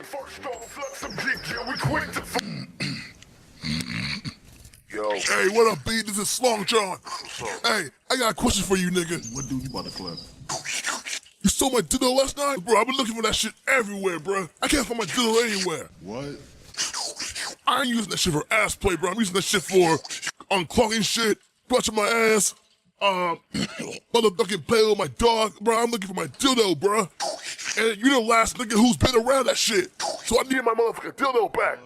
First off, flex some geek, yeah, we quick to Yo. Hey, what up, B? This is Slong John. Hey, I got a question for you, nigga. What dude you about to club? You stole my dildo last night? Bro, I've been looking for that shit everywhere, bro. I can't find my dildo anywhere. What? I ain't using that shit for ass play, bro. I'm using that shit for unclogging shit, clutching my ass, motherfucking play with my dog, bro. I'm looking for my dildo, bro. And you the last nigga who's been around that shit. So I need my motherfucking dildo back.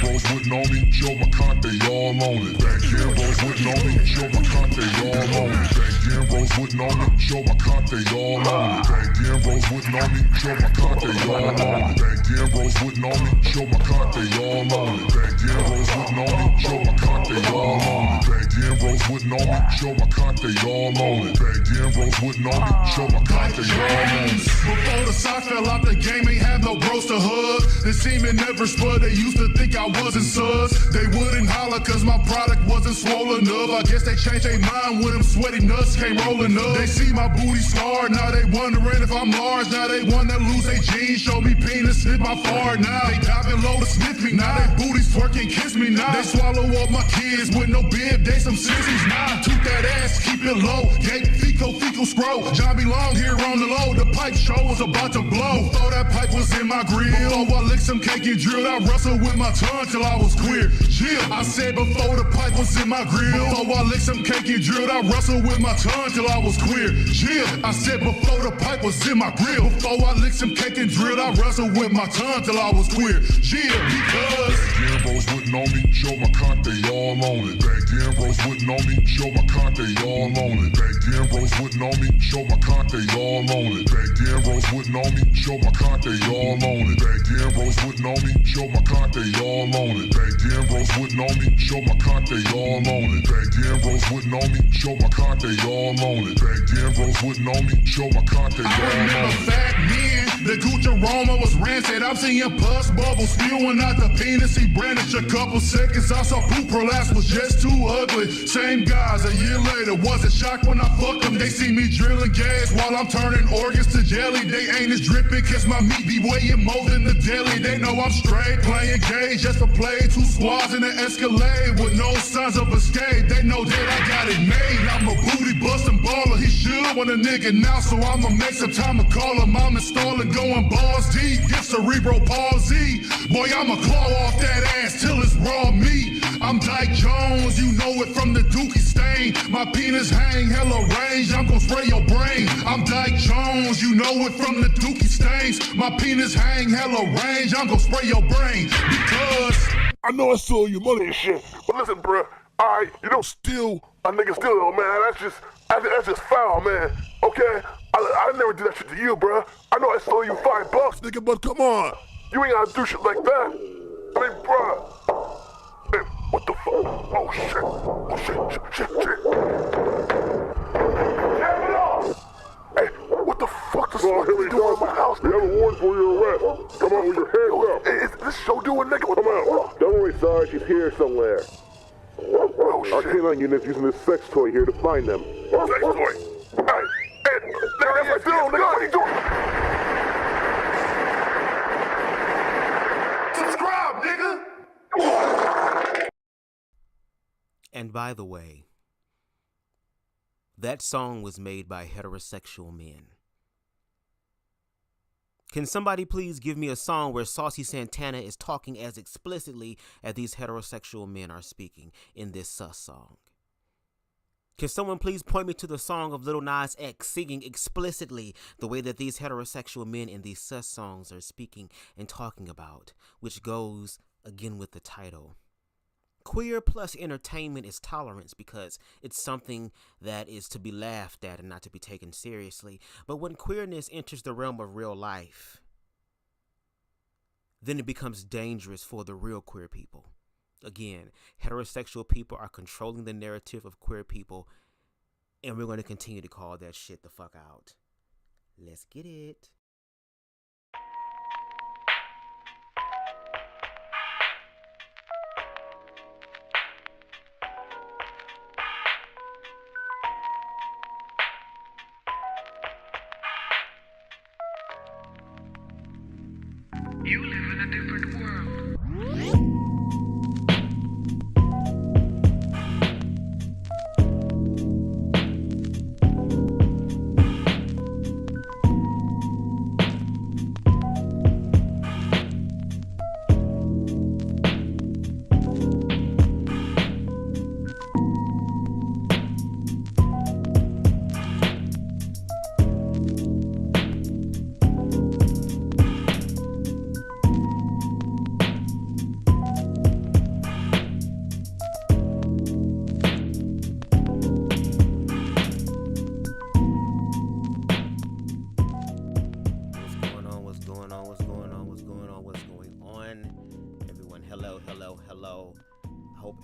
Bros wouldn't on me, Joe McCont, they all on it. Back here, bros wouldn't on me, Joe McCont, they all on it. Back here, bros wouldn't on me, Joe McCont, they all on it. Back here, bros wouldn't on me, Joe McCont, they all on it. Back here, bros wouldn't on me, Joe McCont, they all on it. Back here, bros wouldn't on me, Joe McCont, they all on it. Back here, bros wouldn't on me, Joe McCont, they all on it. Back here, bros wouldn't on me, Joe McCont, they all on it. Before the side fell out the game, ain't have no bros to hug. The semen never spud, they used to think I wasn't sus. They wouldn't holler cause my product wasn't swollen up. I guess they changed their mind when them sweaty nuts came rolling up. They see my booty scar, now they wondering if I'm large. Now they wanna lose their jeans, show me penis, sniff my fart. Now they diving low to sniff me, now they booties twerking, kiss me now. They swallow up my kids with no bib, they some sissies. Now toot that ass, keep it low, gate fecal scroll. Johnny Long here on the low, the pipe show was about to blow. Thought that pipe was in my grill, I licked some cake and drilled. I wrestled with my tongue till I was queer. Chill, I said before the pipe was in my grill. Before I licked some cake and drilled, I wrestled with my tongue till I was queer. Chill, I said before the pipe was in my grill. Before I licked some cake and drilled, I wrestled with my tongue till I was queer. Chill, because Back bros wouldn't on me, Joe McCont, they all on it. Back bros wouldn't on me, Joe McCont, they all on it. Back bros wouldn't on me, Joe McCont, they all on it. Back bros wouldn't on me, Joe McCont, they all on it. Back bros wouldn't on me, Joe McCont, they all on it. Back bros wouldn't on me, Joe McCont, they all on it. Back bros wouldn't on me, Joe McCont, they all on it. Back bros wouldn't on me, Joe McCont, they all on it. I remember back then, the Gucci aroma was rancid. I'm seeing pus bubbles spewing out the penis. He brandished a couple seconds. I saw poop, her ass was just too ugly. Same guys, a year later, wasn't shocked when I fucked them. They see me drilling gas while I'm turning organs to jelly. They ain't as dripping cause my meat be weighing more than the deli. They know I'm straight, playing gay just for play. Two squads in an Escalade with no signs of escape. They know that I got it made. I'm a booty busting baller. He should want a nigga now, so I'ma make some time to call him. I'm installing, going balls deep, get cerebral palsy. Boy, I'ma claw off that ass till it's raw meat. I'm Dyke Jones, you know it from the dookie stain. My penis hang hella range, I'm gon' spray your brain. I'm Dyke Jones, you know it from the dookie stains. My penis hang hella range, I'm gon' spray your brain. Because I know I stole your money and shit, but listen, bro. Alright, you don't steal a nigga steal though, man. That's just foul, man. Okay? I never did that shit to you, bro. I know I stole you $5, nigga, but come on. You ain't gotta do shit like that. I mean, bro. Hey, what the fuck? Oh shit. Oh shit. Get it off! Hey, what the fuck is doing in my house? We have a warrant for your arrest. Come on with your hands up. Hey, is this show doing, nigga? Come out. Don't worry, Sarge. She's here somewhere. Oh shit. Our canine unit's using this sex toy here to find them. Sex toy? Hey, nigga, that's my film, nigga. What are you doing? subscribe, nigga! And by the way, that song was made by heterosexual men. Can somebody please give me a song where Saucy Santana is talking as explicitly as these heterosexual men are speaking in this sus song? Can someone please point me to the song of Lil Nas X singing explicitly the way that these heterosexual men in these sus songs are speaking and talking about, which goes again with the title. Queer plus entertainment is tolerance because it's something that is to be laughed at and not to be taken seriously. But when queerness enters the realm of real life, then it becomes dangerous for the real queer people. Again, heterosexual people are controlling the narrative of queer people, and we're going to continue to call that shit the fuck out. Let's get it. You live in a different world.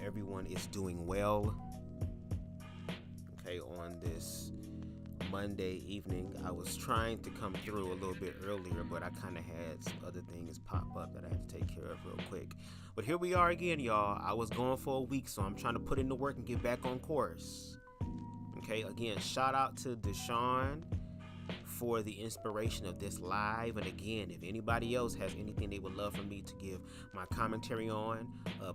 Everyone is doing well. Okay, on this Monday evening, I was trying to come through a little bit earlier, but I kind of had some other things pop up that I had to take care of real quick. But here we are again, y'all. I was gone for a week, so I'm trying to put in the work and get back on course. Okay, again, shout out to Deshaun for the inspiration of this live. And again, if anybody else has anything they would love for me to give my commentary on,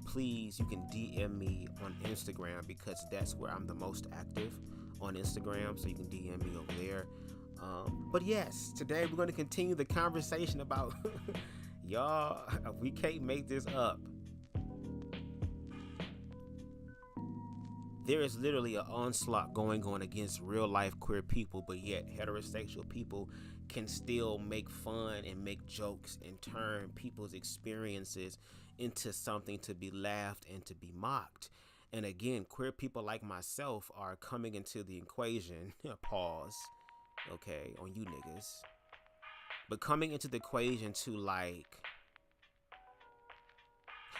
please, you can DM me on Instagram, because that's where I'm the most active, on Instagram. So you can DM me over there. But yes, today we're going to continue the conversation about y'all, we can't make this up. There is literally an onslaught going on against real life queer people, but yet heterosexual people can still make fun and make jokes and turn people's experiences into something to be laughed and to be mocked. And again, queer people like myself are coming into the equation, pause, okay, on you niggas, but coming into the equation to, like,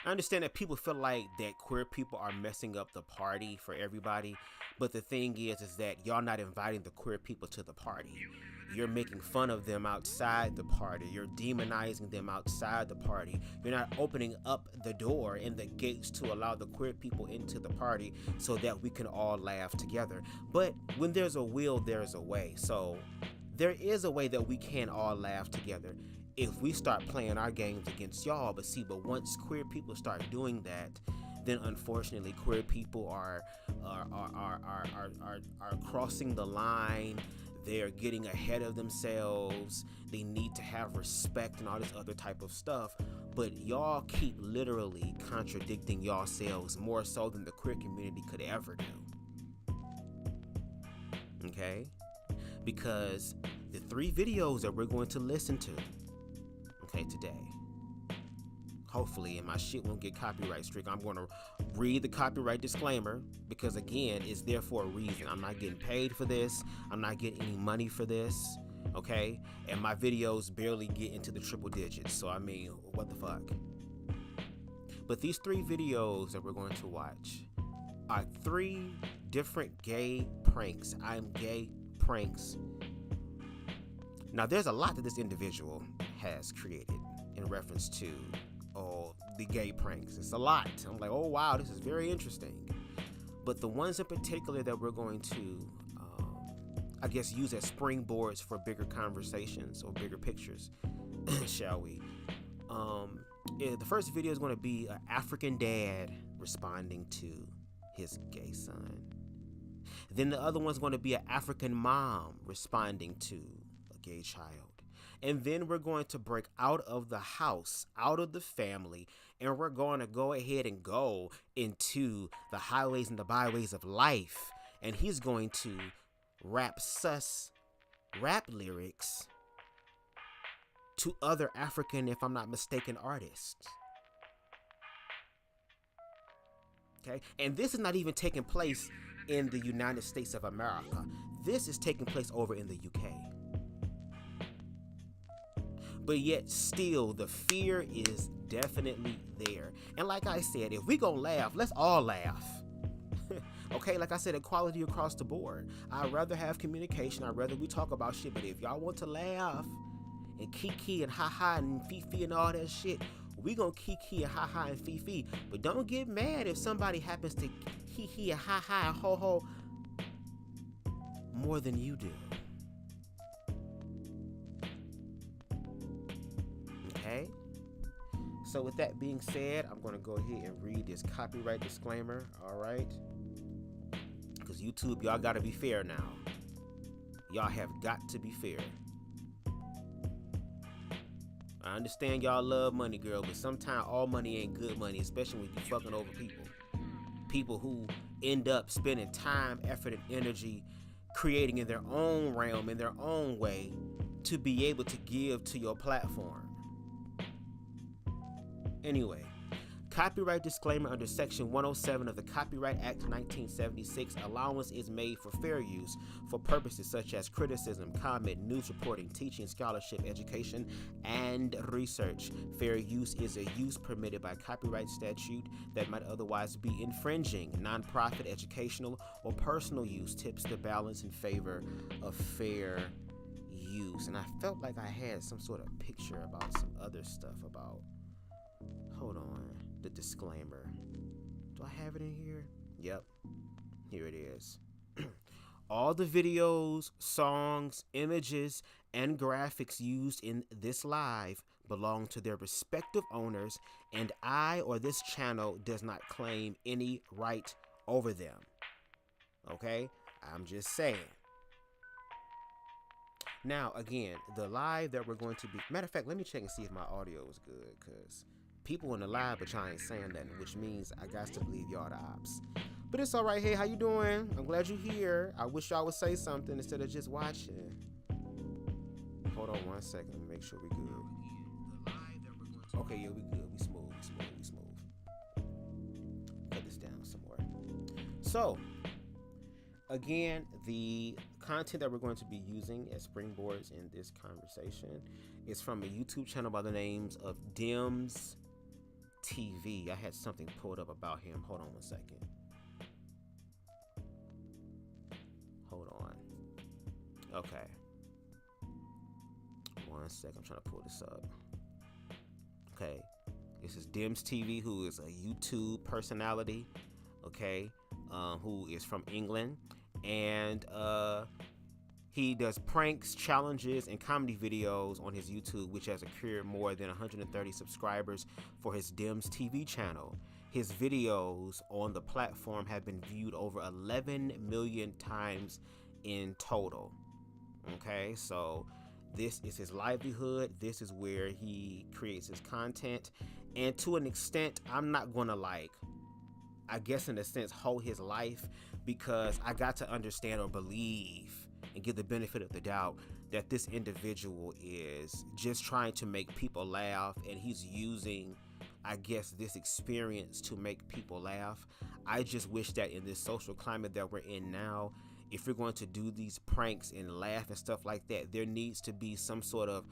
I understand that people feel like that queer people are messing up the party for everybody, but the thing is that y'all not inviting the queer people to the party. You're making fun of them outside the party. You're demonizing them outside the party. You're not opening up the door and the gates to allow the queer people into the party so that we can all laugh together. But when there's a will, there's a way. So there is a way that we can all laugh together if we start playing our games against y'all. But once queer people start doing that, then unfortunately queer people are crossing the line. They're getting ahead of themselves. They need to have respect and all this other type of stuff. But y'all keep literally contradicting yourselves more so than the queer community could ever do. Okay? Because the 3 videos that we're going to listen to, okay, today, hopefully, and my shit won't get copyright strict, I'm going to read the copyright disclaimer, because again, it's there for a reason. I'm not getting paid for this. I'm not getting any money for this, okay? And my videos barely get into the triple digits, so I mean, what the fuck? But these 3 videos that we're going to watch are 3 different gay pranks. I'm gay pranks. Now, there's a lot that this individual has created in reference to the gay pranks. It's a lot. I'm like, oh wow, this is very interesting. But the ones in particular that we're going to, I guess, use as springboards for bigger conversations or bigger pictures, shall we? The first video is going to be an African dad responding to his gay son. Then the other one's going to be an African mom responding to a gay child. And then we're going to break out of the house, out of the family, and we're going to go ahead and go into the highways and the byways of life. And he's going to rap sus rap lyrics to other African, if I'm not mistaken, artists. Okay? And this is not even taking place in the United States of America. This is taking place over in the UK. But yet still, the fear is definitely there. And like I said, if we gonna laugh, let's all laugh. Okay, like I said, equality across the board. I'd rather have communication. I'd rather we talk about shit. But if y'all want to laugh and kiki and ha-ha and fifi and all that shit, we gonna kiki and ha-ha and fifi. But don't get mad if somebody happens to hee and ha-ha and ho-ho more than you do. Okay? So with that being said, I'm going to go ahead and read this copyright disclaimer, all right? Because YouTube, y'all got to be fair now. Y'all have got to be fair. I understand y'all love money, girl, but sometimes all money ain't good money, especially when you fucking over people. People who end up spending time, effort, and energy creating in their own realm, in their own way, to be able to give to your platform. Anyway, copyright disclaimer under Section 107 of the Copyright Act 1976, allowance is made for fair use for purposes such as criticism, comment, news reporting, teaching, scholarship, education, and research. Fair use is a use permitted by copyright statute that might otherwise be infringing. Nonprofit, educational, or personal use tips the balance in favor of fair use. And I felt like I had some sort of picture about some other stuff about... Hold on, the disclaimer. Do I have it in here? Yep, here it is. All the videos, songs, images, and graphics used in this live belong to their respective owners, and I or this channel does not claim any right over them. Okay? I'm just saying. Now, again, the live that we're going to be... Matter of fact, let me check and see if my audio is good, because... people in the live, but y'all ain't saying nothing, which means I got to believe y'all the ops. But it's all right. Hey, how you doing? I'm glad you're here. I wish y'all would say something instead of just watching. Hold on one second. Let me make sure we good. Okay, yeah, we good. We smooth. Put this down somewhere. So, again, the content that we're going to be using as springboards in this conversation is from a YouTube channel by the names of DemzTv. I had something pulled up about him. Hold on one second. Hold on. Okay. One second. I'm trying to pull this up. Okay. This is DemzTv, who is a YouTube personality. Okay. Who is from England. And he does pranks, challenges, and comedy videos on his YouTube, which has accrued more than 130 subscribers for his DemzTv channel. His videos on the platform have been viewed over 11 million times in total. Okay, so this is his livelihood. This is where he creates his content. And to an extent, I'm not gonna I guess in a sense, hold his life, because I got to understand or believe and give the benefit of the doubt that this individual is just trying to make people laugh, and he's using, I guess, this experience to make people laugh. I just wish that in this social climate that we're in now, if you're going to do these pranks and laugh and stuff like that, there needs to be some sort of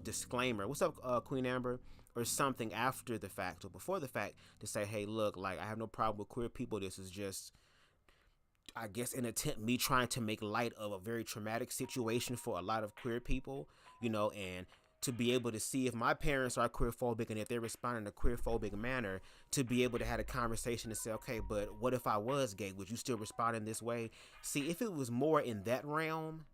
disclaimer. What's up, Queen Amber? Or something after the fact or before the fact to say, hey, look, I have no problem with queer people. This is just, I guess, an attempt, me trying to make light of a very traumatic situation for a lot of queer people, and to be able to see if my parents are queerphobic and if they're responding in a queerphobic manner, to be able to have a conversation and say, okay, but what if I was gay? Would you still respond in this way? See, if it was more in that realm,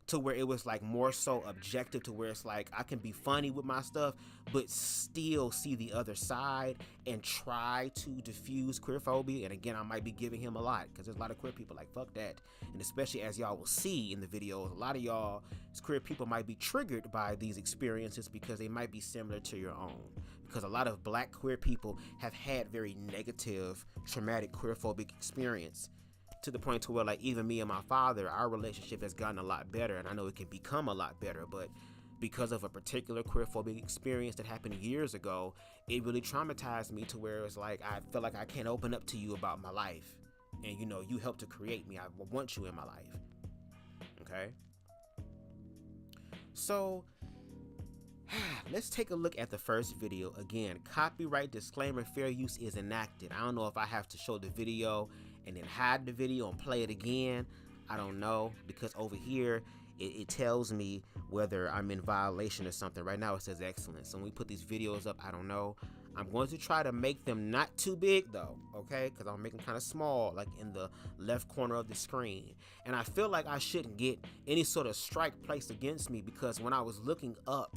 to where it was more so objective, to where it's I can be funny with my stuff, but still see the other side and try to diffuse queerphobia. And again, I might be giving him a lot, because there's a lot of queer people fuck that. And especially as y'all will see in the videos, a lot of y'all as queer people might be triggered by these experiences because they might be similar to your own. Because a lot of black queer people have had very negative, traumatic queerphobic experience, to the point to where even me and my father, our relationship has gotten a lot better, and I know it can become a lot better, but because of a particular queerphobic experience that happened years ago, it really traumatized me to where it's I feel like I can't open up to you about my life, and you helped to create me. I want you in my life. Okay, so let's take a look at the first video. Again, copyright disclaimer, fair use is enacted. I don't know if I have to show the video and then hide the video and play it again. I don't know, because over here it tells me whether I'm in violation or something. Right now it says excellent. So when we put these videos up, I don't know. I'm going to try to make them not too big though, okay? Because I'll make them kind of small, in the left corner of the screen. And I feel like I shouldn't get any sort of strike placed against me, because when I was looking up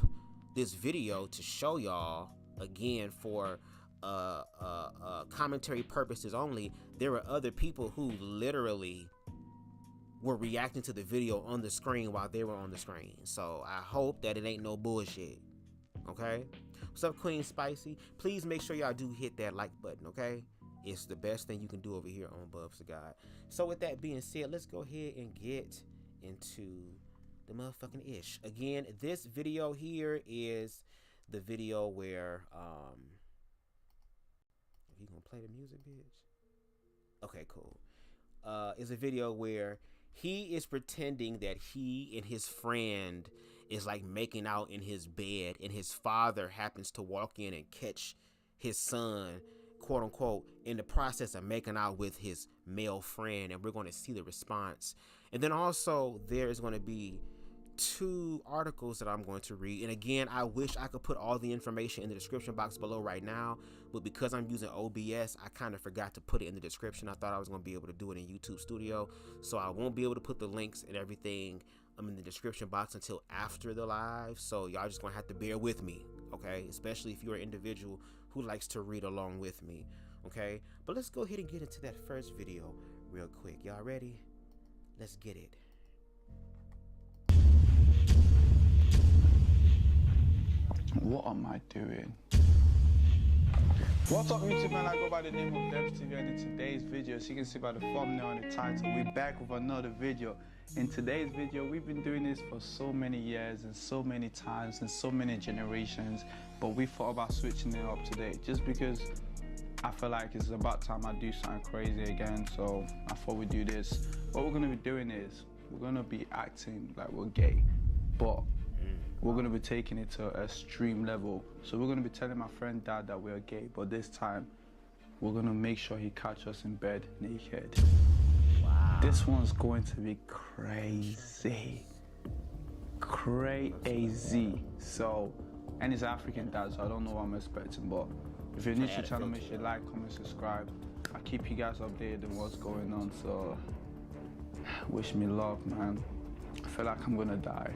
this video to show y'all, again, for commentary purposes only. There were other people who literally were reacting to the video on the screen while they were on the screen. So I hope that it ain't no bullshit. Okay? What's up, Queen Spicy? Please make sure y'all do hit that like button, okay? It's the best thing you can do over here on BubzDaGawd. So with that being said, let's go ahead and get into the motherfucking ish. Again, this video here is the video where you gonna play the music, bitch? Okay, cool. It's a video where he is pretending that he and his friend is like making out in his bed, and his father happens to walk in and catch his son, quote unquote, in the process of making out with his male friend, and we're going to see the response. And then also there is going to be 2 articles that I'm going to read. And again, I wish I could put all the information in the description box below right now, but because I'm using OBS, I kind of forgot to put it in the description. I thought I was going to be able to do it in YouTube Studio, so I won't be able to put the links and everything in the description box until after the live. So y'all just gonna have to bear with me, okay? Especially if you're an individual who likes to read along with me, okay? But let's go ahead and get into that first video real quick. Y'all ready? Let's get it. What am I doing? What's up, YouTube, man? I go by the name of DemzTv, and in today's video, as you can see by the thumbnail and the title, we're back with another video. In today's video, we've been doing this for so many years and so many times and so many generations, but we thought about switching it up today just because I feel like it's about time I do something crazy again. So I thought we'd do this. What we're going to be doing is we're going to be acting like we're gay, but we're going to be taking it to an extreme level. So we're going to be telling my friend Dad that we're gay, but this time we're going to make sure he catch us in bed naked. Wow. This one's going to be crazy. Crazy. So, and it's African Dad, so I don't know what I'm expecting, but if you're new to the channel, make sure you like, comment, subscribe. I keep you guys updated on what's going on, so wish me luck, man. I feel like I'm going to die.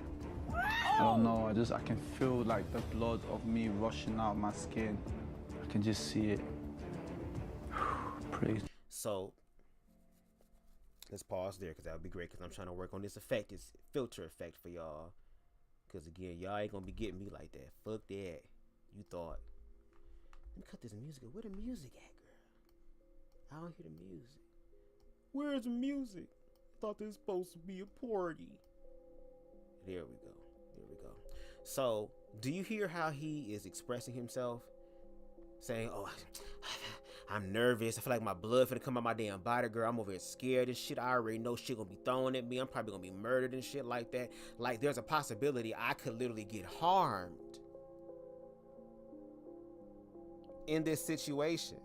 I don't know, I can feel like the blood of me rushing out my skin. I can just see it. Praise. So let's pause there, because that would be great, because I'm trying to work on this effect, this filter effect for y'all. Because again, y'all ain't gonna be getting me like that. Fuck that. You thought. Let me cut this music. Where the music at, girl? I don't hear the music. Where's the music? I thought this was supposed to be a party. There we go. There we go. So, do you hear how he is expressing himself? Saying, oh, I'm nervous. I feel like my blood finna come out my damn body, girl. I'm over here scared and shit. I already know shit gonna be thrown at me. I'm probably gonna be murdered and shit like that. Like, there's a possibility I could literally get harmed in this situation.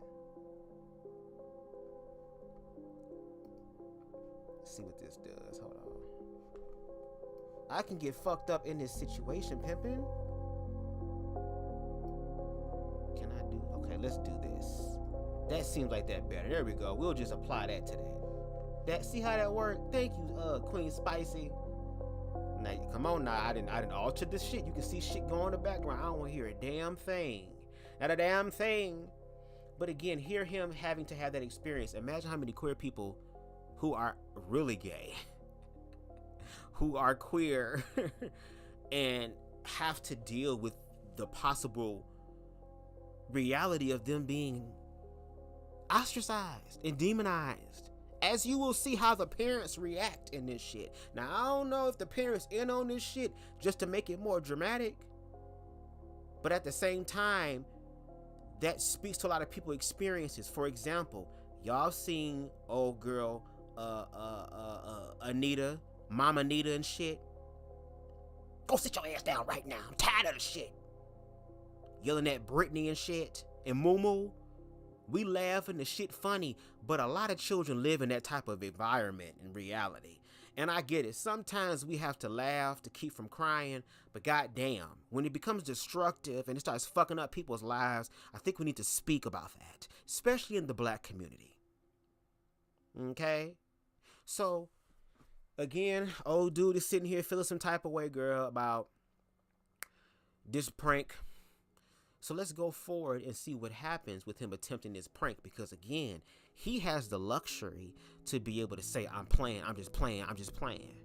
Let's see what this does. Hold on. I can get fucked up in this situation, pimpin'. Can I do? Okay, let's do this. That seems like that better. There we go. We'll just apply that to that. See how that worked? Thank you, Queen Spicy. Now, come on now. I didn't alter this shit. You can see shit going in the background. I don't want to hear a damn thing. Not a damn thing. But again, hear him having to have that experience. Imagine how many queer people who are really gay, who are queer, and have to deal with the possible reality of them being ostracized and demonized. As you will see how the parents react in this shit. Now, I don't know if the parents in on this shit just to make it more dramatic, but at the same time, that speaks to a lot of people's experiences. For example, y'all seen old girl Anita, Mama Anita and shit. Go sit your ass down right now. I'm tired of the shit. Yelling at Britney and shit. And Moo. We laugh and the shit funny, but a lot of children live in that type of environment in reality. And I get it. Sometimes we have to laugh to keep from crying, but goddamn, when it becomes destructive and it starts fucking up people's lives, I think we need to speak about that, especially in the black community. Okay? So, again, old dude is sitting here feeling some type of way, girl, about this prank. So let's go forward and see what happens with him attempting this prank, because again, he has the luxury to be able to say, I'm playing, I'm just playing, I'm just playing.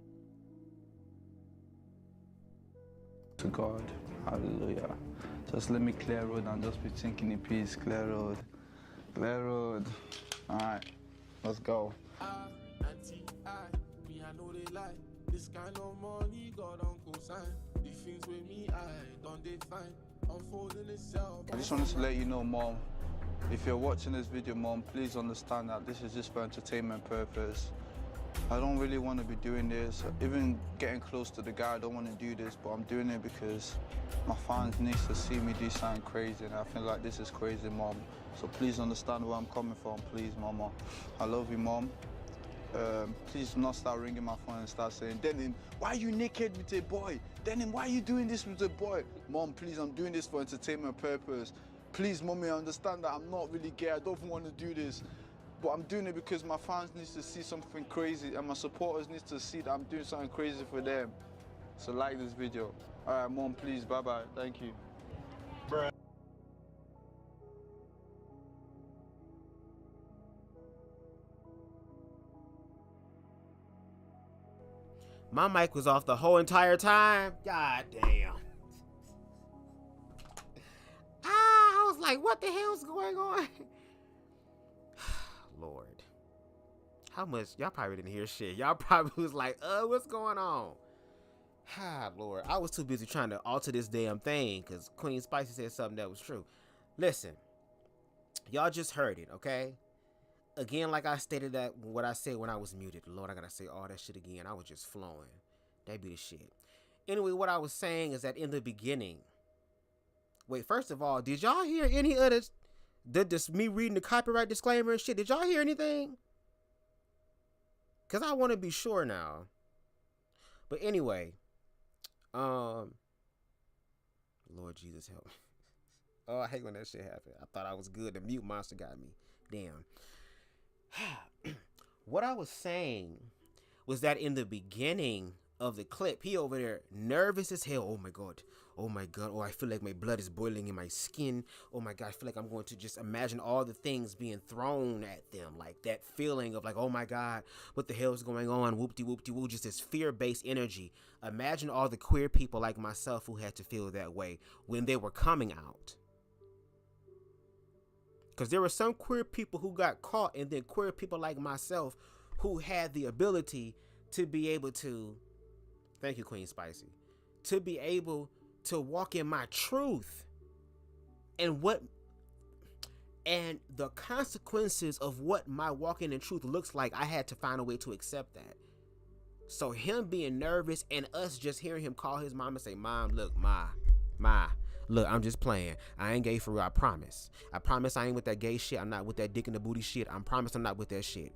To God, hallelujah. Just let me clear road and just be thinking in peace. Clear road, clear road. All right, let's go. I know they lie. This kind of money, God don't co-sign. The things with me, I don't define. Unfolding itself. I just wanted to let you know, Mom, if you're watching this video, Mom, please understand that this is just for entertainment purpose. I don't really want to be doing this. Even getting close to the guy, I don't want to do this, but I'm doing it because my fans need to see me do something crazy, and I feel like this is crazy, Mom. So please understand where I'm coming from, please, Mama. I love you, Mom. Please do not start ringing my phone and start saying, Denim, why are you naked with a boy? Denim, why are you doing this with a boy? Mom, please, I'm doing this for entertainment purpose. Please, Mommy, I understand that I'm not really gay. I don't want to do this. But I'm doing it because my fans need to see something crazy, and my supporters need to see that I'm doing something crazy for them. So like this video. All right, Mom, please, bye-bye. Thank you. Bruh. My mic was off the whole entire time. God damn. I was like, what the hell's going on? Lord. How much? Y'all probably didn't hear shit. Y'all probably was like, what's going on? Ah, Lord. I was too busy trying to alter this damn thing because Queen Spicy said something that was true. Listen. Y'all just heard it, okay? Again, like I stated that what I said when I was muted. Lord, I gotta say all that shit again. I was just flowing. That'd be the shit. Anyway, what I was saying is that in the beginning. Wait, first of all, did y'all hear any of this? This me reading the copyright disclaimer and shit? Did y'all hear anything? Cause I want to be sure now. But anyway, Lord Jesus help me. Oh, I hate when that shit happened. I thought I was good. The mute monster got me. Damn. What I was saying was that in the beginning of the clip, he over there nervous as hell. Oh my god. Oh my god. Oh, I feel like my blood is boiling in my skin. Oh my god. I feel like I'm going to just imagine all the things being thrown at them. Like that feeling of like, oh my god, what the hell is going on? Whoop-de-whoop-de-woo. Just this fear-based energy. Imagine all the queer people like myself who had to feel that way when they were coming out. Because there were some queer people who got caught, and then queer people like myself who had the ability to be able to, thank you, Queen Spicy, to be able to walk in my truth. And the consequences of what my walking in truth looks like, I had to find a way to accept that. So him being nervous and us just hearing him call his mom and say, Mom, look, Ma, look, I'm just playing. I ain't gay for real, I promise. I promise I ain't with that gay shit. I'm not with that dick in the booty shit. I promise I'm not with that shit.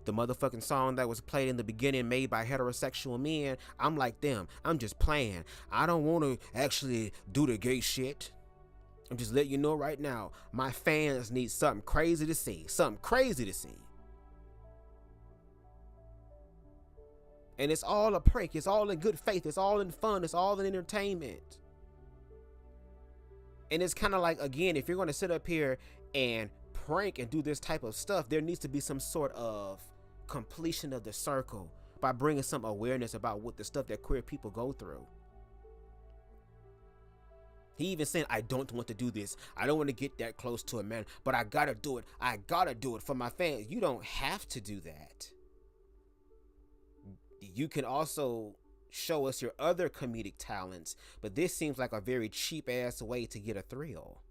The motherfucking song that was played in the beginning made by heterosexual men, I'm like them. I'm just playing. I don't want to actually do the gay shit. I'm just letting you know right now, my fans need something crazy to see. Something crazy to see. And it's all a prank. It's all in good faith. It's all in fun. It's all in entertainment. And it's kind of like, again, if you're going to sit up here and prank and do this type of stuff, there needs to be some sort of completion of the circle by bringing some awareness about what the stuff that queer people go through. He even said, I don't want to do this. I don't want to get that close to a man, but I gotta do it. I gotta do it for my fans. You don't have to do that. You can also show us your other comedic talents, but this seems like a very cheap ass way to get a thrill.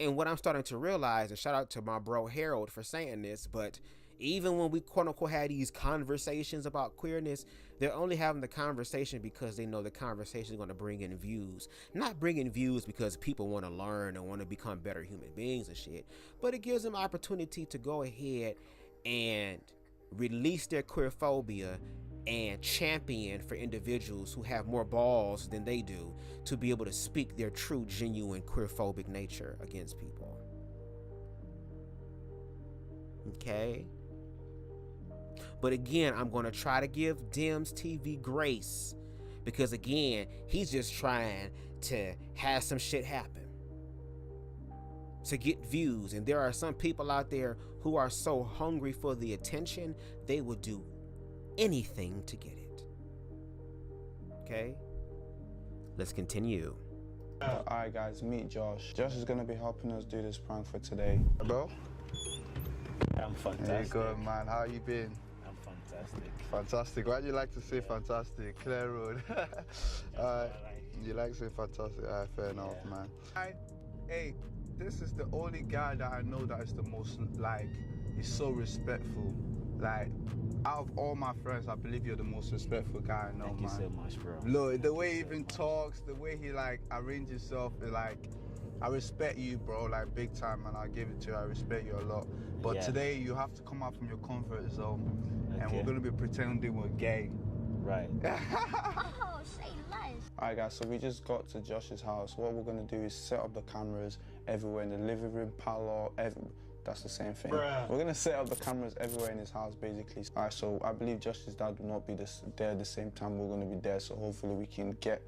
And what I'm starting to realize, and shout out to my bro Harold for saying this, but even when we quote unquote had these conversations about queerness, they're only having the conversation because they know the conversation is going to bring in views. Not bring in views because people want to learn and want to become better human beings and shit, but it gives them opportunity to go ahead and release their queerphobia and champion for individuals who have more balls than they do to be able to speak their true, genuine queerphobic nature against people. Okay? But again, I'm going to try to give DemzTv grace because again, he's just trying to have some shit happen to get views. And there are some people out there who are so hungry for the attention, they will do anything to get it. Okay, let's continue. Alright guys, meet Josh. Josh is gonna be helping us do this prank for today. Bro? I'm fantastic. Hey, good man, how you been? I'm fantastic. Fantastic, why do you like to say fantastic? Clear road. Alright, you like saying fantastic? Alright, fair enough, man. Hey, this is the only guy that I know that is the most, like, he's so respectful. Like, out of all my friends, I believe you're the most respectful guy I know, man. Thank you so much, bro. Look, the way he even talks, the way he, like, arranges himself, like, I respect you, bro, like, big time, man. I give it to you. I respect you a lot. But today, you have to come out from your comfort zone, and we're going to be pretending we're gay. Right. Oh, say less. Alright guys, so we just got to Josh's house. What we're gonna do is set up the cameras everywhere in the living room, parlor, that's the same thing. Bruh. We're gonna set up the cameras everywhere in his house, basically. Alright, so I believe Josh's dad will not be there at the same time we're gonna be there, so hopefully we can get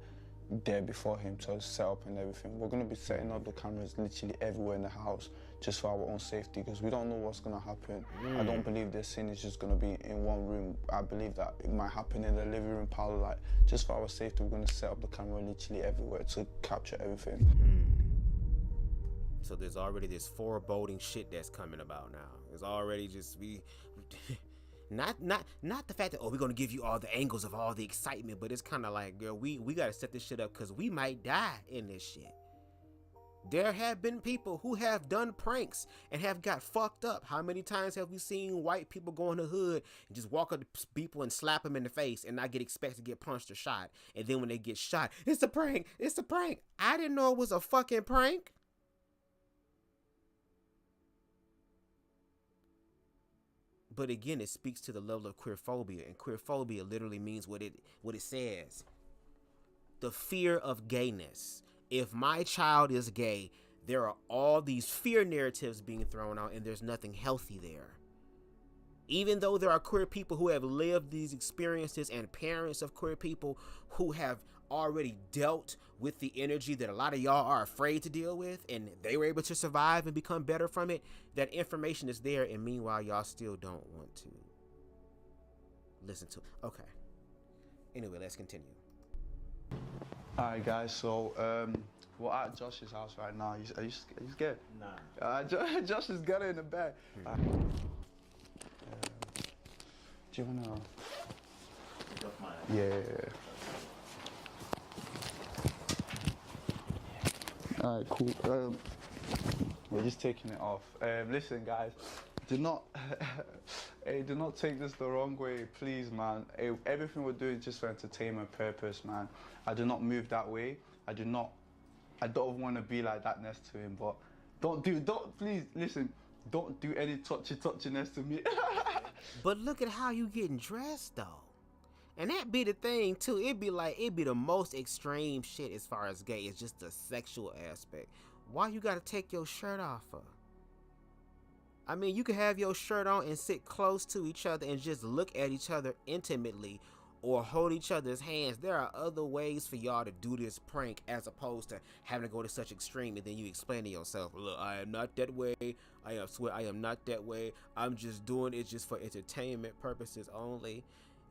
there before him to set up and everything. We're gonna be setting up the cameras literally everywhere in the house, just for our own safety, because we don't know what's gonna happen. I don't believe this scene is just gonna be in one room. I believe that it might happen in the living room, parlor, like, just for our safety, we're gonna set up the camera literally everywhere to capture everything. So there's already this foreboding shit that's coming about now. It's already just not the fact that, oh, we're gonna give you all the angles of all the excitement, but it's kind of like, girl, we gotta set this shit up because we might die in this shit. There have been people who have done pranks and have got fucked up. How many times have we seen white people go in the hood and just walk up to people and slap them in the face and not get expected to get punched or shot? And then when they get shot, it's a prank, it's a prank. I didn't know it was a fucking prank. But again, it speaks to the level of queerphobia, and queerphobia literally means what it says. The fear of gayness. If my child is gay, there are all these fear narratives being thrown out, and there's nothing healthy there. Even though there are queer people who have lived these experiences and parents of queer people who have already dealt with the energy that a lot of y'all are afraid to deal with, and they were able to survive and become better from it, that information is there, and meanwhile y'all still don't want to listen to it. Okay. Anyway, let's continue. Alright guys, so we're at Josh's house right now. Are you scared? Nah. Josh is got it in the bag. Do you wanna? Yeah. Alright, cool. We're just taking it off. Listen, guys, do not, hey, do not take this the wrong way, please, man. Hey, everything we're doing is just for entertainment purpose, man. I do not move that way. I don't want to be like that next to him, but please, listen, don't do any touchiness to me. But look at how you getting dressed, though. And that be the thing, too. It'd be the most extreme shit as far as gay. It's just the sexual aspect. Why you gotta take your shirt off for? I mean, you could have your shirt on and sit close to each other and just look at each other intimately or hold each other's hands. There are other ways for y'all to do this prank as opposed to having to go to such extreme and then you explain to yourself, look, I am not that way. I swear I am not that way. I'm just doing it just for entertainment purposes only.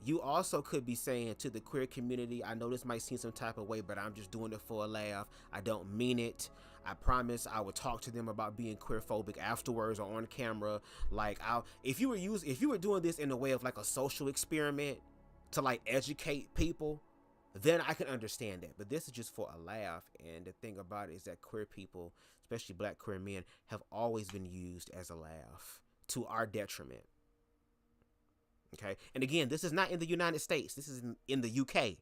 You also could be saying to the queer community, I know this might seem some type of way, but I'm just doing it for a laugh. I don't mean it. I promise I will talk to them about being queerphobic afterwards or on camera. Like, if you were doing this in a way of like a social experiment to like educate people, then I can understand that. But this is just for a laugh. And the thing about it is that queer people, especially black queer men, have always been used as a laugh to our detriment. Okay, and again, this is not in the United States. This is in the UK.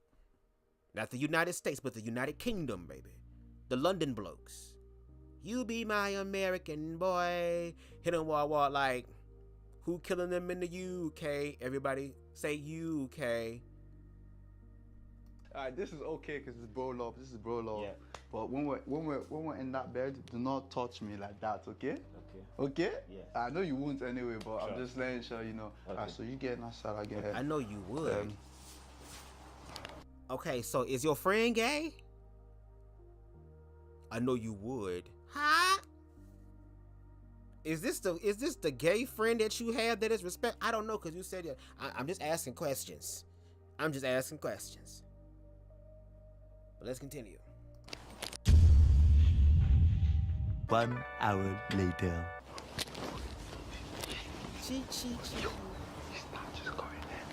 Not the United States, but the United Kingdom, baby. The London blokes. You be my American boy. Hit 'em wall, like, who killing them in the UK? Everybody say UK. Alright, this is okay because it's bro love. This is bro love. Yeah. But when we're in that bed, do not touch me like that, okay? Okay? Yeah. I know you won't anyway, but Sure. I'm just letting sure you know. Okay. Alright, so you get outside, I get I know you would. Okay, so is your friend gay? I know you would. Huh? Is this the gay friend that you have that is respect? I don't know, because you said it. I'm just asking questions. I'm just asking questions. But let's continue. 1 hour later. Cheat. It's not just going in.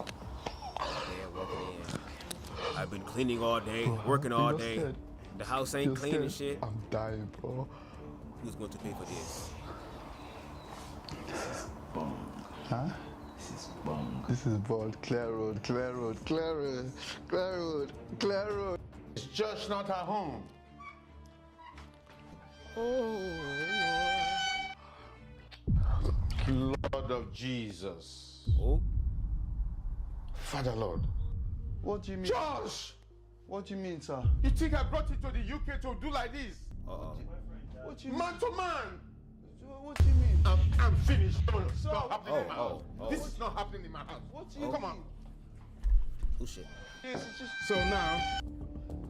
Yeah, welcome in. I've been cleaning all day, working all day. Scared. The house ain't clean and shit. I'm dying, bro. Who's going to pay for this? This is bong. Huh? This is bong. This is bold. Clear road, clear road, clear road, clear road, clear road. It's just not at home. Lord of Jesus. Oh. Father Lord. What do you mean? Josh! What do you mean, sir? You think I brought you to the UK to do like this? What do you Man mean? to man! What do you mean? I'm finished. No, it's Sir, not happening in my house. oh. This is not happening in my house. What do you Come mean? on. Oh shit. Yes, it's just... So now,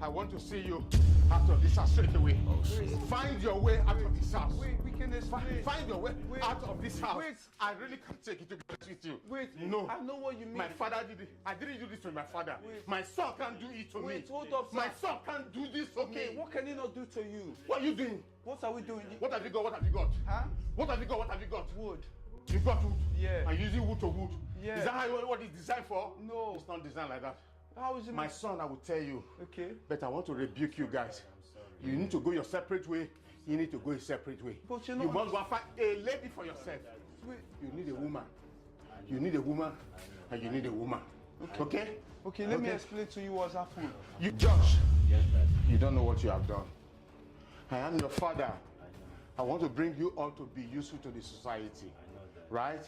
I want to see you out of this house straight away. Oh shit. Find your way out of this house. Wait, we can explain. Find your way Wait. out of this house. Wait. I really can't take it to get with you. Wait, No. I know what you mean. My father did it. I didn't do this to my father. Wait. My son can't do it to me. Wait, hold up, sir. My son can't do this to Okay, me. what can he not do to you? What are you doing? What are we doing? What have you got? What have you got? Huh? What have you got? What have you got? Wood. You got wood? Yeah. I'm using wood to wood. Yeah. Is that how what it's designed for? No. It's not designed like that. How is it? My son, I will tell you. Okay. But I want to rebuke you guys. You need to go your separate way. You need to go a separate way. But you're You not... must go and find a lady for yourself. Wait. You need a woman. You need a woman, and you need a woman. Okay? Okay, let me explain to you what's happened. You, Josh, you don't know what you have done. I am your father. I want to bring you on to be useful to the society. Right?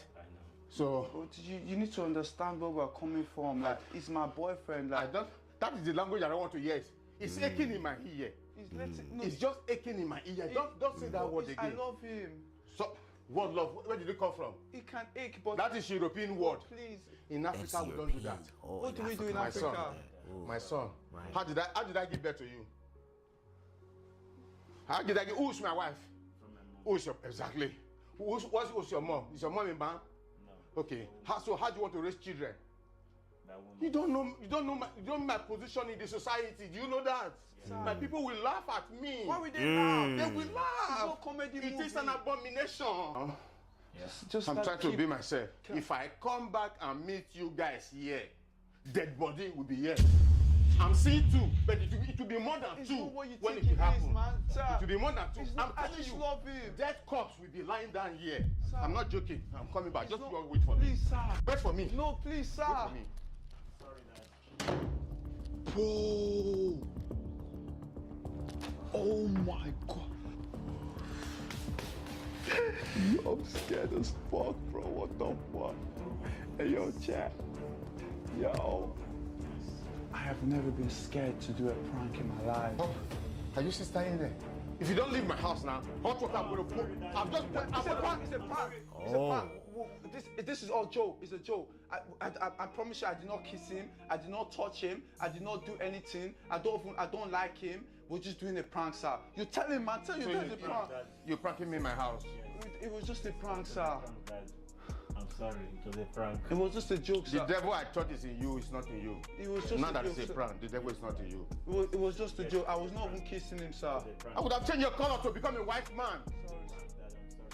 So, But you need to understand where we're coming from. Like, it's my boyfriend. Like, that is the language I don't want to hear. It's aching in my ear. no, It's just aching in my ear. Don't say that word I again. love him. So, what love? Where did it come from? It can ache, but... That is European word. Please. In Africa, we don't do that. What do we do in My Africa? son, my son. Right. How did I give birth to you? How did I give? Who's my wife? Who's your Who's your mom? Is your mom in band? No. Okay. How do you want to raise children? You don't know my position in the society. Do you know that? Yeah. My people will laugh at me. Why would they laugh? They will laugh. It's not comedy It movie. is an abomination. Just I'm like trying to be myself. If I come back and meet you guys here, dead body will be here. I'm seeing two, but it will be more than It's two not what you when think it it happens. is, man. Sir, It will be more than two. it's not- I'm I telling just you, love him. dead corpse will be lying down here. Sir. I'm not joking. I'm coming back. Just not- you all wait for me. Please, sir. Wait for me. No, please, sir. Wait for me. Bro. Oh my god. Yo, I'm scared as fuck, bro. What the fuck? Hey, yo, chat. Yo. I have never been scared to do a prank in my life. Oh, are you still staying there? If you don't leave my house now, hot water I'm gonna put. I'm just. It's a prank. It's a prank. It's a prank. Well, this is all joke. It's a joke. I promise you, I did not kiss him. I did not touch him. I did not do anything. I don't like him. We're just doing a prank, sir. You tell him, man. Tell you that's a prank. You're pranking me in my house. It was just a prank, sir. I'm sorry, it was a prank. It was just a joke, The sir. devil I thought is in you, is not in you. It was just Now a that joke, it's a sir. prank, the devil is not in you. It was just a joke. I was not even kissing him, sir. I would have changed your color to become a white man.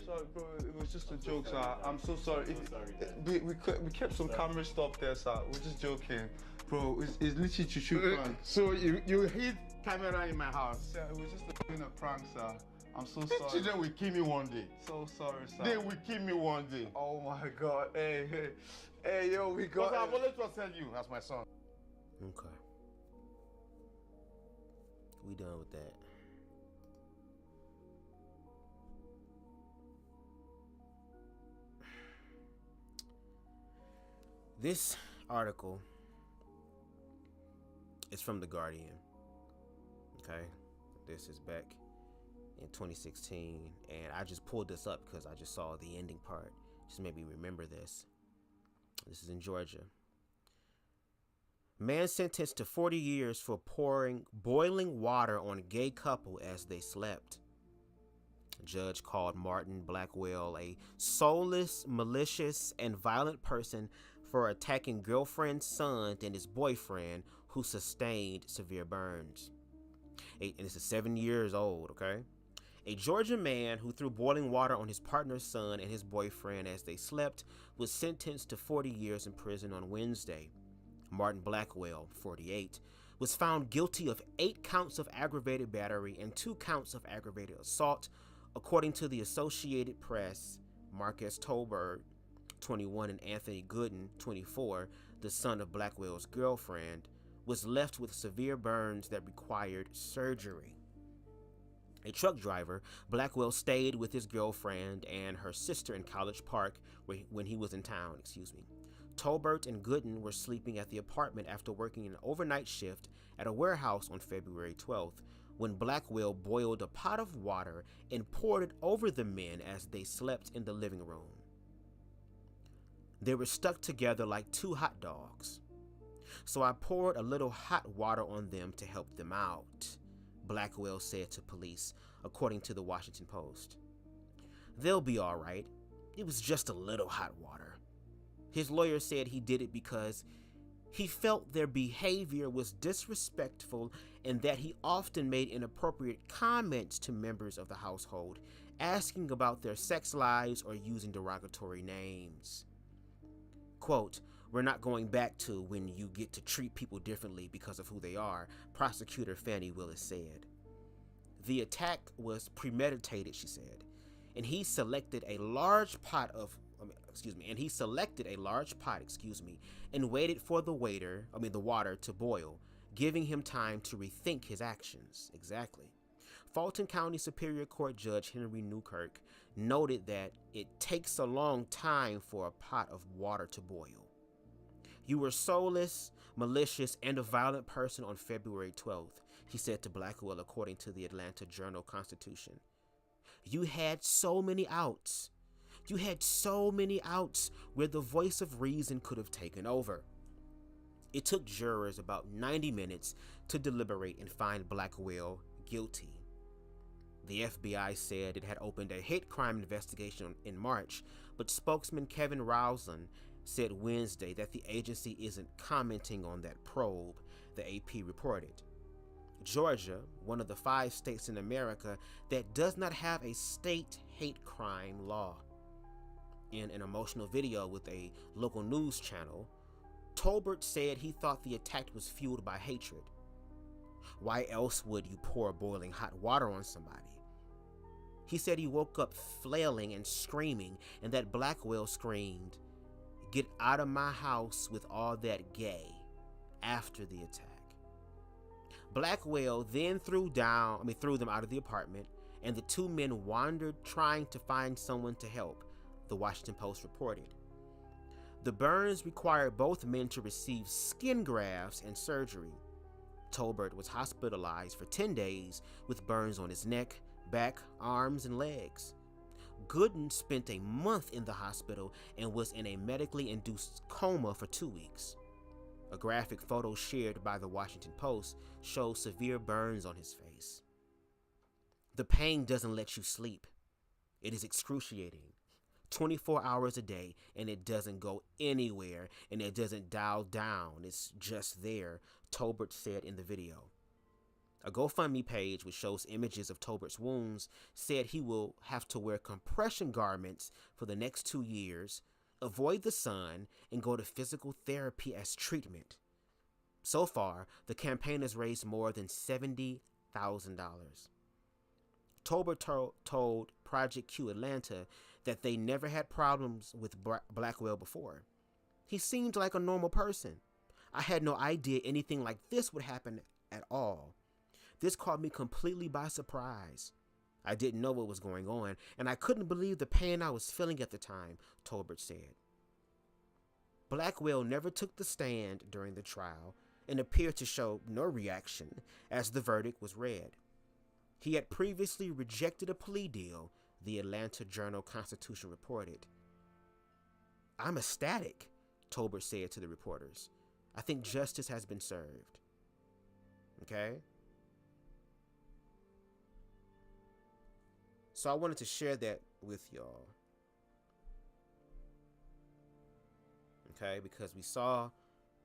Sorry, bro. It was just a joke, sir. I'm so sorry. We kept some camera stuff there, sir. We're just joking, bro. It's literally choo prank. So you hid camera in my house. Sir, it was just doing a prank, sir. I'm so These sorry. children will kill me one day. So sorry, sir. They will kill me one day. Oh my God. Hey, yo, we got Because I've it. always trusted you as my son. Okay. We done with that. This article is from The Guardian. Okay. This is back in 2016. And I just pulled this up because I just saw the ending part. Just made me remember this. This is in Georgia. Man sentenced to 40 years for pouring boiling water on gay couple as they slept. A judge called Martin Blackwell a soulless, malicious, and violent person for attacking girlfriend's son and his boyfriend, who sustained severe burns. And this is 7 years old, okay? A Georgia man who threw boiling water on his partner's son and his boyfriend as they slept was sentenced to 40 years in prison on Wednesday. Martin Blackwell, 48, was found guilty of 8 counts of aggravated battery and 2 counts of aggravated assault, according to the Associated Press. Marcus Tolbert, 21, and Anthony Gooden, 24, the son of Blackwell's girlfriend, was left with severe burns that required surgery. A truck driver, Blackwell stayed with his girlfriend and her sister in College Park when he was in town. Tolbert and Gooden were sleeping at the apartment after working an overnight shift at a warehouse on February 12th, when Blackwell boiled a pot of water and poured it over the men as they slept in the living room. They were stuck together like 2 hot dogs. So I poured a little hot water on them to help them out, Blackwell said to police, according to the Washington Post. They'll be all right. It was just a little hot water. His lawyer said he did it because he felt their behavior was disrespectful and that he often made inappropriate comments to members of the household, asking about their sex lives or using derogatory names. Quote, "We're not going back to when you get to treat people differently because of who they are," prosecutor Fannie Willis said. The attack was premeditated, she said, and he selected a large pot and waited for the water to boil, giving him time to rethink his actions. Exactly. Fulton County Superior Court Judge Henry Newkirk noted that it takes a long time for a pot of water to boil. "You were soulless, malicious, and a violent person on February 12th, he said to Blackwell, according to the Atlanta Journal-Constitution. You had so many outs. You had so many outs where the voice of reason could have taken over. It took jurors about 90 minutes to deliberate and find Blackwell guilty. The FBI said it had opened a hate crime investigation in March, but spokesman Kevin Rowland said Wednesday that the agency isn't commenting on that probe, the AP reported. Georgia, one of the 5 states in America that does not have a state hate crime law. In an emotional video with a local news channel, Tolbert said he thought the attack was fueled by hatred. Why else would you pour boiling hot water on somebody? He said he woke up flailing and screaming, and that Blackwell screamed, "Get out of my house with all that gay," after the attack. Blackwell then threw them out of the apartment, and the 2 men wandered trying to find someone to help, the Washington Post reported. The burns required both men to receive skin grafts and surgery. Tolbert was hospitalized for 10 days with burns on his neck, back, arms, and legs. Gooden spent a month in the hospital and was in a medically induced coma for 2 weeks. A graphic photo shared by the Washington Post shows severe burns on his face. The pain doesn't let you sleep. It is excruciating. 24 hours a day, and it doesn't go anywhere, and it doesn't dial down. It's just there, Tolbert said in the video. A GoFundMe page, which shows images of Tolbert's wounds, said he will have to wear compression garments for the next 2 years, avoid the sun, and go to physical therapy as treatment. So far, the campaign has raised more than $70,000. Tolbert told Project Q Atlanta that they never had problems with Blackwell before. He seemed like a normal person. I had no idea anything like this would happen at all. This caught me completely by surprise. I didn't know what was going on, and I couldn't believe the pain I was feeling at the time, Tolbert said. Blackwell never took the stand during the trial and appeared to show no reaction as the verdict was read. He had previously rejected a plea deal, the Atlanta Journal-Constitution reported. "I'm ecstatic," Tolbert said to the reporters. I think justice has been served. Okay? So I wanted to share that with y'all. Okay? Because we saw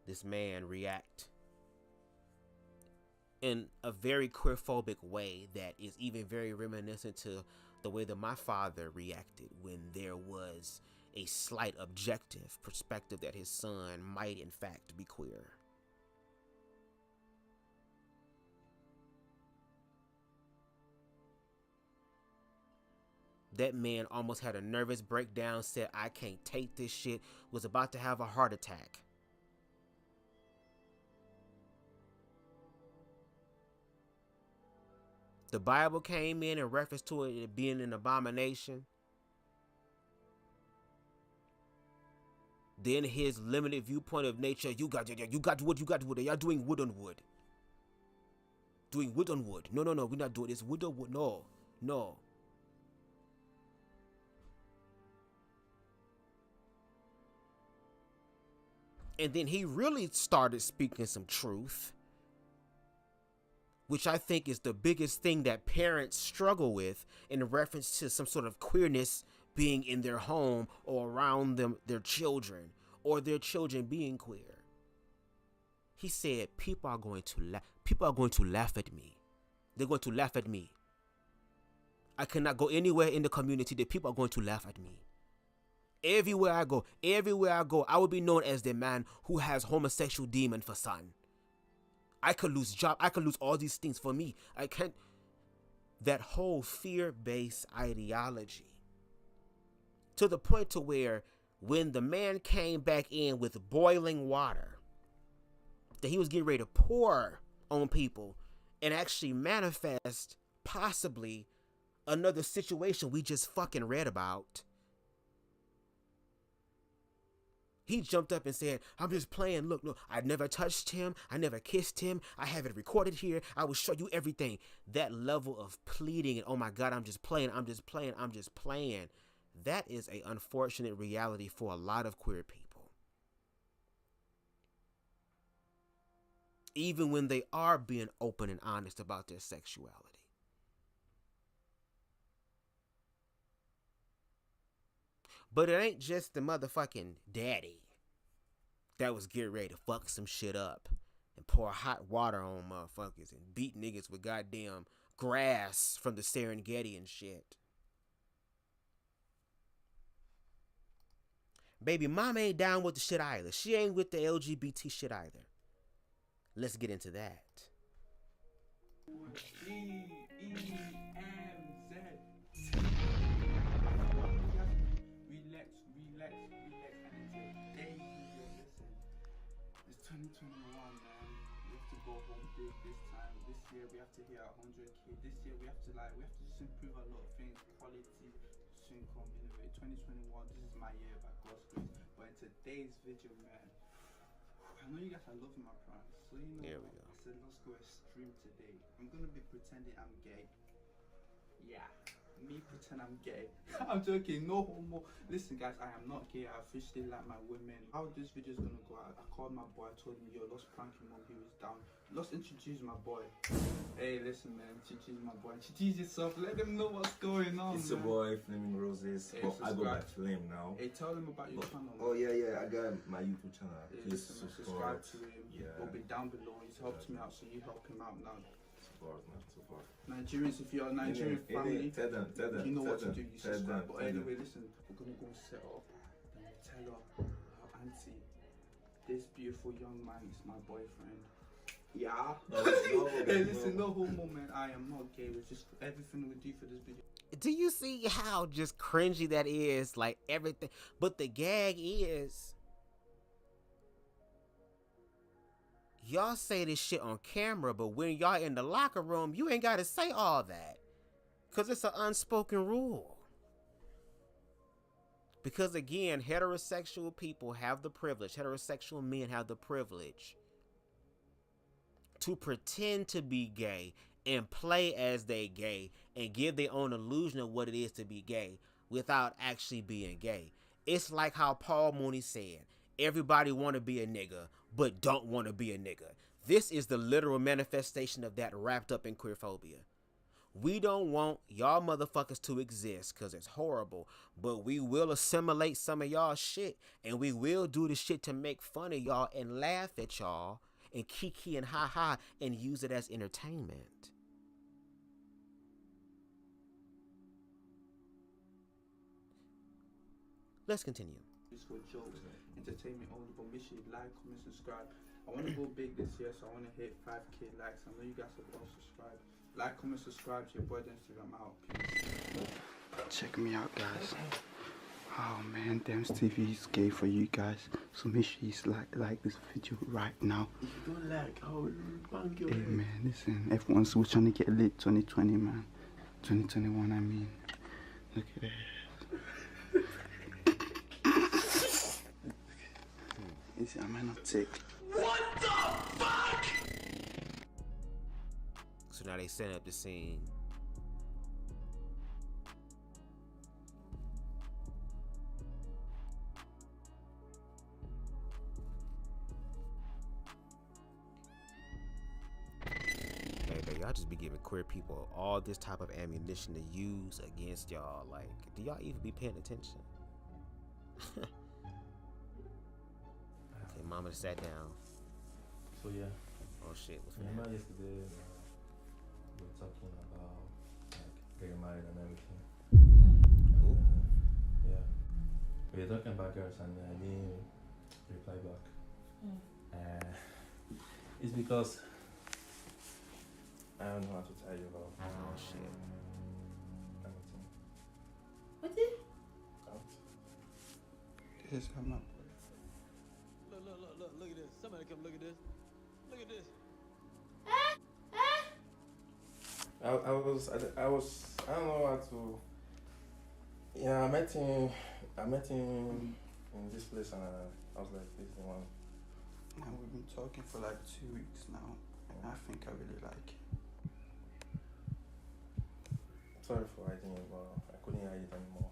this man react in a very queerphobic way that is even very reminiscent to the way that my father reacted when there was a slight objective perspective that his son might in fact be queer. That man almost had a nervous breakdown, said, I can't take this shit, was about to have a heart attack. The Bible came in reference to it being an abomination. Then his limited viewpoint of nature, you got wood, y'all doing wood on wood. Doing wood on wood. No, we're not doing this. Wood on wood. No. And then he really started speaking some truth, which I think is the biggest thing that parents struggle with in reference to some sort of queerness being in their home or around them, their children, or their children being queer. He said, people are going to laugh at me. They're going to laugh at me. I cannot go anywhere in the community that people are going to laugh at me. Everywhere I go, I will be known as the man who has homosexual demon for son. I could lose job. I could lose all these things for me. I can't. That whole fear-based ideology, to the point to where when the man came back in with boiling water that he was getting ready to pour on people and actually manifest possibly another situation we just fucking read about, he jumped up and said, I'm just playing. Look, I never touched him. I never kissed him. I have it recorded here. I will show you everything. That level of pleading and, oh my God, I'm just playing. That is an unfortunate reality for a lot of queer people. Even when they are being open and honest about their sexuality. But it ain't just the motherfucking daddy that was getting ready to fuck some shit up and pour hot water on motherfuckers and beat niggas with goddamn grass from the Serengeti and shit. Baby mama ain't down with the shit either. She ain't with the LGBT shit either. Let's get into that. Relax, and today, listen, it's 2021, man. We have to go home big this time. This year we have to hit 100K. This year we have to just improve a lot of things. Quality, income, innovate. 2021, this is my year by God's grace. But in today's video, man, I know you guys are loving my pranks, so you know what? I said let's go extreme today. I'm gonna be pretending I'm gay. Yeah. Me pretend I'm gay. I'm joking, no homo. Listen guys, I am not gay. I officially like my women. How this video is gonna go out, I called my boy, I told him, yo, let's prank him when he was down. Let's introduce my boy. Hey, listen man, introduce my boy. Introduce yourself, let them know what's going on. It's your boy, Flaming Roses. Hey, well, I go by Flame now. Hey, tell them about your channel. Oh yeah, I got my YouTube channel. Hey, please subscribe to him. Yeah. We'll be down below. He's helped me out, so you help him out now. Support. Nigerians, if you're a Nigerian family, tell them, you know what to do, you subscribe. But anyway, them. listen, we're gonna go and set up, then we'll tell her, our auntie, this beautiful young man is my boyfriend. Yeah. Hey, listen, no homo, man. I am not gay. It's just everything we do for this video. Do you see how just cringy that is? Like everything. But the gag is, y'all say this shit on camera, but when y'all in the locker room, you ain't got to say all that. Because it's an unspoken rule. Because again, heterosexual people have the privilege, heterosexual men have the privilege to pretend to be gay and play as they gay and give their own illusion of what it is to be gay without actually being gay. It's like how Paul Mooney said, everybody want to be a nigga, but don't want to be a nigga. This is the literal manifestation of that wrapped up in queerphobia. We don't want y'all motherfuckers to exist because it's horrible, but we will assimilate some of y'all shit, and we will do the shit to make fun of y'all and laugh at y'all and kiki and ha-ha and use it as entertainment. Let's continue. It's for jokes, entertainment only, but make sure you like, comment, subscribe. I want to go big this year, so I want to hit 5k likes. I know you guys have all subscribed. Like, comment, subscribe to your boy DemzTv. I'm out. Peace. Check me out, guys. Oh man, DemzTv is gay for you guys. So make sure you like this video right now. If you don't like, I'll bang your Hey head. man, listen, everyone's still trying to get lit 2020, man. 2021, I mean. Look at that. Easy, I might not take. What the fuck? So now they set up the scene. Hey, y'all just be giving queer people all this type of ammunition to use against y'all. Like, do y'all even be paying attention? Okay, mama sat down. So yeah. Oh shit, what's Remember yesterday we were talking about like getting married and everything. Yeah. We were talking about girls and I didn't reply back. It's because I don't know how to tell you about. Oh shit. Everything. What is it? Yes, I'm not. Look at this. Somebody come look at this. Look at this. I don't know how to. Yeah, I met him in this place and I was like, this is the one. Now we've been talking for like 2 weeks now, and I think I really like it. Sorry for hiding it, but I couldn't hide it anymore.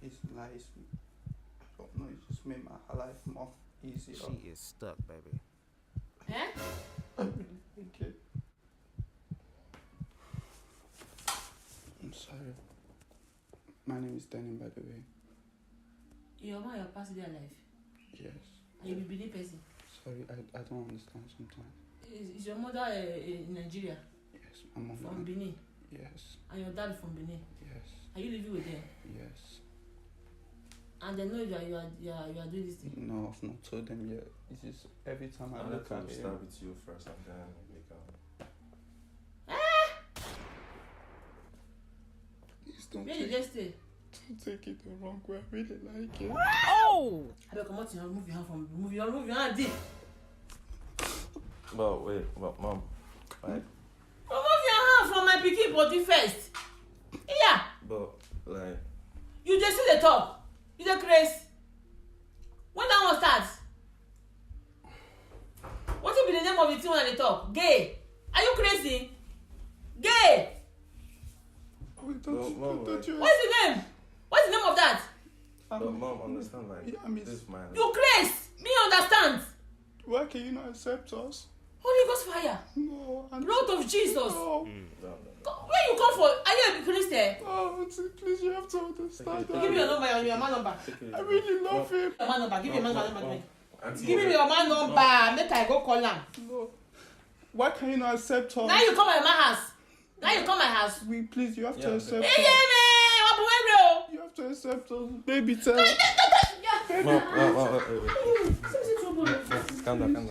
So It's nice. I don't know, it just made my life more easier. She is stuck, baby. I really like it. I'm sorry. My name is Danny, by the way. Your mom, your past their life. Yes. And you be the person. Sorry, I don't understand sometimes. Is your mother in Nigeria? Yes, my mom. From Benin? Yes. And your dad from Benin? Yes. Are you living with them? Yes. And they know you are doing this thing? No, I've not told them yet. It's just every time I look at to it. start with you first and then we can. Please don't Where did they stay? Don't take it the wrong way. I really like it. Oh! I better come out and remove your hand from remove your hand deep. But wait, mom. Like, remove your hand from my pikin body first. Yeah. but like. You just see the talk. You the craze. When that one starts? What will be the name of the thing when they talk? Gay. Are you crazy? Gay. Wait, Mom, What's the name? What's the name of that? But mom, understand like this is my. You craze. Me understand. Why can you not accept us? Holy Ghost fire. No. Blood of Jesus. No. Where you come from? Are you a Christian? Oh, please, you have to understand that. Give me your number, your man number. I really love him. Your man number. Give me your man number. Auntie, Give me your man number. Make I go call him. No. Why can you not accept us? Now you come at my house. Now you come my house. Please, you have to accept Hey, us. man. You have to accept us. Baby, tell. Mom, calm down.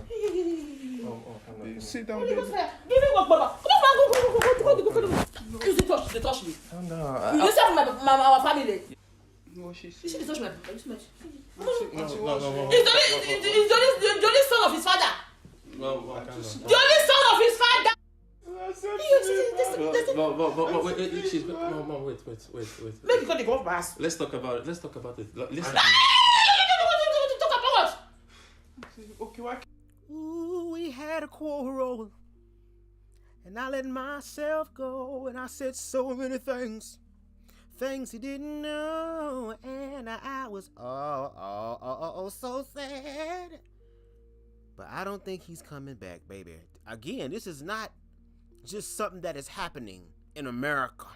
Sit down, baby. Give me one, Baba. Go. You touch me. Calm down. You listen from our family. No, she touch my It's No. the only son of his father. No, The only son of his father. But wait, Mom, wait. Make you go to go fast. Let's talk about it. Listen. Talk about what? Okay, why? Ooh, we had a quarrel, and I let myself go, and I said so many things he didn't know, and I was so sad. But I don't think he's coming back, baby. Again, this is not just something that is happening in America.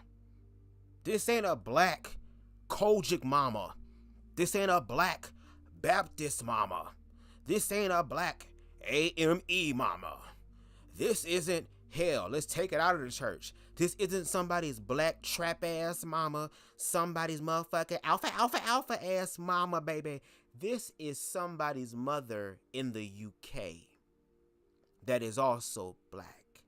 This ain't a black Kojic mama. This ain't a black Baptist mama. This ain't a black AME mama. This isn't, hell, let's take it out of the church. This isn't somebody's black trap ass mama, somebody's motherfucking alpha ass mama, baby. This is somebody's mother in the UK that is also black,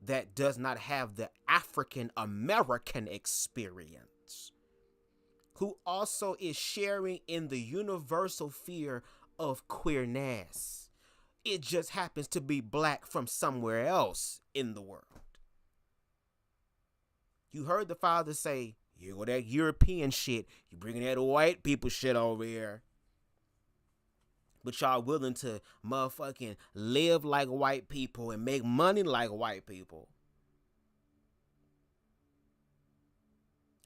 that does not have the African American experience, who also is sharing in the universal fear of queerness. It just happens to be black from somewhere else in the world. You heard the father say, you go that European shit, you bringing that white people shit over here. But y'all willing to motherfucking live like white people and make money like white people.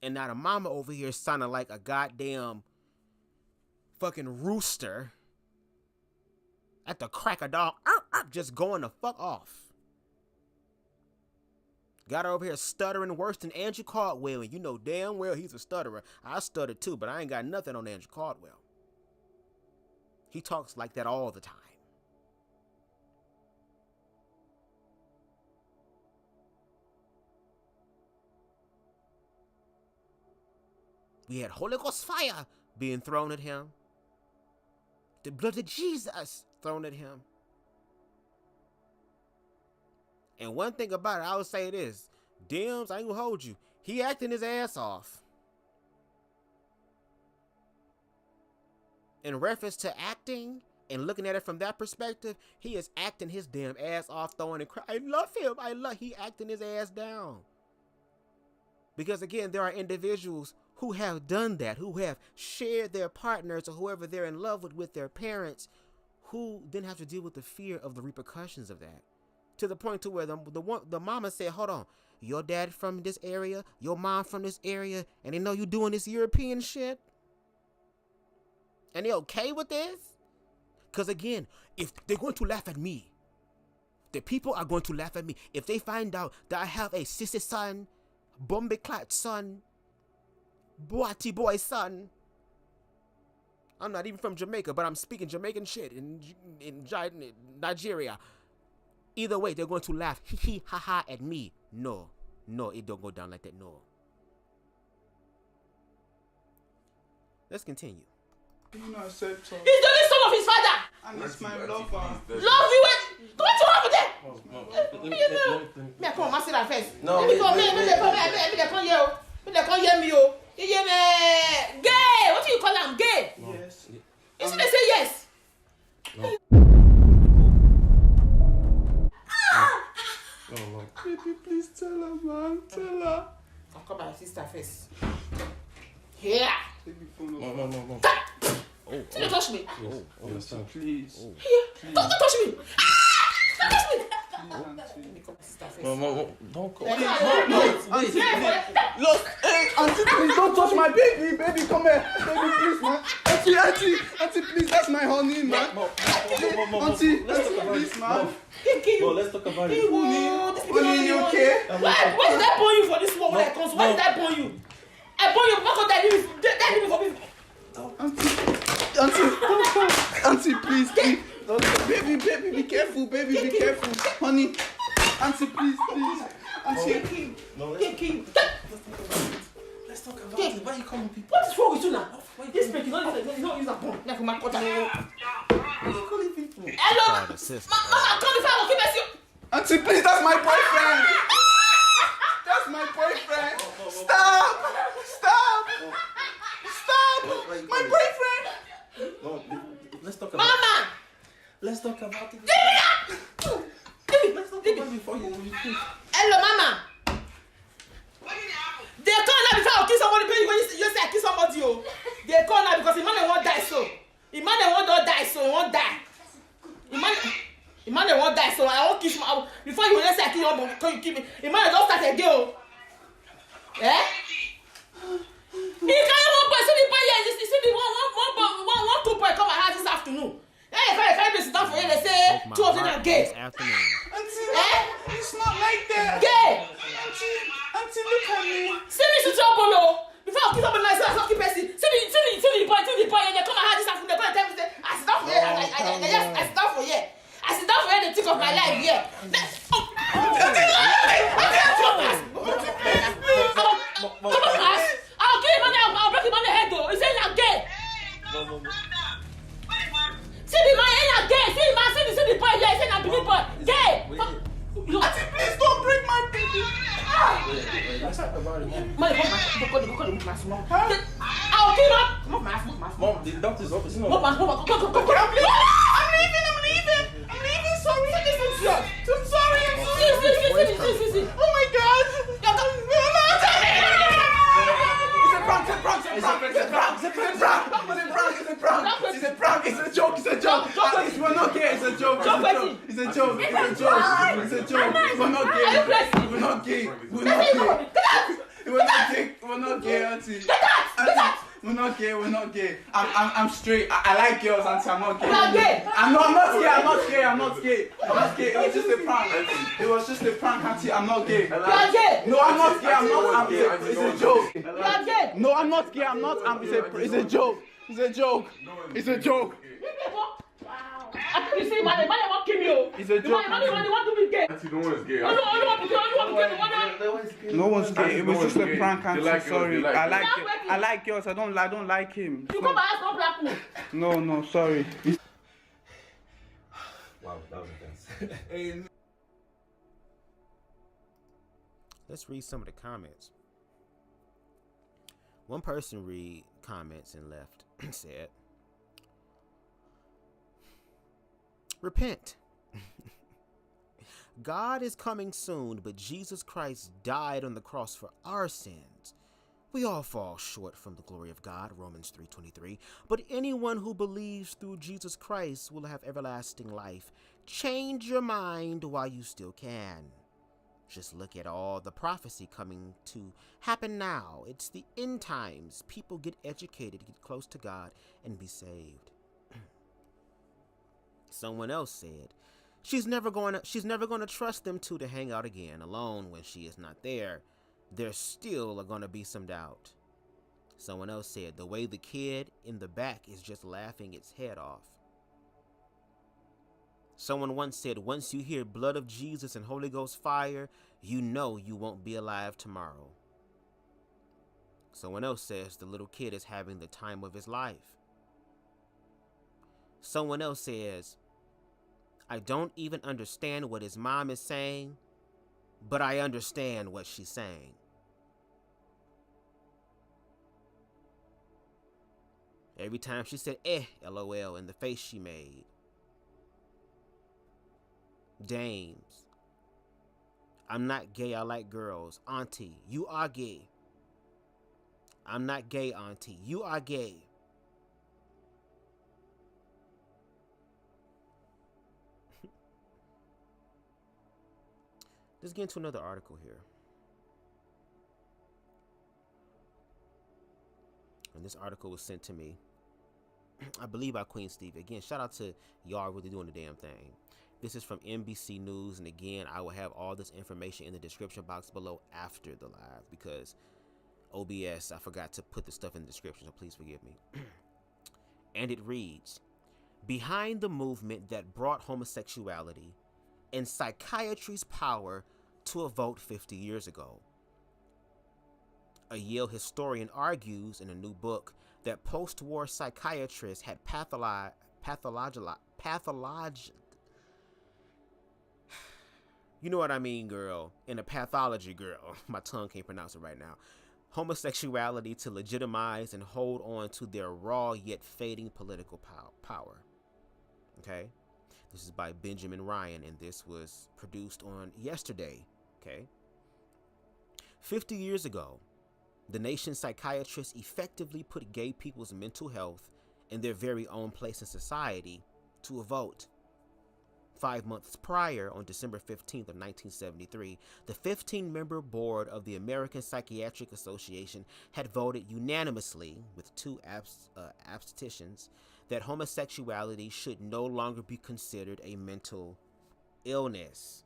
And now the mama over here sounding like a goddamn fucking rooster at the crack of dawn, just going the fuck off. Got her over here stuttering worse than Andrew Caldwell, and you know damn well he's a stutterer. I stutter too, but I ain't got nothing on Andrew Caldwell. He talks like that all the time. We had Holy Ghost fire being thrown at him. The blood of Jesus thrown at him. And one thing about it, I would say this. Dems, I ain't gonna hold you. He acting his ass off. In reference to acting and looking at it from that perspective, he is acting his damn ass off, throwing and crying. I love him. He acting his ass down. Because again, there are individuals who have done that, who have shared their partners or whoever they're in love with their parents, who then have to deal with the fear of the repercussions of that. To the point to where the mama said, hold on, your dad from this area, your mom from this area, and they know you doing this European shit? And they okay with this? Because again, if they're going to laugh at me, the people are going to laugh at me. If they find out that I have a sissy son, Bombay-clad son, Boati boy son, I'm not even from Jamaica, but I'm speaking Jamaican shit in Nigeria. Either way, they're going to laugh, hee ha ha, at me. No, it don't go down like that, no. Let's continue. You know, I said so. He's the only son of his father. And it's my lover. Love you, what? Come on over there. Me, come on, I see that face. No, me, come here, me, yo. Gay. What do you call him? Gay. Yes. You should say yes. No. Baby, please tell her, man. Tell her. I'll come by sister face. Here. No. Don't touch me. Please. Here. Don't touch me. Don't touch me. No, don't go. Look, hey, auntie, please don't touch my baby. Baby, come here. Baby, please, man. Auntie, please, that's my honey, man. Auntie, please, man. No, let's talk about it. Honey, you okay? Why did I born you for this one when I come? Why did I born you? I born you because that didn't for me. Auntie, please. Baby, be careful, baby, be careful. Honey, auntie, please. Auntie. No, let's talk about it. Why are you calling people? What is wrong with you now? This break is not use a bomb. Like my cutter. Why are you calling people? Hello? Mama, come if I will keep you. Auntie, please, that's my boyfriend. That's my boyfriend. Stop. My boyfriend. No, let's talk about Mama. Let's talk about it. Let's talk about it before you Hello, Mama. They call now before I kill somebody. When you say I kill somebody, they call now because the man won't die so. The man won't die so he won't die. The man won't die so I won't kill him. Before you say I kill him, can you kill me? The man don't start again. Eh? He can't one person. You see the one two gay. this afternoon. It's not like that. Gay. Auntie, look at me. See me to trouble, no. Before I kiss up a nice fucking person. See the point, and they come and have this afternoon. They're going to tell me, I sit down for here. I sit down for here. I sit down for here. They think of my life here. I'll kill him on the head. I'll break him on the head, though. He's saying I'm gay. See the man, ain't not gay. See the man, see the boy there. He's saying I'm big boy. Gay. Auntie, please don't break my baby. Let's talk about it, Mom. I'll kill him. Mom, the doctor's office. No. Go. I'm leaving. Sorry. I'm sorry. See. Oh my God. It's a prank. It's a joke. We're not gay. It's a joke. We're not gay, Auntie. We're not gay. I'm straight. I like girls, Auntie. I'm not gay. I'm not gay. It was just a prank. Auntie. I'm not gay. No, I'm not gay. It's a joke. No, I'm not gay. It's a joke. It's a joke. Wow. I think you see, man won't kill you. It's a joke. Man want to be gay. Auntie, no one's gay. No one's gay. It was just a prank, Auntie. Sorry. I like girls. I don't like him. You come and ask no black man. No, sorry. Wow, that was intense. Let's read some of the comments. One person read comments and left. Said, repent. God is coming soon, but Jesus Christ died on the cross for our sins. We all fall short from the glory of God, Romans 3:23. But anyone who believes through Jesus Christ will have everlasting life. Change your mind while you still can. Just look at all the prophecy coming to happen now. It's the end times. People get educated, get close to God, and be saved. Someone else said, she's never going to trust them two to hang out again alone when she is not there. There still are going to be some doubt. Someone else said, the way the kid in the back is just laughing its head off. Someone once said, once you hear blood of Jesus and Holy Ghost fire, you know you won't be alive tomorrow. Someone else says the little kid is having the time of his life. Someone else says, I don't even understand what his mom is saying, but I understand what she's saying. Every time she said, LOL, in the face she made. Dames. I'm not gay, I like girls. Auntie, you are gay. I'm not gay, Auntie. You are gay. Let's get into another article here. And this article was sent to me, I believe, by Queen Stevie. Again, shout out to y'all really doing the damn thing. This is from NBC News, and again, I will have all this information in the description box below after the live, because OBS, I forgot to put the stuff in the description, so please forgive me. And it reads, behind the movement that brought homosexuality and psychiatry's power to a vote 50 years ago. A Yale historian argues in a new book that post-war psychiatrists had you know what I mean, girl. In a pathology, girl. My tongue can't pronounce it right now. Homosexuality to legitimize and hold on to their raw yet fading political power. Okay? This is by Benjamin Ryan, and this was produced on yesterday. Okay? 50 years ago, the nation's psychiatrists effectively put gay people's mental health in their very own place in society to a vote. 5 months prior, on December 15th of 1973, the 15-member board of the American Psychiatric Association had voted unanimously, with 2 abstentions, that homosexuality should no longer be considered a mental illness.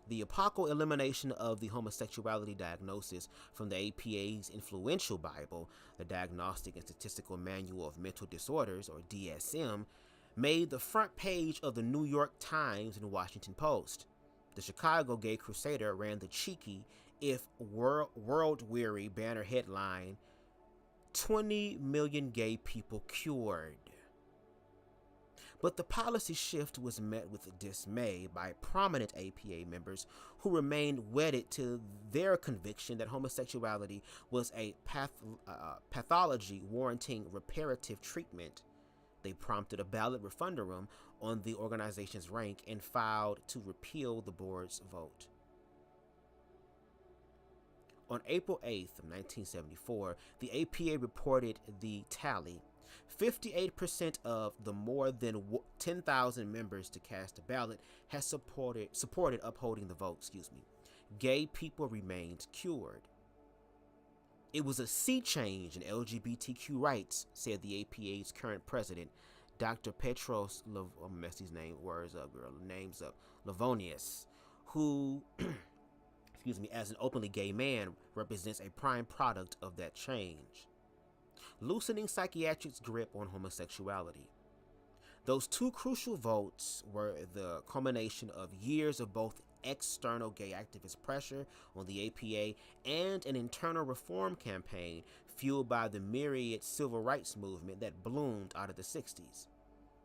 The epochal elimination of the homosexuality diagnosis from the APA's influential Bible, the Diagnostic and Statistical Manual of Mental Disorders, or DSM, made the front page of the New York Times and Washington Post. The Chicago Gay Crusader ran the cheeky, if world-weary banner headline, 20 million gay people cured. But the policy shift was met with dismay by prominent APA members who remained wedded to their conviction that homosexuality was a pathology warranting reparative treatment. They prompted a ballot referendum on the organization's rank and filed to repeal the board's vote. On April 8th of 1974, the APA reported the tally. 58% of the more than 10,000 members to cast a ballot has supported upholding the vote. Gay people remained cured. It was a sea change in LGBTQ rights, said the APA's current president, Dr. Petros Livonius, who, as an openly gay man, represents a prime product of that change. Loosening psychiatric's grip on homosexuality. Those two crucial votes were the culmination of years of both external gay activist pressure on the APA and an internal reform campaign fueled by the myriad civil rights movement that bloomed out of the 60s.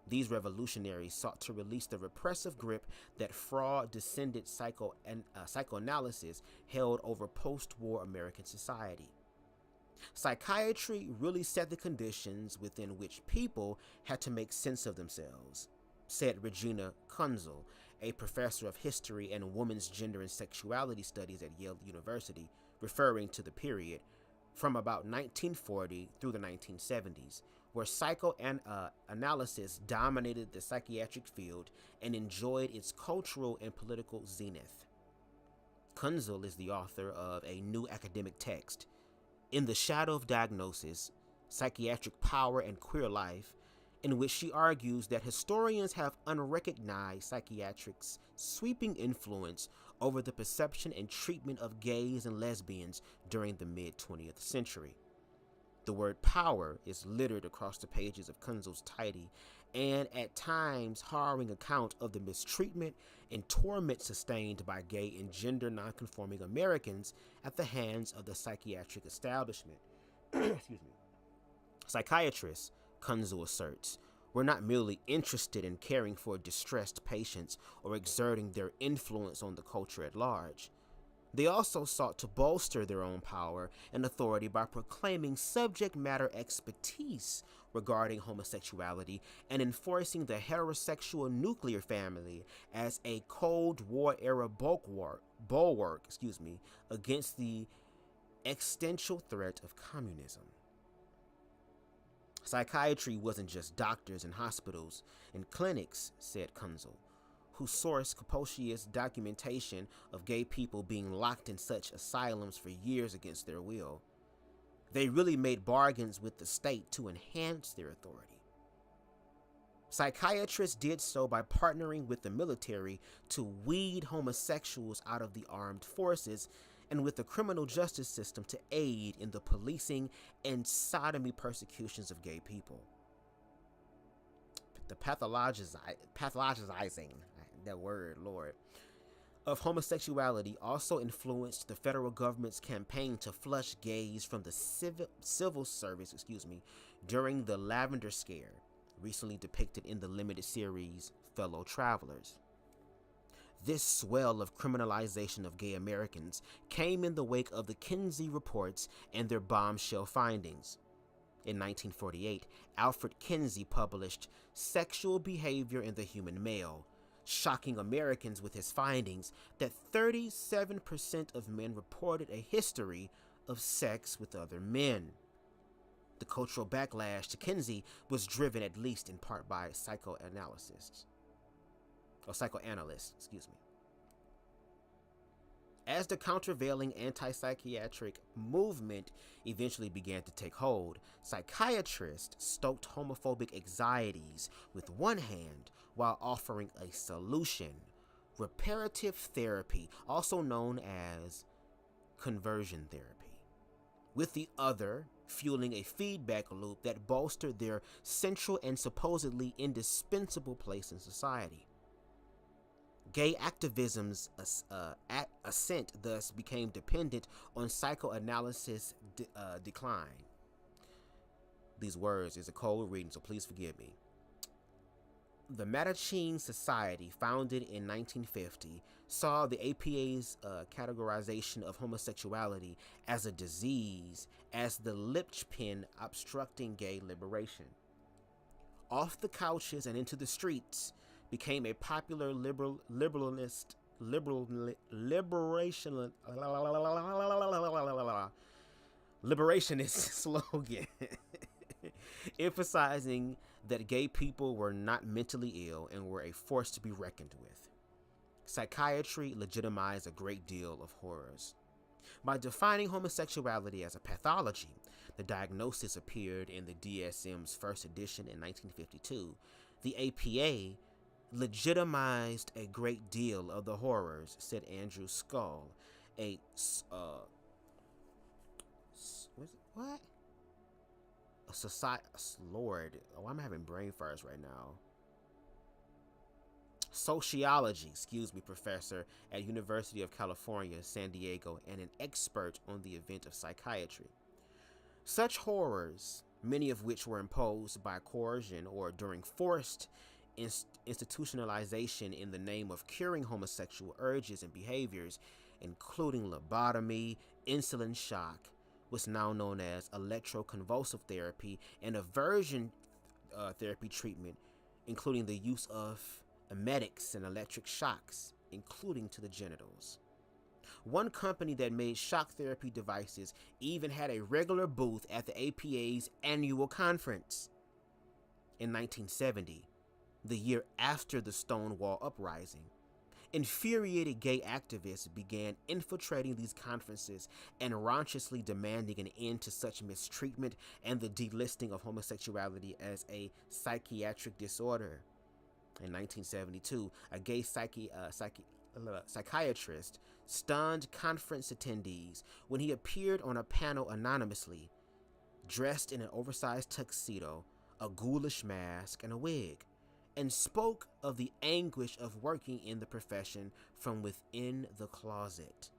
These revolutionaries sought to release the repressive grip that fraud-descended psychoanalysis held over post-war American society. Psychiatry really set the conditions within which people had to make sense of themselves, said Regina Kunzel, a professor of history and women's gender and sexuality studies at Yale University, referring to the period from about 1940 through the 1970s, where psychoanalysis dominated the psychiatric field and enjoyed its cultural and political zenith. Kunzel is the author of a new academic text, In the Shadow of Diagnosis, Psychiatric Power and Queer Life, in which she argues that historians have unrecognized psychiatric's sweeping influence over the perception and treatment of gays and lesbians during the mid-20th century. The word power is littered across the pages of Kunzel's tidy and at times harrowing account of the mistreatment and torment sustained by gay and gender nonconforming Americans at the hands of the psychiatric establishment. Psychiatrists, Kunzel asserts, were not merely interested in caring for distressed patients or exerting their influence on the culture at large. They also sought to bolster their own power and authority by proclaiming subject matter expertise regarding homosexuality and enforcing the heterosexual nuclear family as a Cold War-era bulwark against the existential threat of communism. Psychiatry wasn't just doctors and hospitals and clinics, said Kunzel, who sourced capacious documentation of gay people being locked in such asylums for years against their will. They really made bargains with the state to enhance their authority. Psychiatrists did so by partnering with the military to weed homosexuals out of the armed forces and with the criminal justice system to aid in the policing and sodomy persecutions of gay people. The pathologizing, that word, Lord, of homosexuality also influenced the federal government's campaign to flush gays from the civil service, during the Lavender Scare, recently depicted in the limited series Fellow Travelers. This swell of criminalization of gay Americans came in the wake of the Kinsey reports and their bombshell findings. In 1948, Alfred Kinsey published Sexual Behavior in the Human Male, shocking Americans with his findings that 37% of men reported a history of sex with other men. The cultural backlash to Kinsey was driven at least in part by psychoanalysts. As the countervailing anti-psychiatric movement eventually began to take hold, psychiatrists stoked homophobic anxieties with one hand while offering a solution: reparative therapy, also known as conversion therapy, with the other fueling a feedback loop that bolstered their central and supposedly indispensable place in society. Gay activism's ascent thus became dependent on psychoanalysis decline. These words is a cold reading, so please forgive me. The Mattachine Society, founded in 1950, saw the APA's categorization of homosexuality as a disease as the linchpin obstructing gay liberation. Off the couches and into the streets became a popular liberationist slogan, emphasizing that gay people were not mentally ill and were a force to be reckoned with. Psychiatry legitimized a great deal of horrors. By defining homosexuality as a pathology, the diagnosis appeared in the DSM's first edition in 1952. The APA legitimized a great deal of the horrors, said Andrew Scull, I'm having brain farts right now. Sociology, professor at University of California, San Diego, and an expert on the event of psychiatry. Such horrors, many of which were imposed by coercion or during forced institutionalization in the name of curing homosexual urges and behaviors, including lobotomy, insulin shock, what's now known as electroconvulsive therapy, and aversion therapy treatment, including the use of emetics and electric shocks, including to the genitals. One company that made shock therapy devices even had a regular booth at the APA's annual conference. In 1970, the year after the Stonewall Uprising, infuriated gay activists began infiltrating these conferences and raunchously demanding an end to such mistreatment and the delisting of homosexuality as a psychiatric disorder. In 1972, a gay psychiatrist stunned conference attendees when he appeared on a panel anonymously, dressed in an oversized tuxedo, a ghoulish mask, and a wig, and spoke of the anguish of working in the profession from within the closet.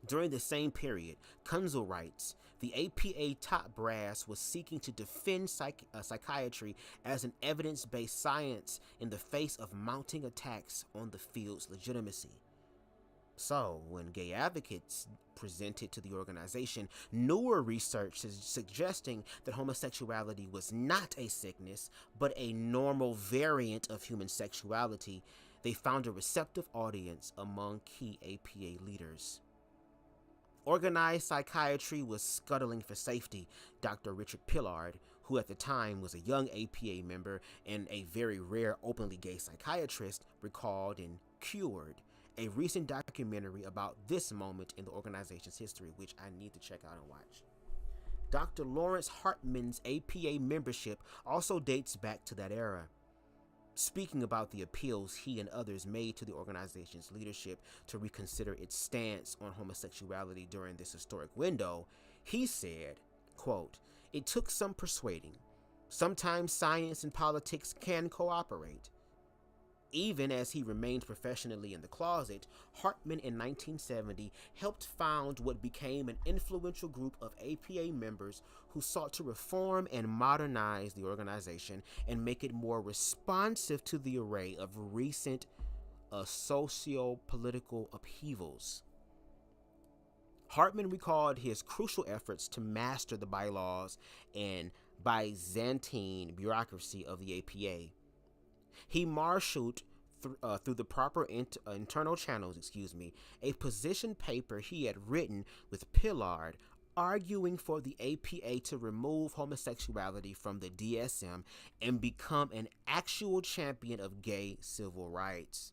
During the same period, Kunzel writes, the APA top brass was seeking to defend psychiatry as an evidence-based science in the face of mounting attacks on the field's legitimacy. So, when gay advocates presented to the organization newer research suggesting that homosexuality was not a sickness, but a normal variant of human sexuality, they found a receptive audience among key APA leaders. Organized psychiatry was scuttling for safety, Dr. Richard Pillard, who at the time was a young APA member and a very rare openly gay psychiatrist, recalled in Cured, a recent documentary about this moment in the organization's history, which I need to check out and watch. Dr. Lawrence Hartman's APA membership also dates back to that era. Speaking about the appeals he and others made to the organization's leadership to reconsider its stance on homosexuality during this historic window, he said, quote, "It took some persuading. Sometimes science and politics can cooperate." Even as he remained professionally in the closet, Hartman in 1970 helped found what became an influential group of APA members who sought to reform and modernize the organization and make it more responsive to the array of recent socio-political upheavals. Hartman recalled his crucial efforts to master the bylaws and Byzantine bureaucracy of the APA. He marshaled through the proper internal channels, a position paper he had written with Pillard arguing for the APA to remove homosexuality from the DSM and become an actual champion of gay civil rights.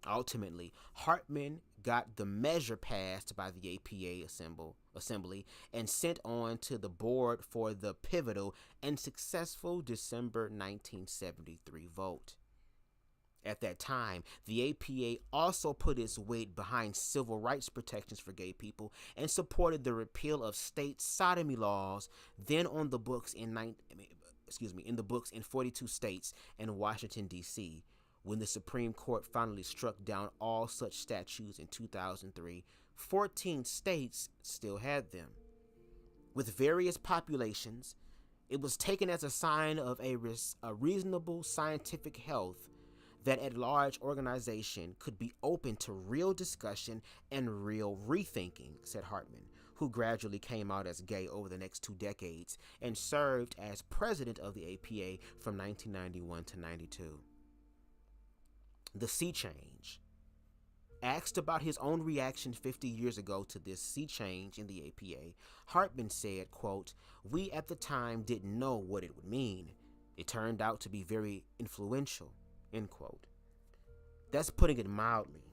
Ultimately, Hartman got the measure passed by the APA Assembly and sent on to the board for the pivotal and successful December 1973 vote. At that time, the APA also put its weight behind civil rights protections for gay people and supported the repeal of state sodomy laws then on the books in 42 states and Washington, D.C. When the Supreme Court finally struck down all such statutes in 2003, 14 states still had them. With various populations, it was taken as a sign of a reasonable scientific health that at-large organization could be open to real discussion and real rethinking, said Hartman, who gradually came out as gay over the next 2 decades and served as president of the APA from 1991 to 92. The sea change. Asked about his own reaction 50 years ago to this sea change in the APA, Hartman said, quote, "We at the time didn't know what it would mean. It turned out to be very influential," end quote. That's putting it mildly.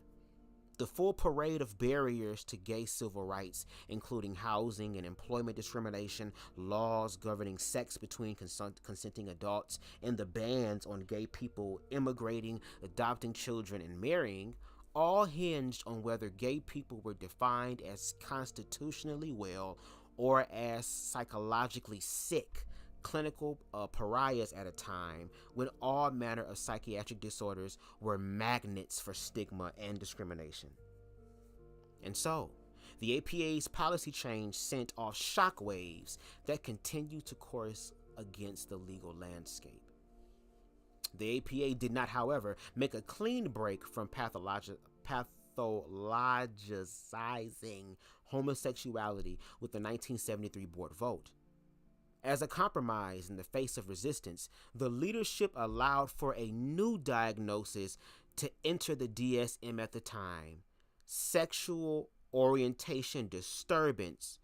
The full parade of barriers to gay civil rights, including housing and employment discrimination, laws governing sex between consenting adults, and the bans on gay people immigrating, adopting children, and marrying, all hinged on whether gay people were defined as constitutionally well or as psychologically sick, clinical pariahs at a time when all manner of psychiatric disorders were magnets for stigma and discrimination. And so, the APA's policy change sent off shockwaves that continue to course against the legal landscape. The APA did not, however, make a clean break from pathologizing homosexuality with the 1973 board vote. As a compromise in the face of resistance, the leadership allowed for a new diagnosis to enter the DSM at the time: sexual orientation disturbance,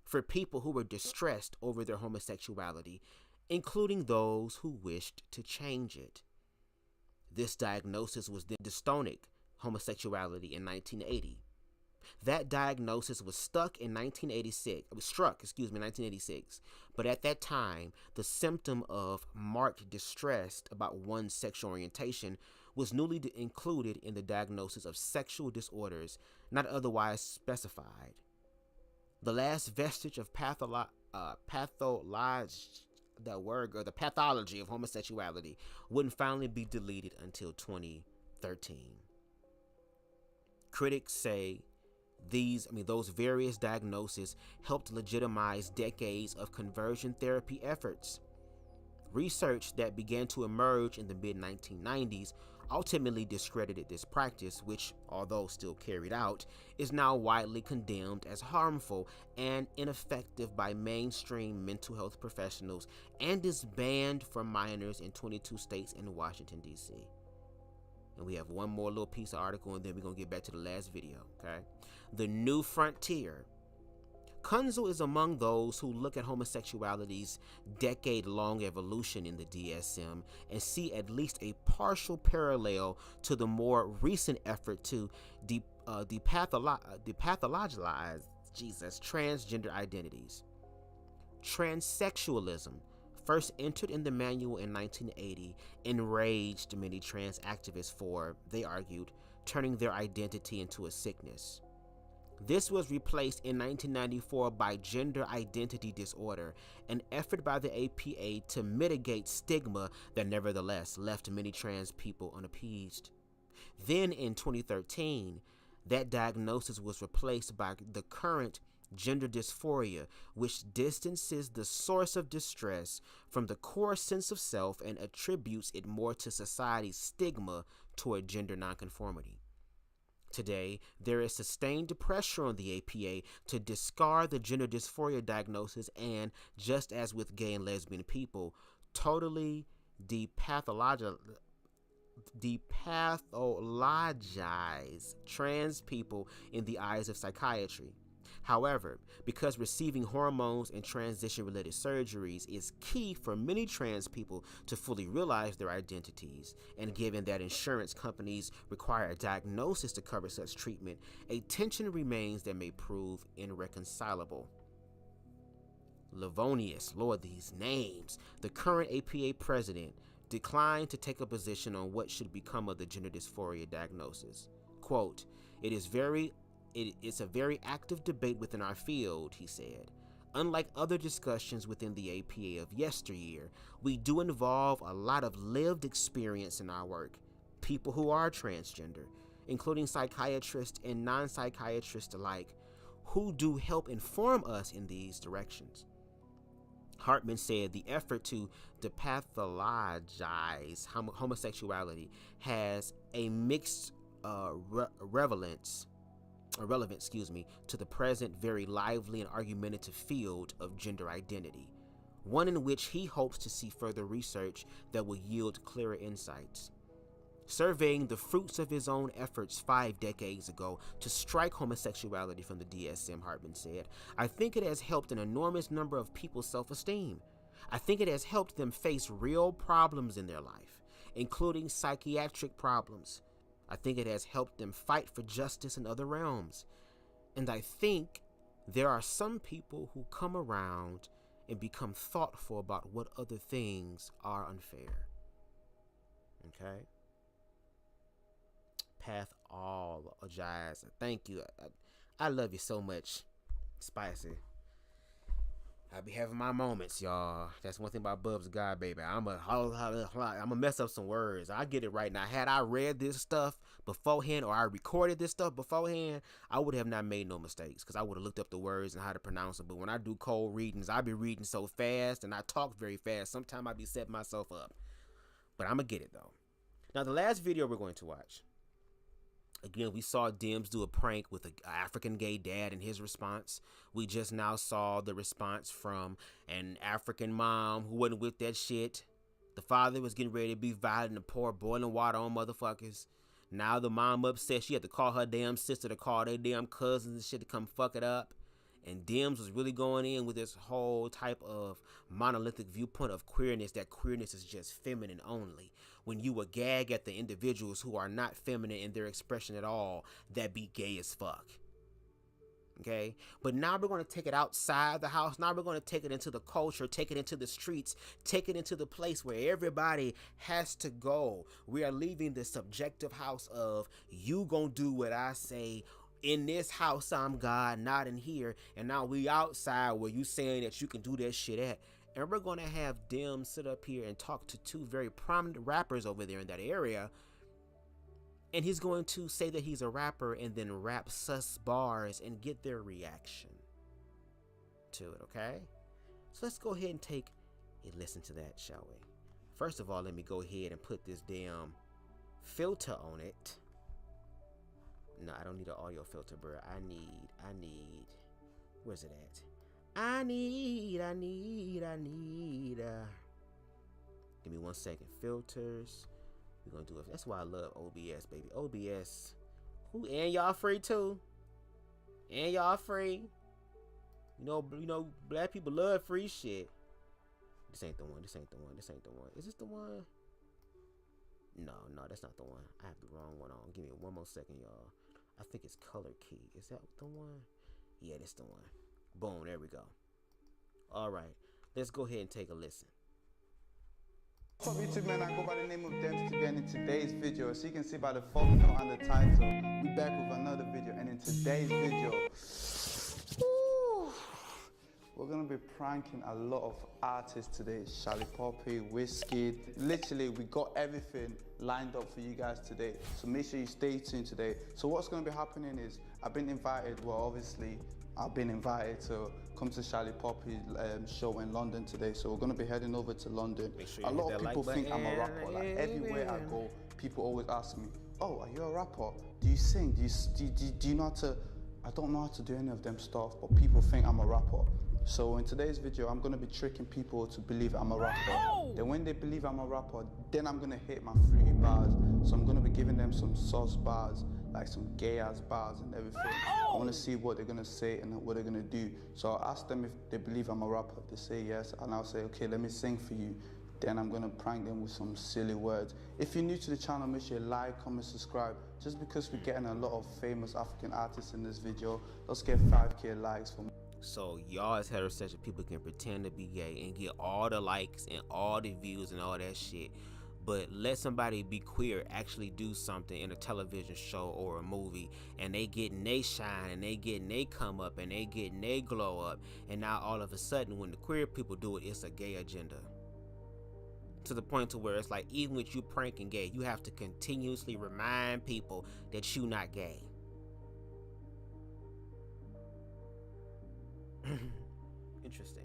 for people who were distressed over their homosexuality, including those who wished to change it. This diagnosis was then dystonic homosexuality in 1980. That diagnosis was struck in 1986, but at that time, the symptom of marked distress about one's sexual orientation was newly included in the diagnosis of sexual disorders not otherwise specified. The last vestige of the pathology of homosexuality wouldn't finally be deleted until 2013. Critics say those various diagnoses helped legitimize decades of conversion therapy efforts. Research that began to emerge in the mid-1990s ultimately discredited this practice, which, although still carried out, is now widely condemned as harmful and ineffective by mainstream mental health professionals and is banned for minors in 22 states and Washington, D.C. And we have one more little piece of article, and then we're going to get back to the last video, okay? The New Frontier. Kunzel is among those who look at homosexuality's decade-long evolution in the DSM and see at least a partial parallel to the more recent effort to depathologize transgender identities. Transsexualism, first entered in the manual in 1980, enraged many trans activists for, they argued, turning their identity into a sickness. This was replaced in 1994 by gender identity disorder, an effort by the APA to mitigate stigma that nevertheless left many trans people unappeased. Then in 2013, that diagnosis was replaced by the current gender dysphoria, which distances the source of distress from the core sense of self and attributes it more to society's stigma toward gender nonconformity. Today, there is sustained pressure on the APA to discard the gender dysphoria diagnosis and, just as with gay and lesbian people, totally depathologize trans people in the eyes of psychiatry. However, because receiving hormones and transition-related surgeries is key for many trans people to fully realize their identities, and given that insurance companies require a diagnosis to cover such treatment, a tension remains that may prove irreconcilable. Livonius, Lord, these names, the current APA president, declined to take a position on what should become of the gender dysphoria diagnosis. Quote, It's a very active debate within our field, he said. Unlike other discussions within the APA of yesteryear, we do involve a lot of lived experience in our work. People who are transgender, including psychiatrists and non-psychiatrists alike, who do help inform us in these directions. Hartman said the effort to depathologize homosexuality has a mixed relevance to the present very lively and argumentative field of gender identity, one in which he hopes to see further research that will yield clearer insights. Surveying the fruits of his own efforts 5 decades ago to strike homosexuality from the DSM, Hartman said, I think it has helped an enormous number of people's self-esteem. I think it has helped them face real problems in their life, including psychiatric problems. I think it has helped them fight for justice in other realms. And I think there are some people who come around and become thoughtful about what other things are unfair. Okay? Pathologize. Thank you. I love you so much, Spicy. I be having my moments, y'all. That's one thing about BubzDaGawd, baby. I'm a mess up some words. I get it right now. Had I read this stuff beforehand, or I recorded this stuff beforehand, I would have not made no mistakes, because I would have looked up the words and how to pronounce them. But when I do cold readings, I be reading so fast, and I talk very fast. Sometimes I be setting myself up. But I'm going to get it, though. Now, the last video we're going to watch, again, we saw Dems do a prank with an African gay dad and his response. We just now saw the response from an African mom who wasn't with that shit. The father was getting ready to be violent and pour boiling water on motherfuckers. Now the mom upset. She had to call her damn sister to call their damn cousins and shit to come fuck it up. And Dems was really going in with this whole type of monolithic viewpoint of queerness, that queerness is just feminine only. When you would gag at the individuals who are not feminine in their expression at all, that be gay as fuck. Okay? But now we're going to take it outside the house. Now we're going to take it into the culture, take it into the streets, take it into the place where everybody has to go. We are leaving the subjective house of, you gonna do what I say. In this house, I'm God, not in here. And now we outside where you saying that you can do that shit at. And we're going to have Dem sit up here and talk to 2 very prominent rappers over there in that area. And he's going to say that he's a rapper and then rap sus bars and get their reaction to it, okay? So let's go ahead and take a listen to that, shall we? First of all, let me go ahead and put this damn filter on it. No, I don't need an audio filter, bro. I need, where's it at? I need, give me 1 second. Filters. We're gonna do it. That's why I love OBS, baby. OBS. Who, and y'all free too? And y'all free? You know, black people love free shit. This ain't the one. This ain't the one. This ain't the one. Is this the one? No, that's not the one. I have the wrong one on. Give me 1 more second, y'all. I think it's color key. Is that the one? Yeah, that's the one. Boom, there we go. All right, let's go ahead and take a listen. What's up, YouTube, man? I go by the name of DemzTv, and in today's video, as you can see by the thumbnail and the title, we back with another video. And in today's video, we're gonna be pranking a lot of artists today. SHALLIPOPI, WIZKID. Literally, we got everything lined up for you guys today. So make sure you stay tuned today. So what's gonna be happening is, I've been invited, well, obviously, I've been invited to come to SHALLIPOPI's show in London today. So we're gonna be heading over to London. Sure a lot of people think I'm a rapper. Like, everywhere I go, people always ask me, oh, are you a rapper? Do you sing? Do you know how to? I don't know how to do any of them stuff, but people think I'm a rapper. So in today's video, I'm gonna be tricking people to believe I'm a rapper. Then when they believe I'm a rapper, then I'm gonna hit my 3 bars. So I'm gonna be giving them some sauce bars. like some gay ass bars and everything. I want to see what they're gonna say and what they're gonna do. So I'll ask them if they believe I'm a rapper. If they say yes, and I'll say, okay, let me sing for you. Then I'm gonna prank them with some silly words. If you're new to the channel, make sure you like, comment, subscribe. Just because we're getting a lot of famous African artists in this video, let's get 5K likes for me. So y'all as heterosexual people can pretend to be gay and get all the likes and all the views and all that shit, but let somebody be queer actually do something in a television show or a movie, and they getting they shine and they getting they come up and they getting they glow up, and now all of a sudden when the queer people do it, it's a gay agenda. To the point to where it's like, even with you pranking gay, you have to continuously remind people that you not gay. Interesting.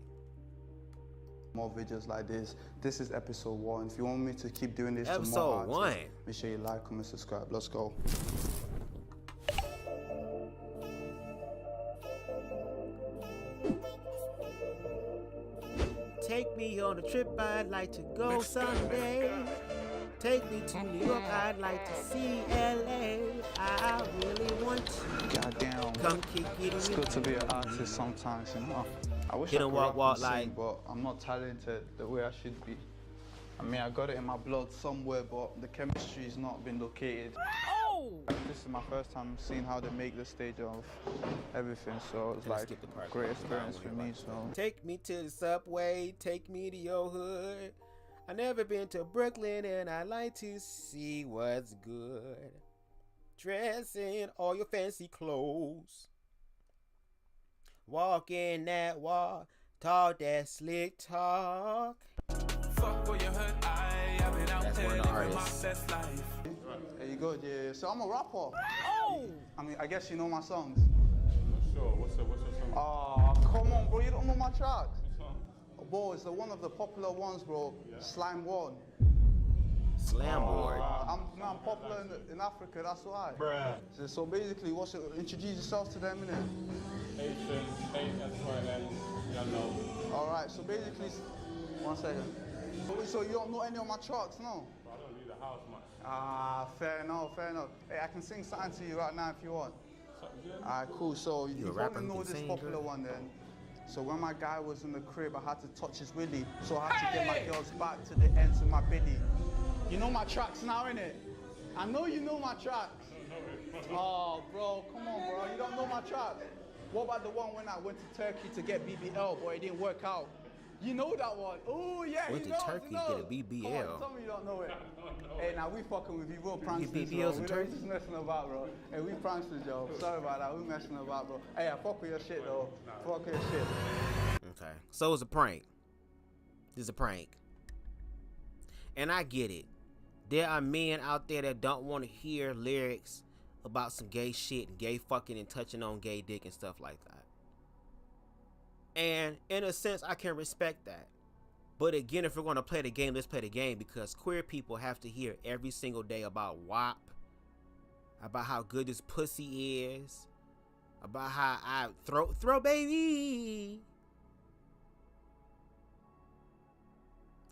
More videos like this. This is episode 1. If you want me to keep doing this episode to more 1, artists, make sure you like, comment, subscribe. Let's go. Take me on a trip, I'd like to go someday. Take me to New York, I'd like to see LA. I really want to. Goddamn. Come kick it. It's good to be an artist sometimes, you know. I wish I could walk rap and like, sing, but I'm not talented the way I should be. I mean, I got it in my blood somewhere, but the chemistry's not been located. Oh! This is my first time seeing how they make the stage of everything, so it's like a great experience for me. So take me to the subway, take me to your hood. I never been to Brooklyn and I like to see what's good. Dress in all your fancy clothes. Walk in that wall, talk that slick talk. Fuck what you heard, I've been out there living my best life. There you go, yeah. So I'm a rapper. Oh! I mean, I guess you know my songs. Sure, what's your song? Oh, come on, bro, you don't know my tracks? Bro, it's one of the popular ones, bro. Yeah. Slime One. Slam board. I'm popular in Africa, that's why. Bruh. So basically, introduce yourself to them, innit? All right, so basically, 1 second. So you don't know any of my tracks, no? I don't leave the house much. Ah, fair enough, fair enough. Hey, I can sing something to you right now if you want. Alright, cool. So you probably know this popular one then. So when my guy was in the crib, I had to touch his willy. So I had to get my girl's back to the ends of my billy. You know my tracks now, innit? I know you know my tracks. Oh, bro, come on, bro. You don't know my tracks. What about the one when I went to Turkey to get BBL, but it didn't work out? You know that one. Oh, yeah, went to Turkey to get a BBL. Come on, tell me you don't know it. Hey, now we fucking with you. We're pranksters, bro. We're just messing about, bro. Hey, we pranksters, yo. Sorry about that. We messing about, bro. Hey, I fuck with your shit, though. Fuck with your shit. Okay. So it's a prank. It's a prank. And I get it. There are men out there that don't want to hear lyrics about some gay shit and gay fucking and touching on gay dick and stuff like that. And in a sense, I can respect that. But again, if we're going to play the game, let's play the game, because queer people have to hear every single day about WAP, about how good this pussy is, about how I throw baby.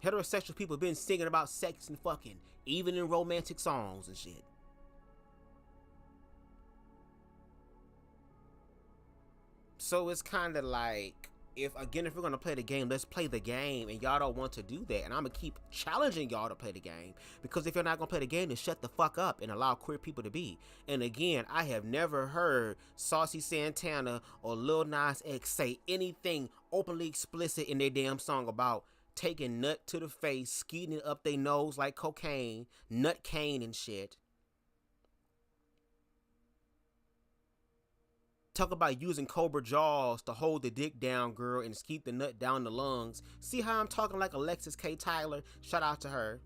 Heterosexual people have been singing about sex and fucking, even in romantic songs and shit. So it's kind of like, if we're gonna play the game, let's play the game, and y'all don't want to do that, and I'm gonna keep challenging y'all to play the game, because if you're not gonna play the game, then shut the fuck up and allow queer people to be. And again, I have never heard Saucy Santana or Lil Nas X say anything openly explicit in their damn song about taking nut to the face, skeeting it up their nose like cocaine, nut cane and shit. Talk about using cobra jaws to hold the dick down, girl, and keep the nut down the lungs. See how I'm talking like Alexis K. Tyler? Shout out to her.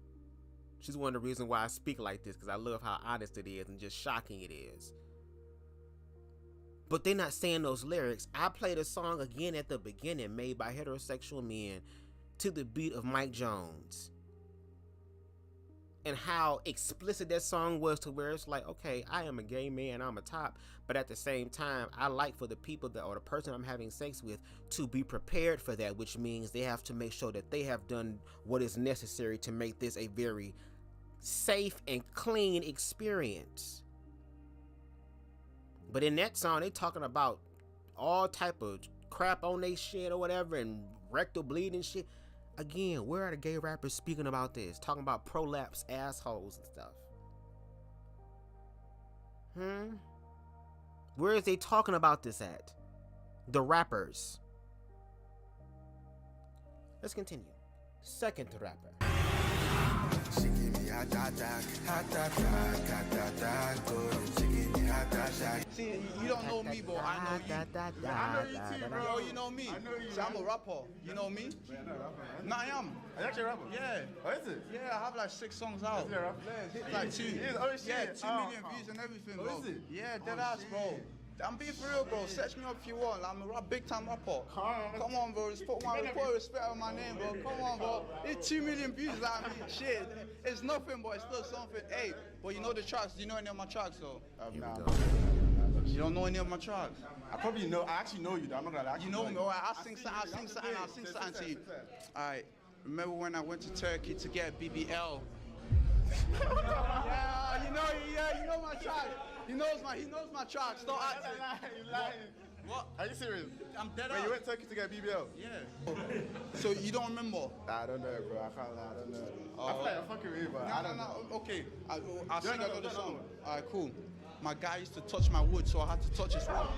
She's one of the reasons why I speak like this, because I love how honest it is and just shocking it is. But they're not saying those lyrics. I played a song again at the beginning made by heterosexual men to the beat of Mike Jones. And how explicit that song was, to where it's like, okay, I am a gay man, I'm a top, but at the same time, I like for the people that, or the person I'm having sex with, to be prepared for that, which means they have to make sure that they have done what is necessary to make this a very safe and clean experience. But in that song, they talking about all type of crap on they shit or whatever, and rectal bleeding shit. Again, where are the gay rappers speaking about this? Talking about prolapse assholes and stuff. Where is they talking about this at? The rappers. Let's continue. Second rapper. See, you don't know me, but I know you. I know you too, bro. Yo, you know me. I know you. See, I'm a rapper. You know me? Yeah, I'm not a rapper, man. No, I am. Are you actually a rapper? Yeah. Oh, is it? Yeah, I have like 6 songs out. Is it a rapper? Like 2. Oh, shit. Yeah, 2 million views and everything, bro. Oh, is it? Yeah, dead ass, bro. I'm being for real, bro. Search me up if you want. I'm a big time rapper. Come on, bro. Just put respect on my name, bro. Come on, bro. It's 2 million views. I mean, shit. It's nothing, but it's still something. Hey, but you know the tracks. Do you know any of my tracks, though? Nah. You don't know any of my tracks? I probably know. I actually know you. I'm not gonna actually. You know me. Alright, I'll sing something to you. Alright. Remember when I went to Turkey to get BBL? Yeah, you know my track. He knows my tracks. Don't act. You're lying. What? Are you serious? I'm dead Wait, ass. you went to Turkey to get BBL? Yeah. So you don't remember? Nah, I don't know, bro. I can't lie. I don't know. Oh. I feel like I'm fucking with you, but I don't know. Okay. I'll sing another song. Alright, cool. My guy used to touch my wood, so I had to touch his wood.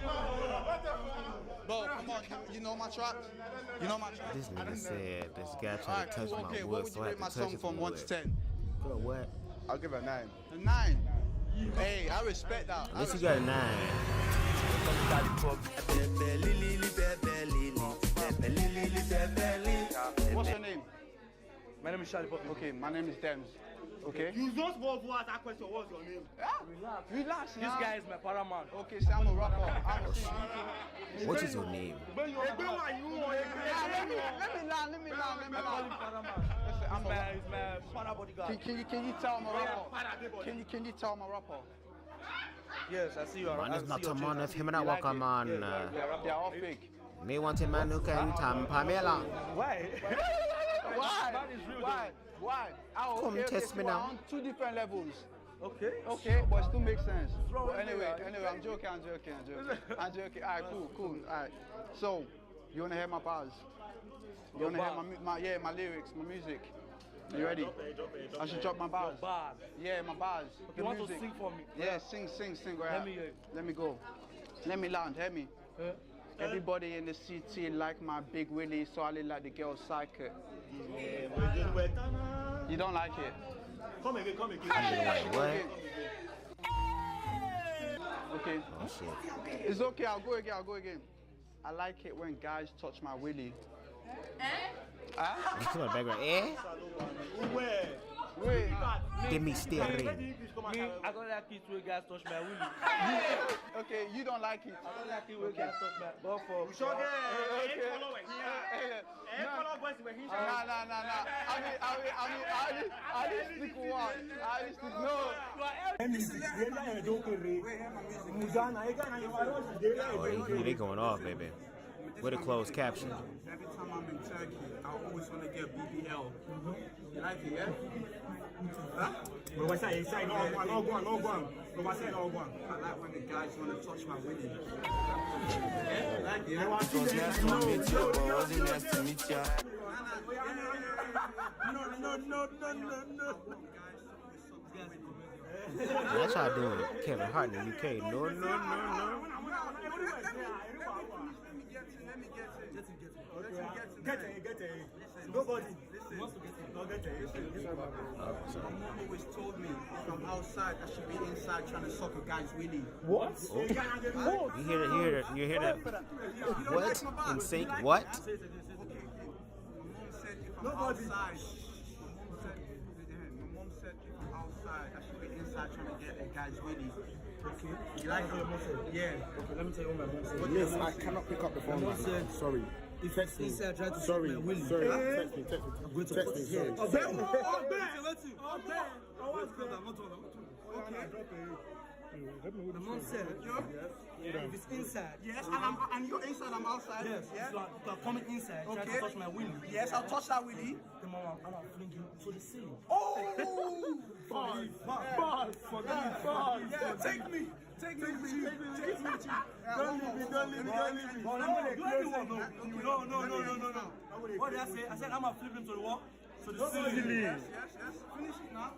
Bro, come on, you know my tracks? You know my tracks? This nigga said this guy tried to touch my Okay, wood, what would so you I had rate to my touch song his from 1 to wood. 10? Bro, what? I'll give it a 9. A 9? Hey, I respect that. At least you got a 9. What's your name? My name is SHALLIPOPI. Okay, my name is Dems. Okay? You don't supposed to ask that question. What's your name? Relax. This guy is my paramount. Okay, so I'm a rapper. I'm a singer. What is your name? Let me learn. I call him paramount. He's my para bodyguard. Can you tell I'm a rapper? Can you tell I'm a rapper? Yes, I see you. Man, it's not a man if him and I walk on man. They're all fake. Me want a man who can time Pamela. Why? Why? Come test me we're now. on 2 different levels. Okay, but it still makes sense. Anyway, I'm joking. Alright, cool. Alright. So, you wanna hear my bars? You wanna hear my lyrics, my music? You ready? I should drop my bars. Yeah, my bars. You want to sing for me? Yeah, sing. Let me go. Let me land. Hear me. Everybody in the city like my big willy, so I look like the girl psychic. You don't like it? Come again. What? Okay. Oh shit. It's okay, I'll go again. I like it when guys touch my willy. You see my background? Where? Wait. Give me steering. Me, I don't like it when guys touch my willy. Okay, you don't like it. I don't like it when guys touch my but for Sure. Okay. Oh, they going off, baby. With a closed caption. Every time I'm in Turkey, I always want to get BBL. You like it, yeah? Huh? I like when the guys want to touch my willy. Yeah, like it. It was nice to meet you, but wasn't nice to meet you. No. That's how I doing Kevin Hart in the UK. No. Let me get it. Get it. Nobody wants to get it. No, get it. My mom always told me if I'm outside, I should be inside trying to suck a guy's willy. What? Oh. You hear that? What? In sync? What? My mom said if I'm outside. My mom said if I'm outside, I should be inside trying to get a guy's willy. Okay. You like it? Yeah. Okay, let me tell you what my mom said. Yes, I cannot pick up the phone. My mom said, sorry. Text me. Text me. Text me. Sorry. I'm going to text me. Sorry. My mom said, if it's inside. Yes, and you're inside, I'm outside. Yes, yeah? So I'm coming inside, trying to touch my willy. Yes, I'll touch that willy. Then I'm fling you to the ceiling. Oh! Take me. Take me. Don't leave me. No. What did I say? I said I'm gonna flip him to the wall. So the ceiling. Yes. Finish it now.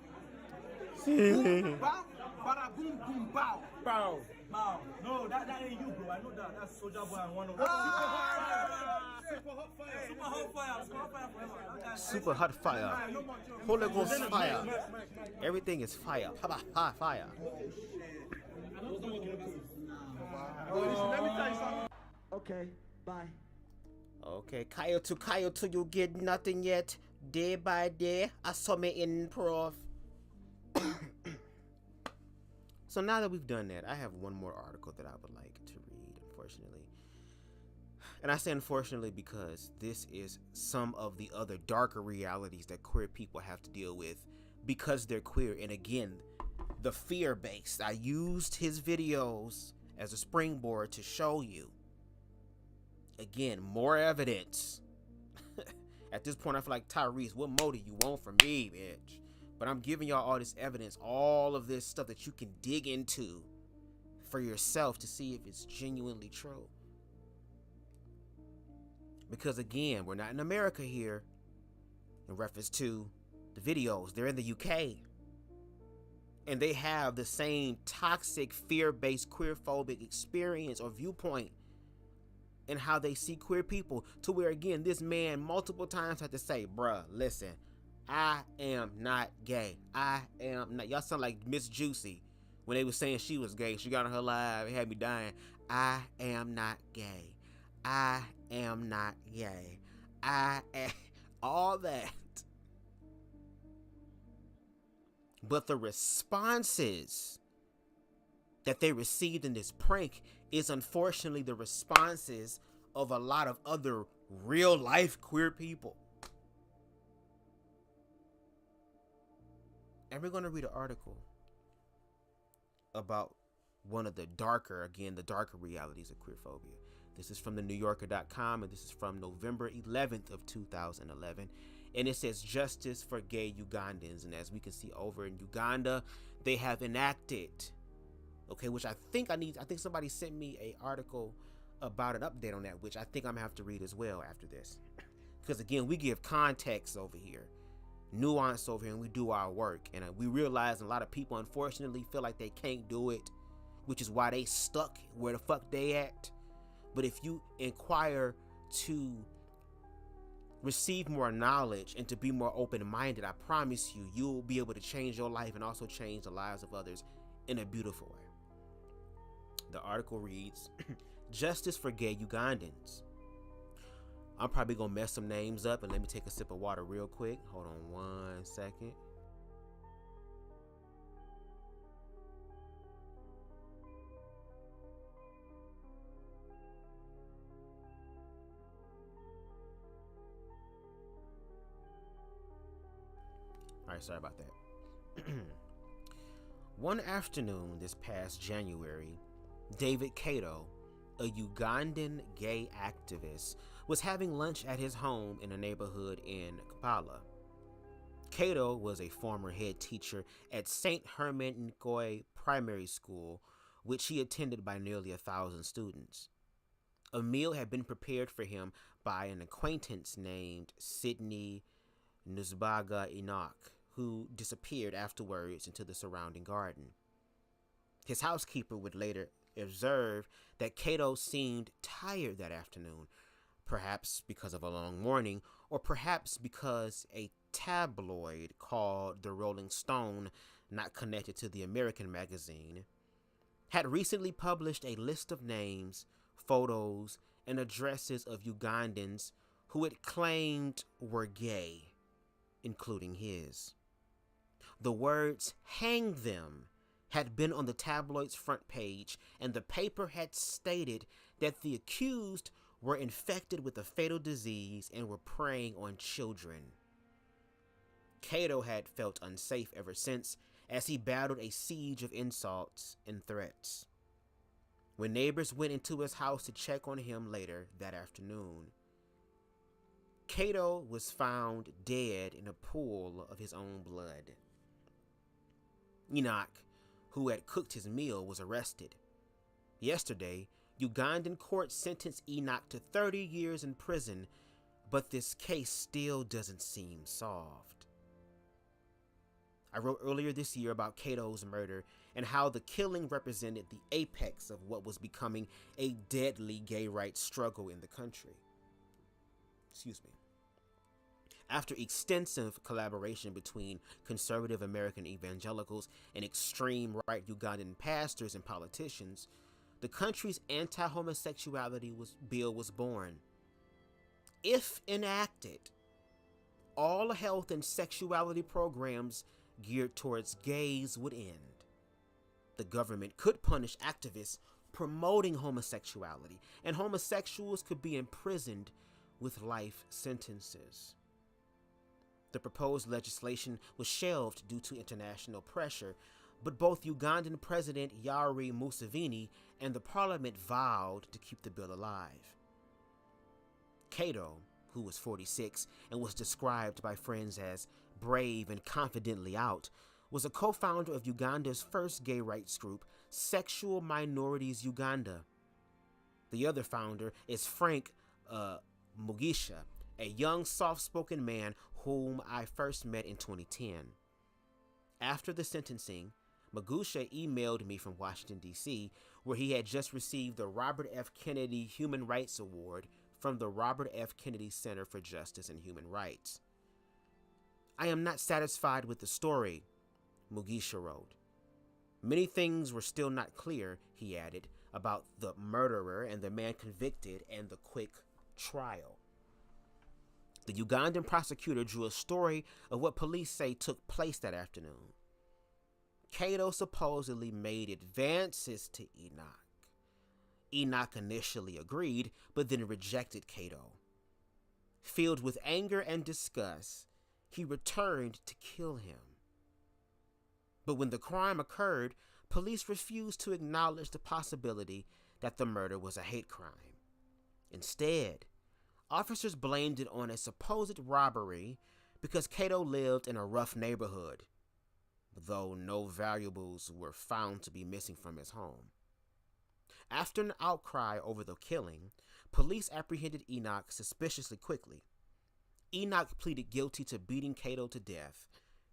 Bow. Bada boom boom bow. Bow. No, that ain't you, bro. I know that. That's Soldier Boy and one of them. Super hot fire forever. Super hot fire. Holy Ghost fire. Everything is fire. Hot fire. Let me tell you something. Okay, bye. Okay, Kyle, you get nothing yet. Day by day, I saw me improv. So now that we've done that, I have one more article that I would like to read, unfortunately. And I say unfortunately because this is some of the other darker realities that queer people have to deal with because they're queer. And again, the fear-based. I used his videos as a springboard to show you. Again, more evidence. At this point, I feel like Tyrese, what more do you want from me, bitch? But I'm giving y'all all this evidence, all of this stuff that you can dig into for yourself to see if it's genuinely true. Because again, we're not in America here in reference to the videos. They're in the UK. And they have the same toxic, fear-based, queerphobic experience or viewpoint in how they see queer people. To where, again, this man multiple times had to say, bruh, listen, I am not gay. I am not. Y'all sound like Miss Juicy when they were saying she was gay. She got on her live. It had me dying. I am not gay. I am not gay. I am all that. But the responses that they received in this prank is unfortunately the responses of a lot of other real life queer people. And we're going to read an article about one of the darker realities of queerphobia. This is from the NewYorker.com, and this is from November 11th of 2011. And it says, justice for gay Ugandans. And as we can see over in Uganda, they have enacted, which I think somebody sent me an article about an update on that, which I think I'm gonna have to read as well after this. Because again, we give context over here, nuance over here, and we do our work. And we realize a lot of people unfortunately feel like they can't do it, which is why they stuck where the fuck they at. But if you inquire to receive more knowledge and to be more open-minded, I promise you, you'll be able to change your life and also change the lives of others in a beautiful way. The article reads, Justice for gay Ugandans. I'm probably gonna mess some names up, and let me take a sip of water real quick. Hold on 1 second. Alright, sorry about that. One afternoon this past January, David Kato, a Ugandan gay activist, was having lunch at his home in a neighborhood in Kampala. Kato was a former head teacher at St. Herman Nkoi Primary School, which he attended by nearly 1,000 students. A meal had been prepared for him by an acquaintance named Sydney Nusbaga Enoch, who disappeared afterwards into the surrounding garden. His housekeeper would later observe that Kato seemed tired that afternoon, perhaps because of a long morning, or perhaps because a tabloid called the Rolling Stone, not connected to the American magazine, had recently published a list of names, photos, and addresses of Ugandans who it claimed were gay, including his. The words, "hang them," had been on the tabloid's front page, and the paper had stated that the accused were infected with a fatal disease and were preying on children. Kato had felt unsafe ever since, as he battled a siege of insults and threats. When neighbors went into his house to check on him later that afternoon, Kato was found dead in a pool of his own blood. Enoch, who had cooked his meal, was arrested. Yesterday, Ugandan court sentenced Enoch to 30 years in prison, but this case still doesn't seem solved. I wrote earlier this year about Cato's murder and how the killing represented the apex of what was becoming a deadly gay rights struggle in the country. Excuse me. After extensive collaboration between conservative American evangelicals and extreme right Ugandan pastors and politicians, the country's anti-homosexuality bill was born. If enacted, all health and sexuality programs geared towards gays would end. The government could punish activists promoting homosexuality, and homosexuals could be imprisoned with life sentences. The proposed legislation was shelved due to international pressure, but both Ugandan President Yoweri Museveni and the parliament vowed to keep the bill alive. Cato, who was 46 and was described by friends as brave and confidently out, was a co-founder of Uganda's first gay rights group, Sexual Minorities Uganda. The other founder is Frank Mugisha, a young soft-spoken man whom I first met in 2010. After the sentencing, Mugisha emailed me from Washington, D.C., where he had just received the Robert F. Kennedy Human Rights Award from the Robert F. Kennedy Center for Justice and Human Rights. I am not satisfied with the story, Mugisha wrote. Many things were still not clear, he added, about the murderer and the man convicted and the quick trial. The Ugandan prosecutor drew a story of what police say took place that afternoon. Cato supposedly made advances to Enoch. Enoch initially agreed, but then rejected Cato. Filled with anger and disgust, he returned to kill him. But when the crime occurred, police refused to acknowledge the possibility that the murder was a hate crime. Instead, officers blamed it on a supposed robbery because Cato lived in a rough neighborhood, though no valuables were found to be missing from his home. After an outcry over the killing, police apprehended Enoch suspiciously quickly. Enoch pleaded guilty to beating Cato to death.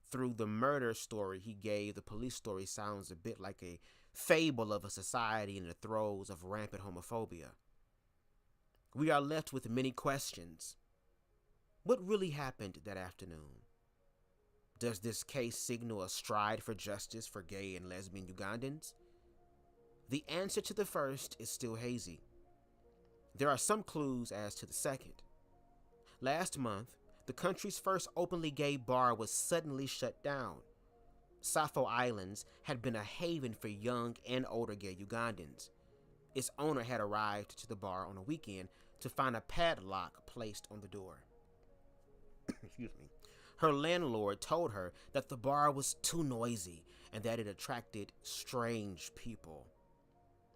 Through the murder story he gave, the police story sounds a bit like a fable of a society in the throes of rampant homophobia. We are left with many questions. What really happened that afternoon? Does this case signal a stride for justice for gay and lesbian Ugandans? The answer to the first is still hazy. There are some clues as to the second. Last month, the country's first openly gay bar was suddenly shut down. Sappho Islands had been a haven for young and older gay Ugandans. Its owner had arrived to the bar on a weekend to find a padlock placed on the door. Excuse me. Her landlord told her that the bar was too noisy and that it attracted strange people.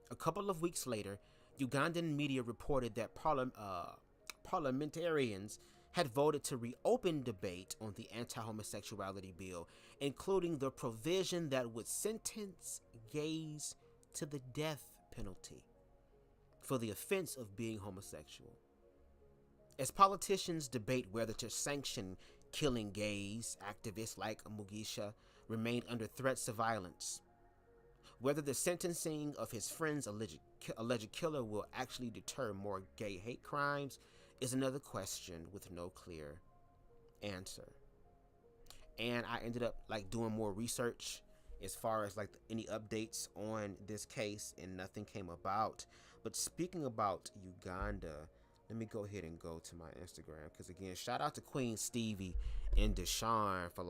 A couple of weeks later, Ugandan media reported that parliamentarians had voted to reopen debate on the anti-homosexuality bill, including the provision that would sentence gays to the death penalty for the offense of being homosexual. As politicians debate whether to sanction killing gays, activists like Mugisha remain under threats of violence. Whether the sentencing of his friend's alleged killer will actually deter more gay hate crimes is another question with no clear answer. And I ended up doing more research as far as any updates on this case, and nothing came about. But speaking about Uganda, let me go ahead and go to my Instagram, because again, shout out to Queen Stevie and Deshaun for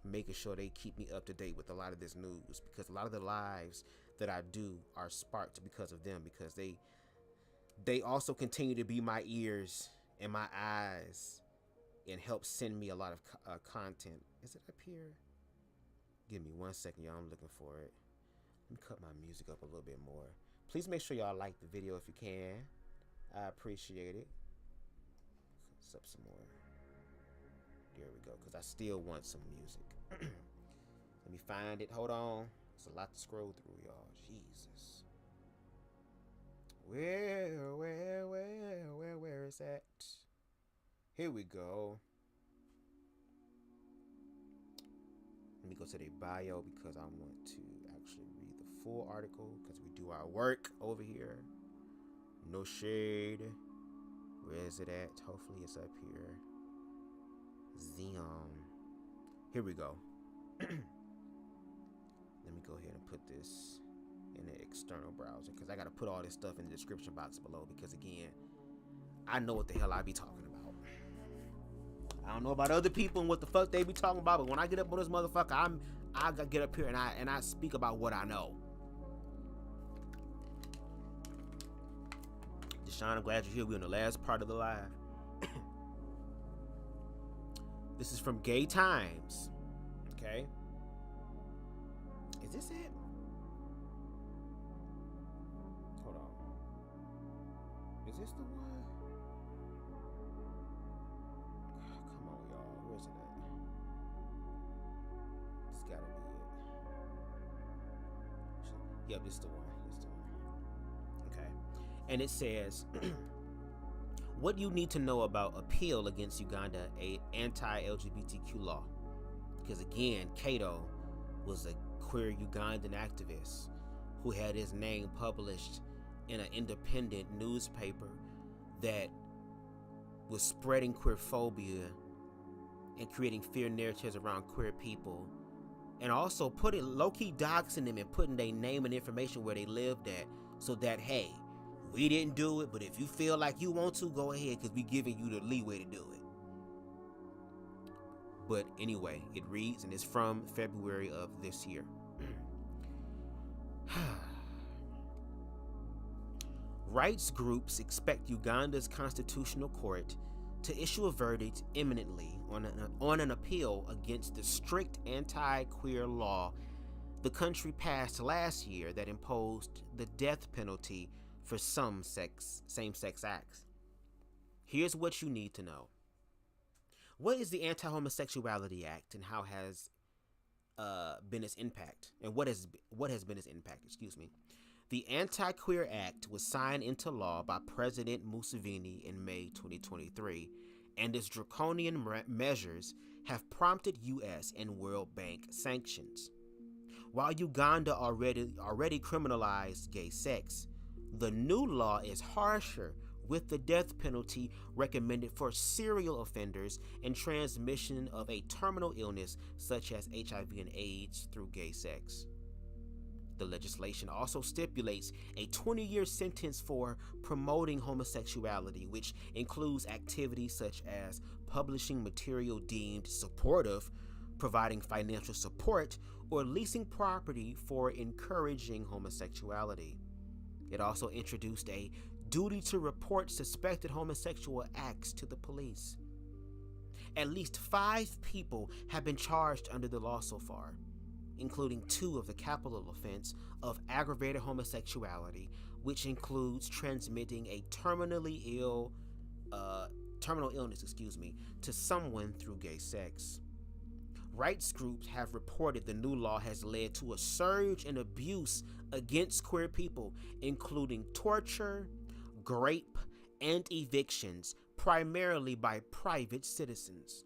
making sure they keep me up to date with a lot of this news, because a lot of the lives that I do are sparked because of them, because they also continue to be my ears and my eyes and help send me a lot of content. Is it up here? Give me 1 second, y'all. I'm looking for it. Let me cut my music up a little bit more. Please make sure y'all like the video if you can. I appreciate it. Cut up some more. There we go, because I still want some music. Let me find it. Hold on. It's a lot to scroll through, y'all. Jesus. Where is that? Here we go. Let me go to their bio because I want to actually read the full article because we do our work over here. No shade. Where is it at? Hopefully it's up here. Xeon. Here we go. Let me go ahead and put this in the external browser because I got to put all this stuff in the description box below because, again, I know what the hell I be talking about. I don't know about other people and what the fuck they be talking about, but when I get up on this motherfucker, I gotta get up here and I speak about what I know. Deshaun, I'm glad you're here. We're in the last part of the live. This is from Gay Times. Okay. Is this it? Hold on. Is this the one? Come on, y'all. Where's it at? It's gotta be it. Yep, this is the one. This is the one. Okay. And it says, what you need to know about appeal against Uganda, a anti-LGBTQ law. Because again, Kato was a queer Ugandan activist who had his name published in an independent newspaper that was spreading queerphobia and creating fear narratives around queer people, and also putting low-key doxing them and putting their name and information where they lived at, so that, hey, we didn't do it, but if you feel like you want to, go ahead, because we're giving you the leeway to do it. But anyway, it reads, and it's from February of this year. Rights groups expect Uganda's constitutional court to issue a verdict imminently on an appeal against the strict anti-queer law the country passed last year that imposed the death penalty for some same-sex acts. Here's what you need to know. What is the Anti-Homosexuality Act, and how has been its impact? And what has been its impact? Excuse me. The Anti-Queer Act was signed into law by President Museveni in May 2023, and its draconian measures have prompted U.S. and World Bank sanctions. While Uganda already criminalized gay sex, the new law is harsher, with the death penalty recommended for serial offenders and transmission of a terminal illness such as HIV and AIDS through gay sex. The legislation also stipulates a 20-year sentence for promoting homosexuality, which includes activities such as publishing material deemed supportive, providing financial support, or leasing property for encouraging homosexuality. It also introduced a duty to report suspected homosexual acts to the police. At least 5 people have been charged under the law so far, including 2 of the capital offense of aggravated homosexuality, which includes transmitting a terminal illness, to someone through gay sex. Rights groups have reported the new law has led to a surge in abuse against queer people, including torture, rape, and evictions, primarily by private citizens.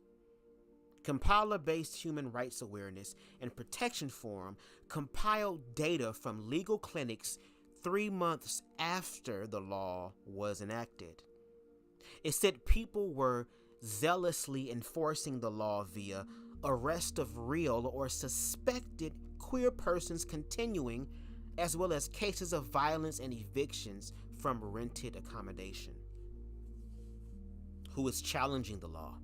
Kampala-based Human Rights Awareness and Protection Forum compiled data from legal clinics 3 months after the law was enacted. It said people were zealously enforcing the law via arrest of real or suspected queer persons continuing, as well as cases of violence and evictions from rented accommodation. Who is challenging the law?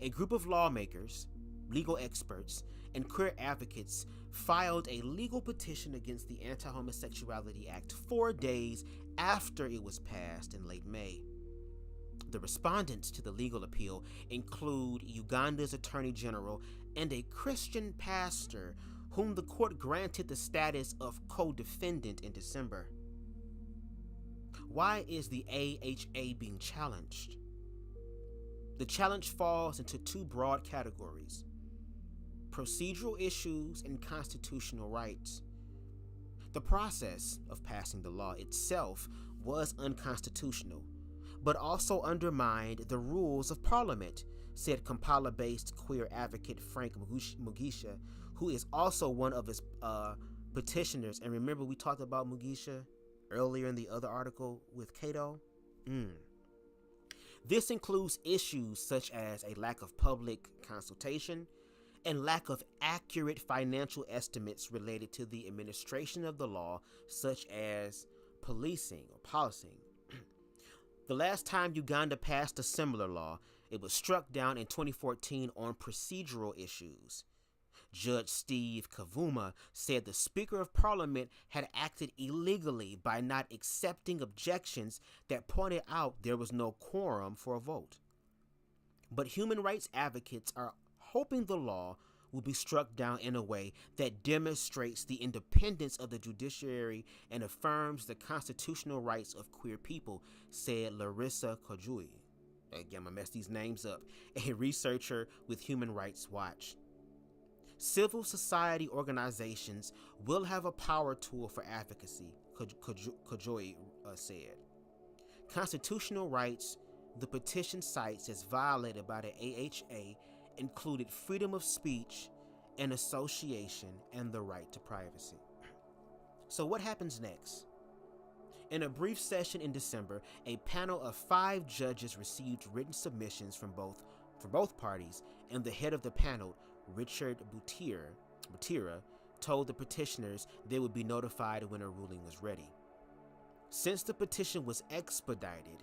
A group of lawmakers, legal experts, and queer advocates filed a legal petition against the Anti-Homosexuality Act 4 days after it was passed in late May. The respondents to the legal appeal include Uganda's Attorney General and a Christian pastor whom the court granted the status of co-defendant in December. Why is the AHA being challenged? The challenge falls into 2 broad categories: procedural issues and constitutional rights. The process of passing the law itself was unconstitutional, but also undermined the rules of Parliament, said Kampala-based queer advocate Frank Mugisha, who is also one of his petitioners. And remember, we talked about Mugisha earlier in the other article with Cato. This includes issues such as a lack of public consultation and lack of accurate financial estimates related to the administration of the law, such as policing or policing. The last time Uganda passed a similar law, it was struck down in 2014 on procedural issues. Judge Steve Kavuma said the Speaker of Parliament had acted illegally by not accepting objections that pointed out there was no quorum for a vote. But human rights advocates are hoping the law will be struck down in a way that demonstrates the independence of the judiciary and affirms the constitutional rights of queer people, said Larissa Kojui. Again, I'm gonna mess these names up. A researcher with Human Rights Watch. Civil society organizations will have a power tool for advocacy, Kojui said. Constitutional rights the petition cites as violated by the AHA included freedom of speech and association and the right to privacy. So what happens next? In a brief session in December, a panel of 5 judges received written submissions from both parties, and the head of the panel, Richard Butira, told the petitioners they would be notified when a ruling was ready. Since the petition was expedited,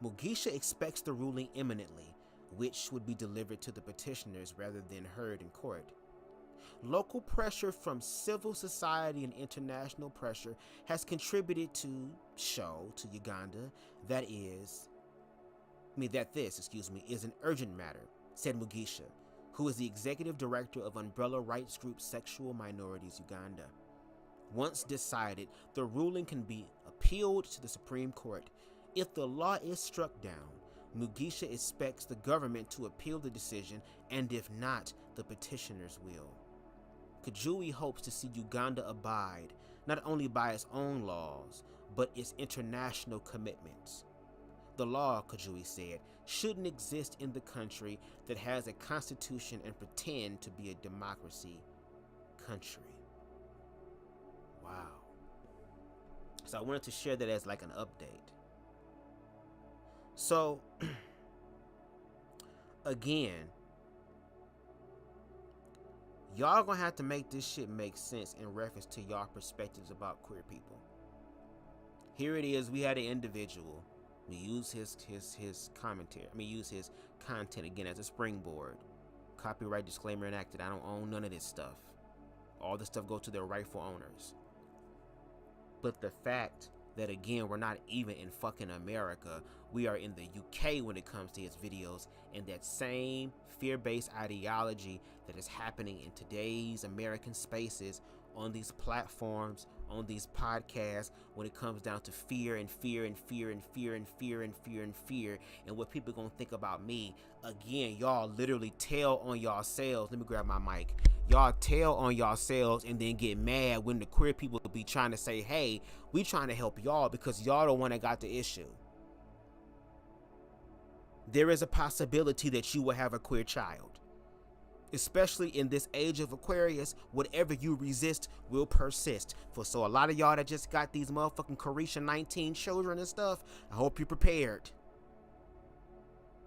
Mugisha expects the ruling imminently, which would be delivered to the petitioners rather than heard in court. Local pressure from civil society and international pressure has contributed to show to Uganda that this is an urgent matter, said Mugisha, who is the executive director of umbrella rights group Sexual Minorities Uganda. Once decided, the ruling can be appealed to the Supreme Court. If the law is struck down, Mugisha expects the government to appeal the decision, and if not, the petitioners will. Kajui hopes to see Uganda abide not only by its own laws, but its international commitments. The law, Kajui said, shouldn't exist in the country that has a constitution and pretend to be a democracy country. Wow. So I wanted to share that as like an update. So, again, y'all gonna have to make this shit make sense in reference to y'all perspectives about queer people. Here it is, we had an individual. We use his commentary. Use his content again as a springboard. Copyright disclaimer enacted. I don't own none of this stuff. All this stuff goes to their rightful owners. But the fact that, again, we're not even in fucking America, we are in the UK when it comes to his videos, and that same fear-based ideology that is happening in today's American spaces, on these platforms, on these podcasts, when it comes down to fear and fear and fear and fear and fear and fear and fear and what people gonna think about me. Again, y'all literally tell on yourselves. Let me grab my mic. Y'all tell on yourselves and then get mad when the queer people be trying to say, hey, we trying to help y'all because y'all the one that got the issue. There is a possibility that you will have a queer child. Especially in this age of Aquarius, whatever you resist will persist. So a lot of y'all that just got these motherfucking Carisha 19 children and stuff, I hope you're prepared.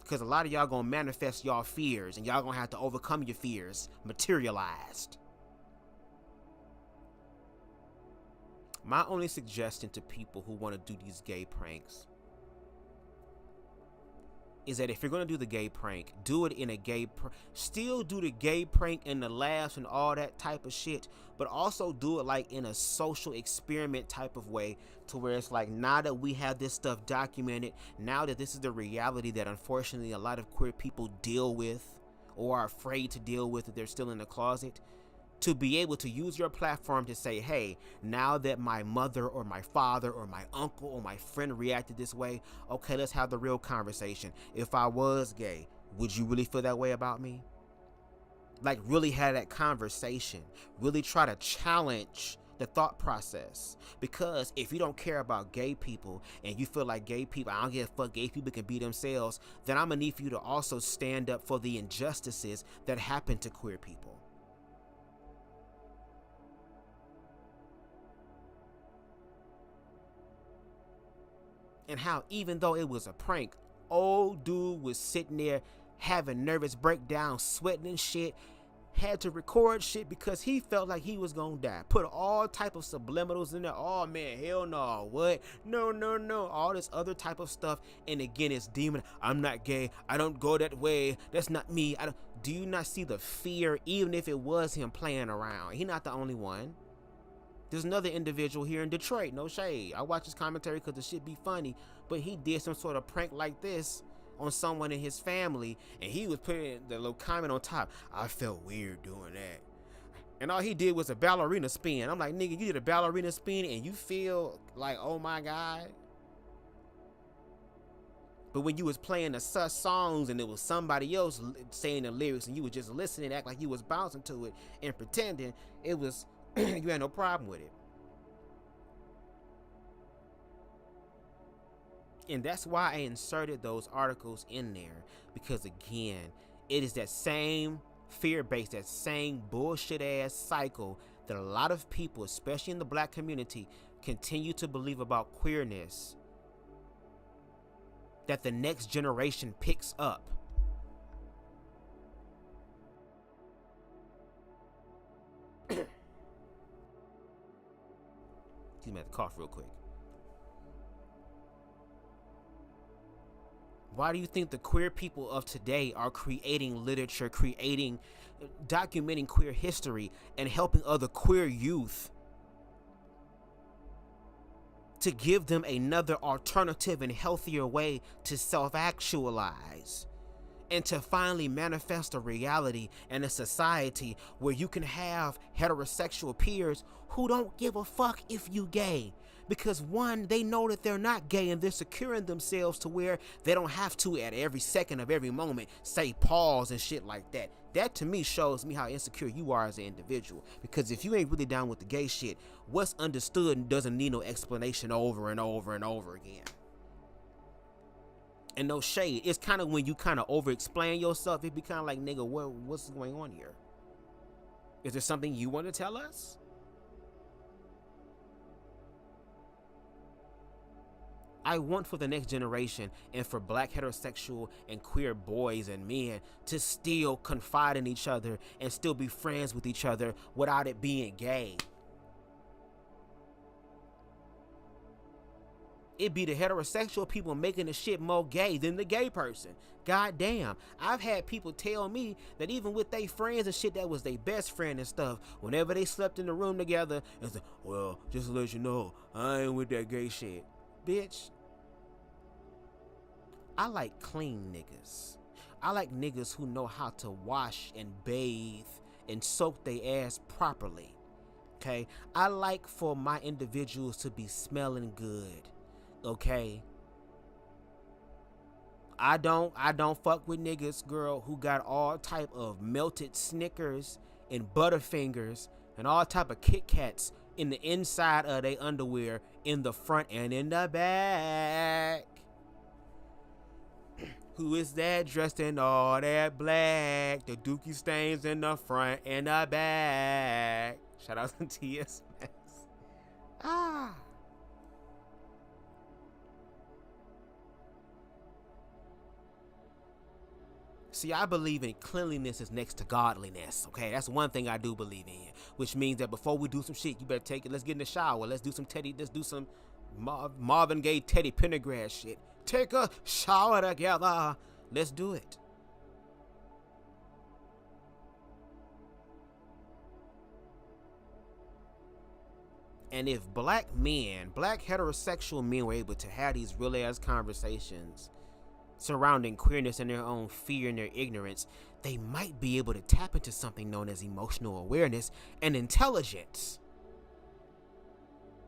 Because a lot of y'all gonna manifest y'all fears, and y'all gonna have to overcome your fears materialized. My only suggestion to people who want to do these gay pranks is that if you're going to do the gay prank, do it in a still do the gay prank and the laughs and all that type of shit, but also do it like in a social experiment type of way, to where it's like, now that we have this stuff documented, now that this is the reality that unfortunately a lot of queer people deal with or are afraid to deal with if they're still in the closet, to be able to use your platform to say, hey, now that my mother or my father or my uncle or my friend reacted this way, okay, let's have the real conversation. If I was gay, would you really feel that way about me? Like, really have that conversation. Really try to challenge the thought process. Because if you don't care about gay people and you feel like gay people, I don't give a fuck, gay people can be themselves, then I'm gonna need for you to also stand up for the injustices that happen to queer people. And how even though it was a prank, old dude was sitting there having nervous breakdowns, sweating and shit, had to record shit because he felt like he was gonna die. Put all type of subliminals in there. Oh man, hell no, what? No, no, no. All this other type of stuff. And again, it's demon. I'm not gay. I don't go that way. That's not me. Do you not see the fear, even if it was him playing around? He's not the only one. There's another individual here in Detroit, no shade. I watch his commentary because the shit be funny, but he did some sort of prank like this on someone in his family, and he was putting the little comment on top. I felt weird doing that. And all he did was a ballerina spin. I'm like, nigga, you did a ballerina spin and you feel like, oh my God. But when you was playing the sus songs and it was somebody else saying the lyrics and you was just listening, act like you was bouncing to it and pretending, it was, you had no problem with it. And that's why I inserted those articles in there, because again, it is that same fear base, that same bullshit ass cycle that a lot of people, especially in the black community, continue to believe about queerness, that the next generation picks up. Excuse me, I have to cough real quick. Why do you think the queer people of today are creating literature, documenting queer history, and helping other queer youth to give them another alternative and healthier way to self-actualize and to finally manifest a reality and a society where you can have heterosexual peers who don't give a fuck if you gay? Because one, they know that they're not gay and they're securing themselves to where they don't have to at every second of every moment say pause and shit like that. That to me shows me how insecure you are as an individual. Because if you ain't really down with the gay shit, what's understood doesn't need no explanation over and over and over again. And no shade, it's kind of when you kind of over explain yourself, it be kind of like, nigga, what's going on here? Is there something you want to tell us? I want for the next generation and for black heterosexual and queer boys and men to still confide in each other and still be friends with each other without it being gay. It be the heterosexual people making the shit more gay than the gay person. God damn. I've had people tell me that even with their friends and shit that was their best friend and stuff, whenever they slept in the room together, it's like, well, just to let you know, I ain't with that gay shit. Bitch. I like clean niggas. I like niggas who know how to wash and bathe and soak their ass properly. Okay? I like for my individuals to be smelling good. Okay? I don't fuck with niggas, girl, who got all type of melted Snickers and Butterfingers and all type of Kit Kats in the inside of their underwear, in the front and in the back. Who is that dressed in all that black? The dookie stains in the front and the back. Shout out to TS Max. Ah. See, I believe in cleanliness is next to godliness, okay? That's one thing I do believe in, which means that before we do some shit, you better take it. Let's get in the shower. Let's do some Marvin Gaye, Teddy Pendergrass shit. Take a shower together. Let's do it. And if black heterosexual men were able to have these real ass conversations surrounding queerness and their own fear and their ignorance, they might be able to tap into something known as emotional awareness and intelligence.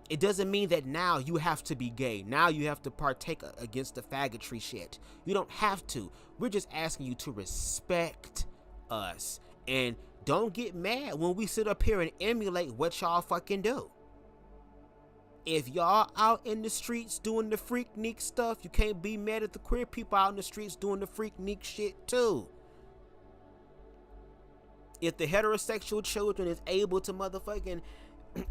It doesn't mean that now you have to be gay. Now you have to partake against the faggotry shit. You don't have to. We're just asking you to respect us And don't get mad when we sit up here and emulate what y'all fucking do. If y'all out in the streets doing the freaknik stuff, you can't be mad at the queer people out in the streets doing the freaknik shit too. If the heterosexual children is able to motherfucking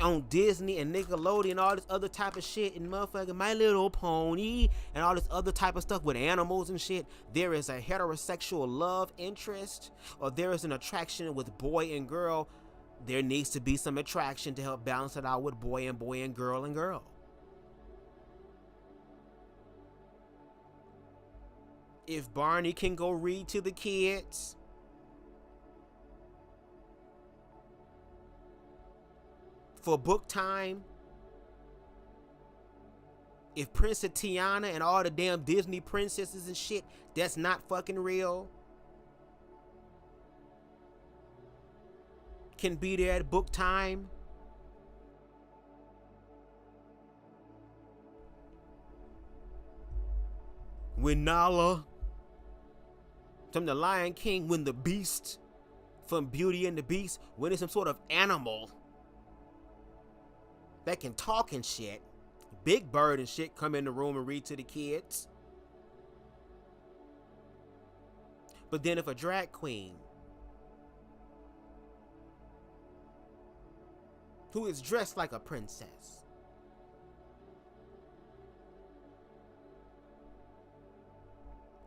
on Disney and Nickelodeon and all this other type of shit and motherfucking My Little Pony and all this other type of stuff with animals and shit, there is a heterosexual love interest, or there is an attraction with boy and girl, there needs to be some attraction to help balance it out with boy and girl and girl. If Barney can go read to the kids, for book time, if Princess Tiana and all the damn Disney princesses and shit, that's not fucking real, can be there at book time, when Nala from the Lion King, when the Beast from Beauty and the Beast, when it's some sort of animal that can talk and shit, Big Bird and shit come in the room and read to the kids. But then if a drag queen who is dressed like a princess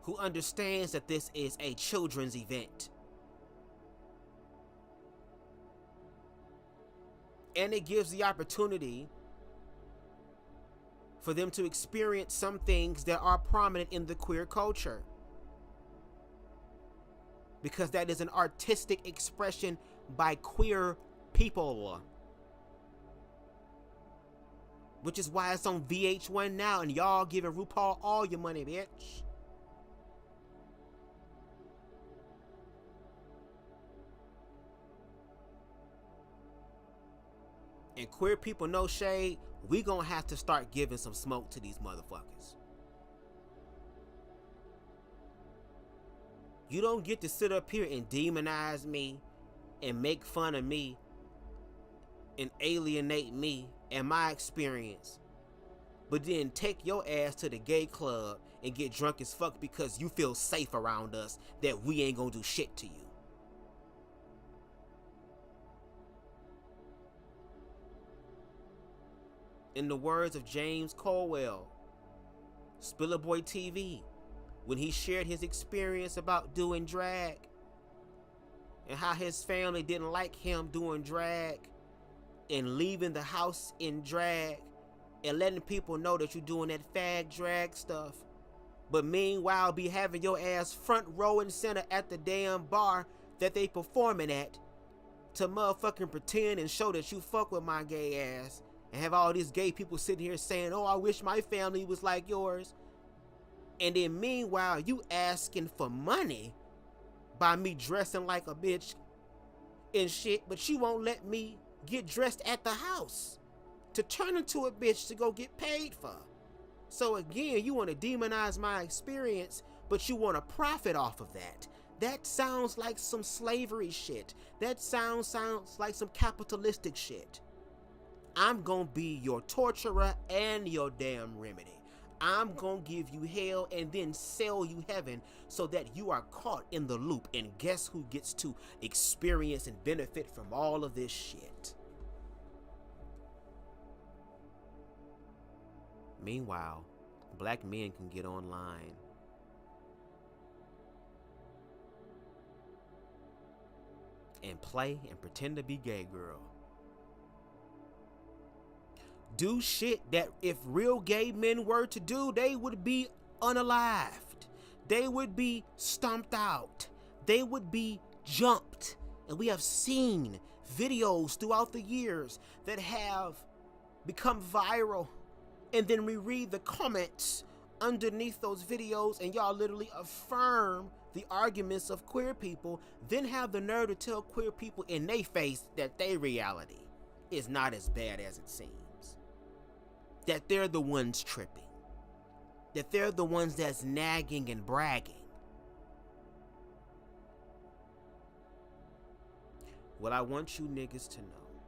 who understands that this is a children's event and it gives the opportunity for them to experience some things that are prominent in the queer culture, because that is an artistic expression by queer people, which is why it's on VH1 now and y'all giving RuPaul all your money, bitch. And queer people, no shade, we gonna have to start giving some smoke to these motherfuckers. You don't get to sit up here and demonize me and make fun of me and alienate me and my experience, but then take your ass to the gay club and get drunk as fuck because you feel safe around us, that we ain't gonna do shit to you. In the words of James Colwell, Spiller Boy TV, when he shared his experience about doing drag and how his family didn't like him doing drag and leaving the house in drag and letting people know that you're doing that fag drag stuff, but meanwhile be having your ass front row and center at the damn bar that they performing at to motherfucking pretend and show that you fuck with my gay ass, and have all these gay people sitting here saying, oh, I wish my family was like yours. And then meanwhile, you asking for money by me dressing like a bitch and shit, but you won't let me get dressed at the house to turn into a bitch to go get paid for. So again, you want to demonize my experience, but you want to profit off of that. That sounds like some slavery shit. That sounds like some capitalistic shit. I'm gonna be your torturer and your damn remedy. I'm gonna give you hell and then sell you heaven so that you are caught in the loop, and guess who gets to experience and benefit from all of this shit? Meanwhile, black men can get online and play and pretend to be gay girl. Do shit that if real gay men were to do, they would be unalived. They would be stomped out. They would be jumped. And we have seen videos throughout the years that have become viral. And then we read the comments underneath those videos and y'all literally affirm the arguments of queer people, then have the nerve to tell queer people in their face that their reality is not as bad as it seems. That they're the ones tripping. That they're the ones that's nagging and bragging. Well, I want you niggas to know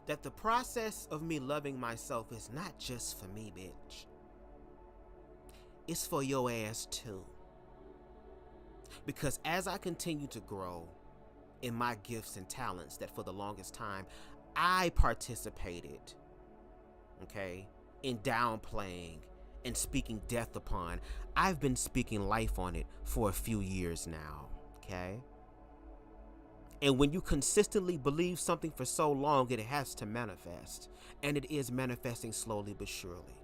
that the process of me loving myself is not just for me, bitch. It's for your ass too. Because as I continue to grow in my gifts and talents that for the longest time I participated, okay, in downplaying and speaking death upon, I've been speaking life on it for a few years now, okay? And when you consistently believe something for so long, it has to manifest. And it is manifesting slowly but surely.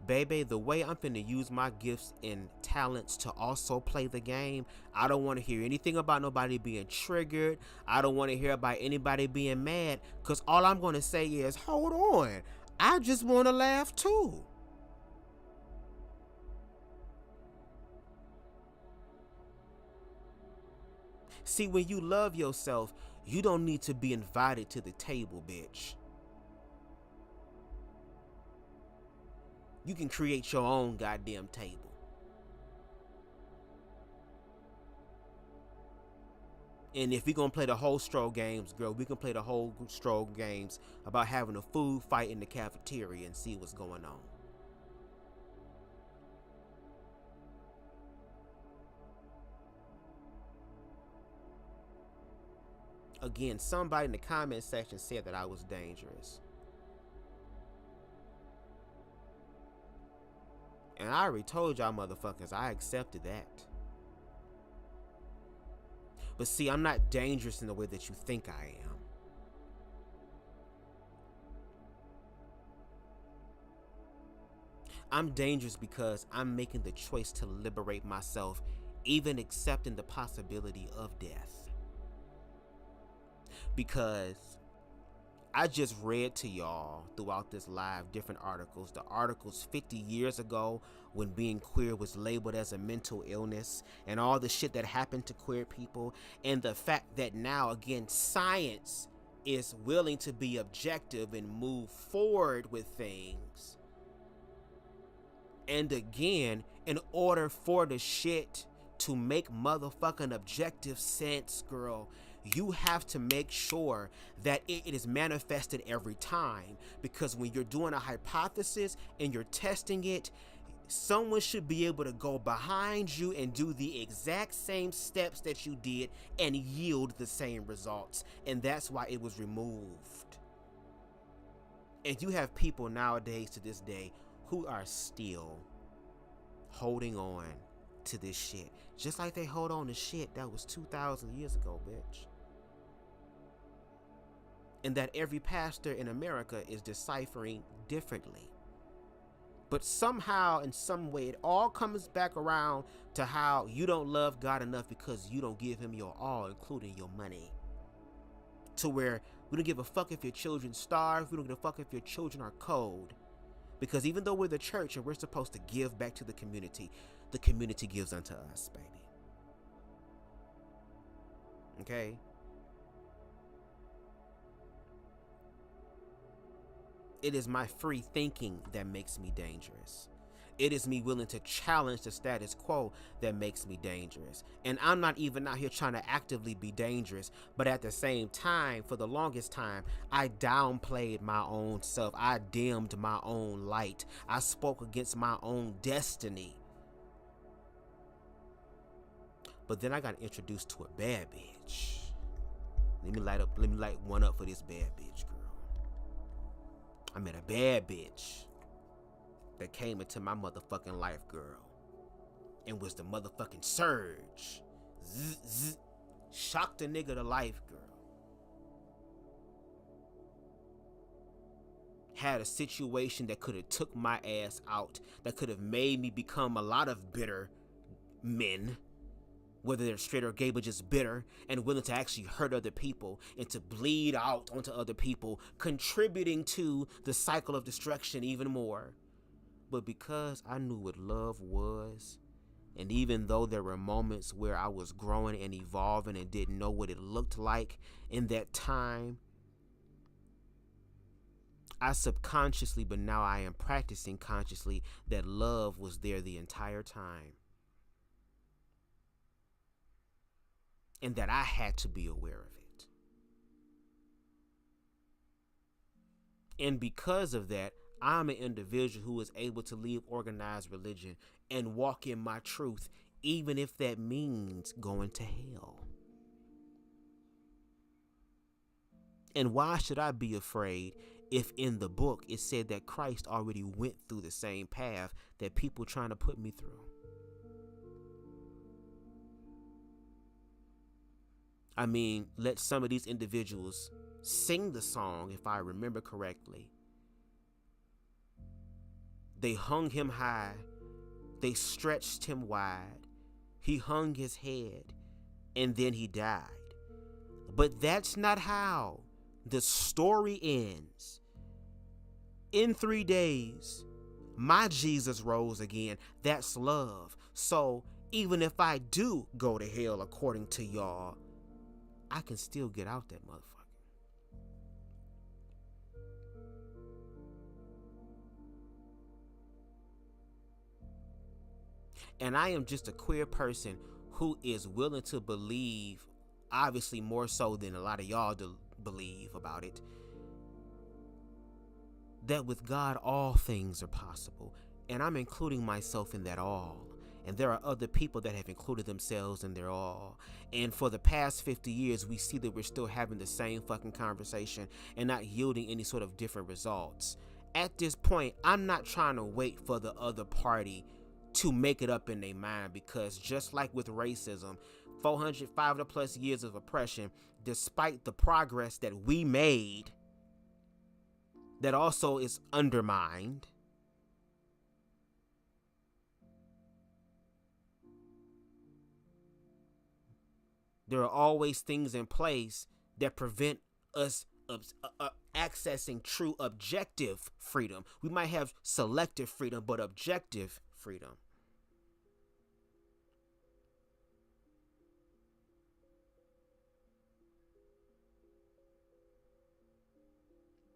Baby, the way I'm finna use my gifts and talents to also play the game, I don't want to hear anything about nobody being triggered. I don't want to hear about anybody being mad, because all I'm going to say is, hold on, I just want to laugh too. See, when you love yourself, you don't need to be invited to the table, bitch. You can create your own goddamn table. And if we're gonna play the whole stroll games, girl, we can play the whole stroll games about having a food fight in the cafeteria and see what's going on. Again, somebody in the comment section said that I was dangerous. And I already told y'all motherfuckers I accepted that. But see, I'm not dangerous in the way that you think I am. I'm dangerous because I'm making the choice to liberate myself, even accepting the possibility of death. Because I just read to y'all throughout this live different articles. The articles 50 years ago when being queer was labeled as a mental illness, and all the shit that happened to queer people, and the fact that now again science is willing to be objective and move forward with things. And again, in order for the shit to make motherfucking objective sense, girl, you have to make sure that it is manifested every time. Because when you're doing a hypothesis and you're testing it, someone should be able to go behind you and do the exact same steps that you did and yield the same results. And that's why it was removed. And you have people nowadays to this day who are still holding on to this shit. Just like they hold on to shit that was 2,000 years ago, bitch. And that every pastor in America is deciphering differently. But somehow, in some way, it all comes back around to how you don't love God enough because you don't give him your all, including your money. To where we don't give a fuck if your children starve, we don't give a fuck if your children are cold. Because even though we're the church and we're supposed to give back to the community gives unto us, baby. Okay? It is my free thinking that makes me dangerous. It is me willing to challenge the status quo that makes me dangerous. And I'm not even out here trying to actively be dangerous, but at the same time, for the longest time, I downplayed my own self. I dimmed my own light. I spoke against my own destiny. But then I got introduced to a bad bitch. Let me light one up for this bad bitch, girl. I met a bad bitch that came into my motherfucking life, girl, and was the motherfucking surge. Shocked a nigga to life, girl. Had a situation that could have took my ass out, that could have made me become a lot of bitter men, whether they're straight or gay, but just bitter and willing to actually hurt other people and to bleed out onto other people, contributing to the cycle of destruction even more. But because I knew what love was, and even though there were moments where I was growing and evolving and didn't know what it looked like in that time, I subconsciously, but now I am practicing consciously, that love was there the entire time. and that I had to be aware of it. And because of that, I'm an individual who is able to leave organized religion and walk in my truth, even if that means going to hell. And why should I be afraid if in the book it said that Christ already went through the same path that people trying to put me through? I mean, let some of these individuals sing the song, if I remember correctly. They hung him high, they stretched him wide, he hung his head, and then he died. But that's not how the story ends. In 3 days, my Jesus rose again. That's love. So even if I do go to hell according to y'all, I can still get out that motherfucker. And I am just a queer person who is willing to believe, obviously more so than a lot of y'all believe about it, that with God all things are possible. And I'm including myself in that all. And there are other people that have included themselves in their all. And for the past 50 years, we see that we're still having the same fucking conversation and not yielding any sort of different results. At this point, I'm not trying to wait for the other party to make it up in their mind, because just like with racism, 500 plus years of oppression, despite the progress that we made, that also is undermined. There are always things in place that prevent us accessing true objective freedom. We might have selective freedom, but objective freedom.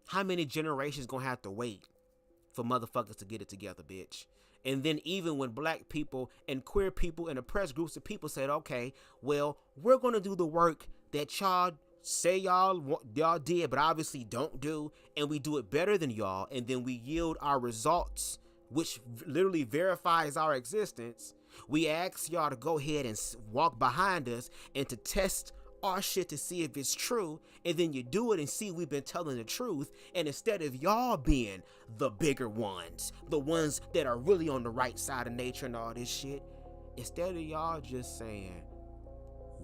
How many generations gonna have to wait for motherfuckers to get it together, bitch? And then even when black people and queer people and oppressed groups of people said, okay, well, we're gonna do the work that y'all say y'all did, but obviously don't do, and we do it better than y'all, and then we yield our results, which literally verifies our existence. We ask y'all to go ahead and walk behind us and to test our shit to see if it's true, and then you do it and see we've been telling the truth. And instead of y'all being the bigger ones, the ones that are really on the right side of nature and all this shit, instead of y'all just saying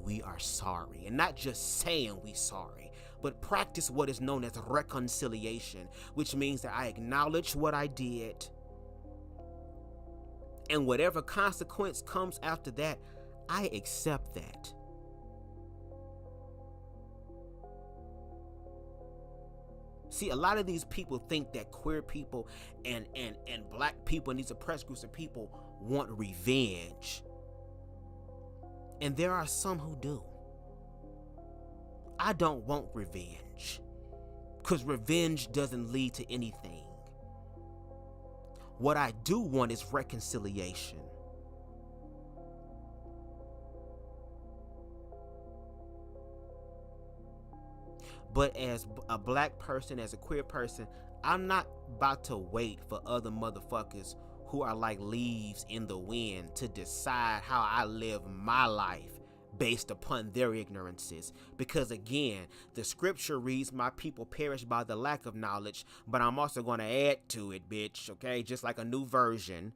we are sorry, and not just saying we sorry, but practice what is known as reconciliation, which means that I acknowledge what I did, and whatever consequence comes after that, I accept that. See, a lot of these people think that queer people and black people and these oppressed groups of people want revenge. And there are some who do. I don't want revenge, because revenge doesn't lead to anything. What I do want is reconciliation. But as a black person, as a queer person, I'm not about to wait for other motherfuckers who are like leaves in the wind to decide how I live my life based upon their ignorances. Because again, the scripture reads, my people perish by the lack of knowledge, but I'm also going to add to it, bitch, okay? Just like a new version.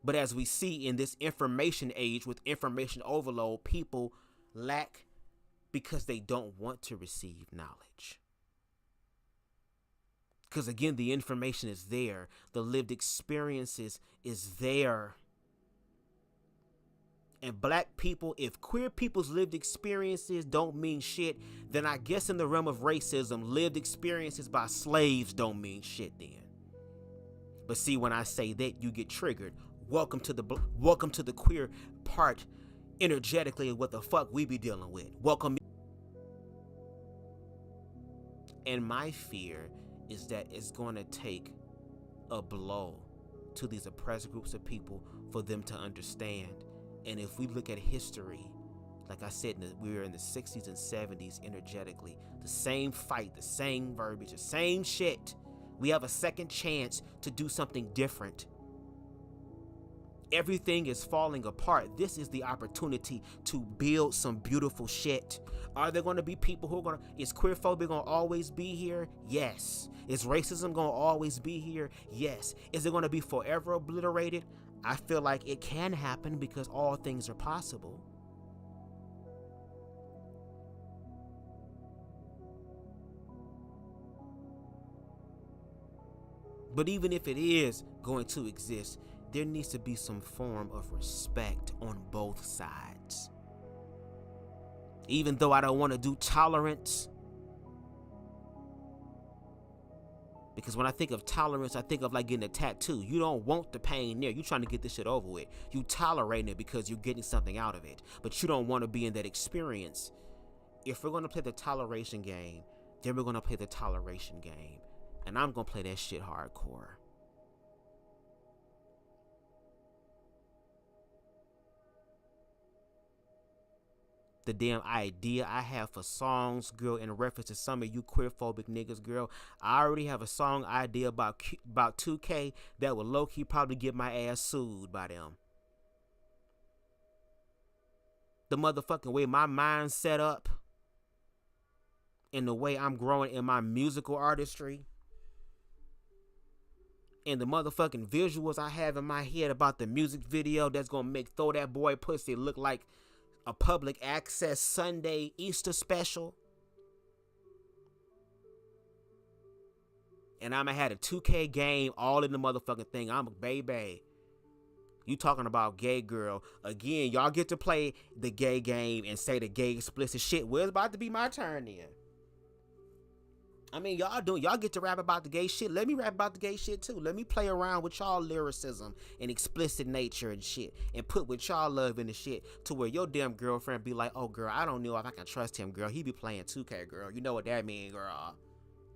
But as we see in this information age with information overload, people lack because they don't want to receive knowledge. Because again, the information is there. The lived experiences is there. And black people, if queer people's lived experiences don't mean shit, then I guess in the realm of racism, lived experiences by slaves don't mean shit then. But see, when I say that, you get triggered. Welcome to the queer part energetically of what the fuck we be dealing with. Welcome. And my fear is that it's going to take a blow to these oppressed groups of people for them to understand. And if we look at history, Like I said, we were in the 60s and 70s energetically. The same fight, the same verbiage, the same shit. We have a second chance to do something different. Everything is falling apart. This is the opportunity to build some beautiful shit. Are there going to be people who are going to... Is queerphobia going to always be here? Yes. Is racism going to always be here? Yes. Is it going to be forever obliterated? I feel like it can happen because all things are possible. But even if it is going to exist, there needs to be some form of respect on both sides. Even though I don't want to do tolerance, because when I think of tolerance, I think of like getting a tattoo. You don't want the pain there. You're trying to get this shit over with. You tolerating it because you're getting something out of it, but you don't want to be in that experience. If we're going to play the toleration game, then we're going to play the toleration game. And I'm going to play that shit hardcore. The damn idea I have for songs, girl, in reference to some of you queerphobic niggas, girl. I already have a song idea about 2K that will low-key probably get my ass sued by them. The motherfucking way my mind's set up and the way I'm growing in my musical artistry and the motherfucking visuals I have in my head about the music video that's gonna make Throw That Boy Pussy look like a public access Sunday Easter special. And I'ma have a 2K game all in the motherfucking thing. I'm a baby. You talking about gay girl. Again, y'all get to play the gay game and say the gay explicit shit. Well, it's about to be my turn then. I mean, y'all get to rap about the gay shit. Let me rap about the gay shit too. Let me play around with y'all lyricism and explicit nature and shit, and put what y'all love in the shit to where your damn girlfriend be like, oh girl, I don't know if I can trust him, girl. He be playing 2K, girl. You know what that mean, girl.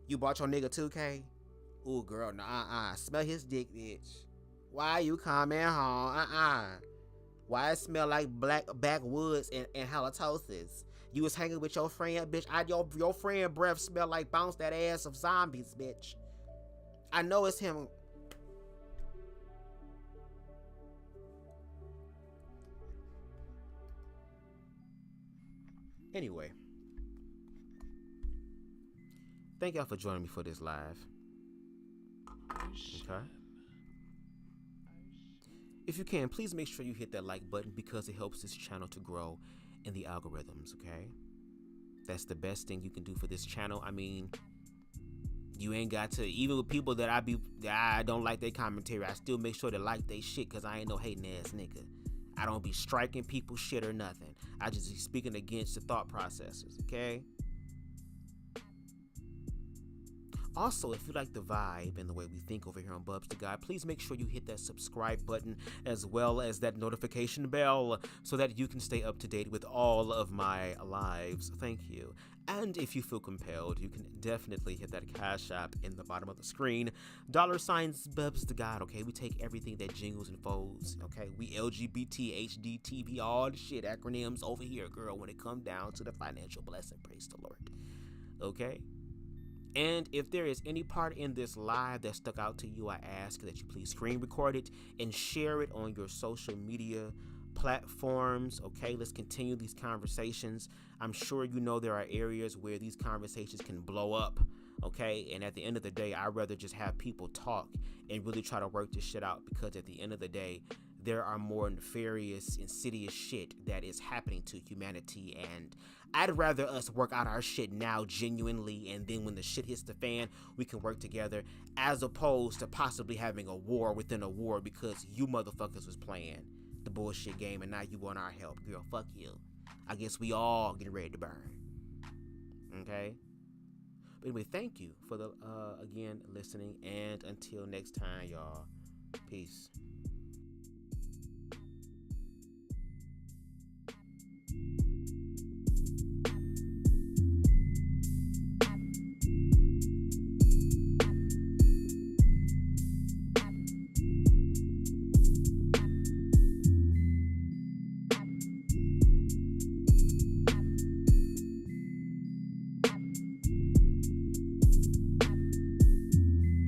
You bought your nigga 2K? Ooh, girl, nah, smell his dick, bitch. Why you coming home? Why it smell like black backwoods and halitosis? You was hanging with your friend, bitch. Your friend breath smell like bounce that ass of zombies, bitch. I know it's him. Anyway. Thank y'all for joining me for this live. Okay. If you can, please make sure you hit that like button because it helps this channel to grow in the algorithms, okay? That's the best thing you can do for this channel. I mean, you ain't got to, even with people that I don't like their commentary, I still make sure to like they shit because I ain't no hating ass nigga. I don't be striking people shit or nothing. I just be speaking against the thought processes, okay? Also, if you like the vibe and the way we think over here on BubzDaGawd, please make sure you hit that subscribe button as well as that notification bell so that you can stay up to date with all of my lives. Thank you. And if you feel compelled, you can definitely hit that Cash App in the bottom of the screen. $ BubzDaGawd, okay? We take everything that jingles and folds, okay? We LGBT, HD, TV, all the shit acronyms over here, girl, when it comes down to the financial blessing. Praise the Lord. Okay? And if there is any part in this live that stuck out to you, I ask that you please screen record it and share it on your social media platforms. Okay, let's continue these conversations. I'm sure you know there are areas where these conversations can blow up. Okay, and at the end of the day, I'd rather just have people talk and really try to work this shit out, because at the end of the day, there are more nefarious, insidious shit that is happening to humanity, and I'd rather us work out our shit now genuinely, and then when the shit hits the fan, we can work together, as opposed to possibly having a war within a war because you motherfuckers was playing the bullshit game and now you want our help. Girl, fuck you. I guess we all getting ready to burn. Okay? But anyway, thank you for the again listening, and until next time, y'all. Peace.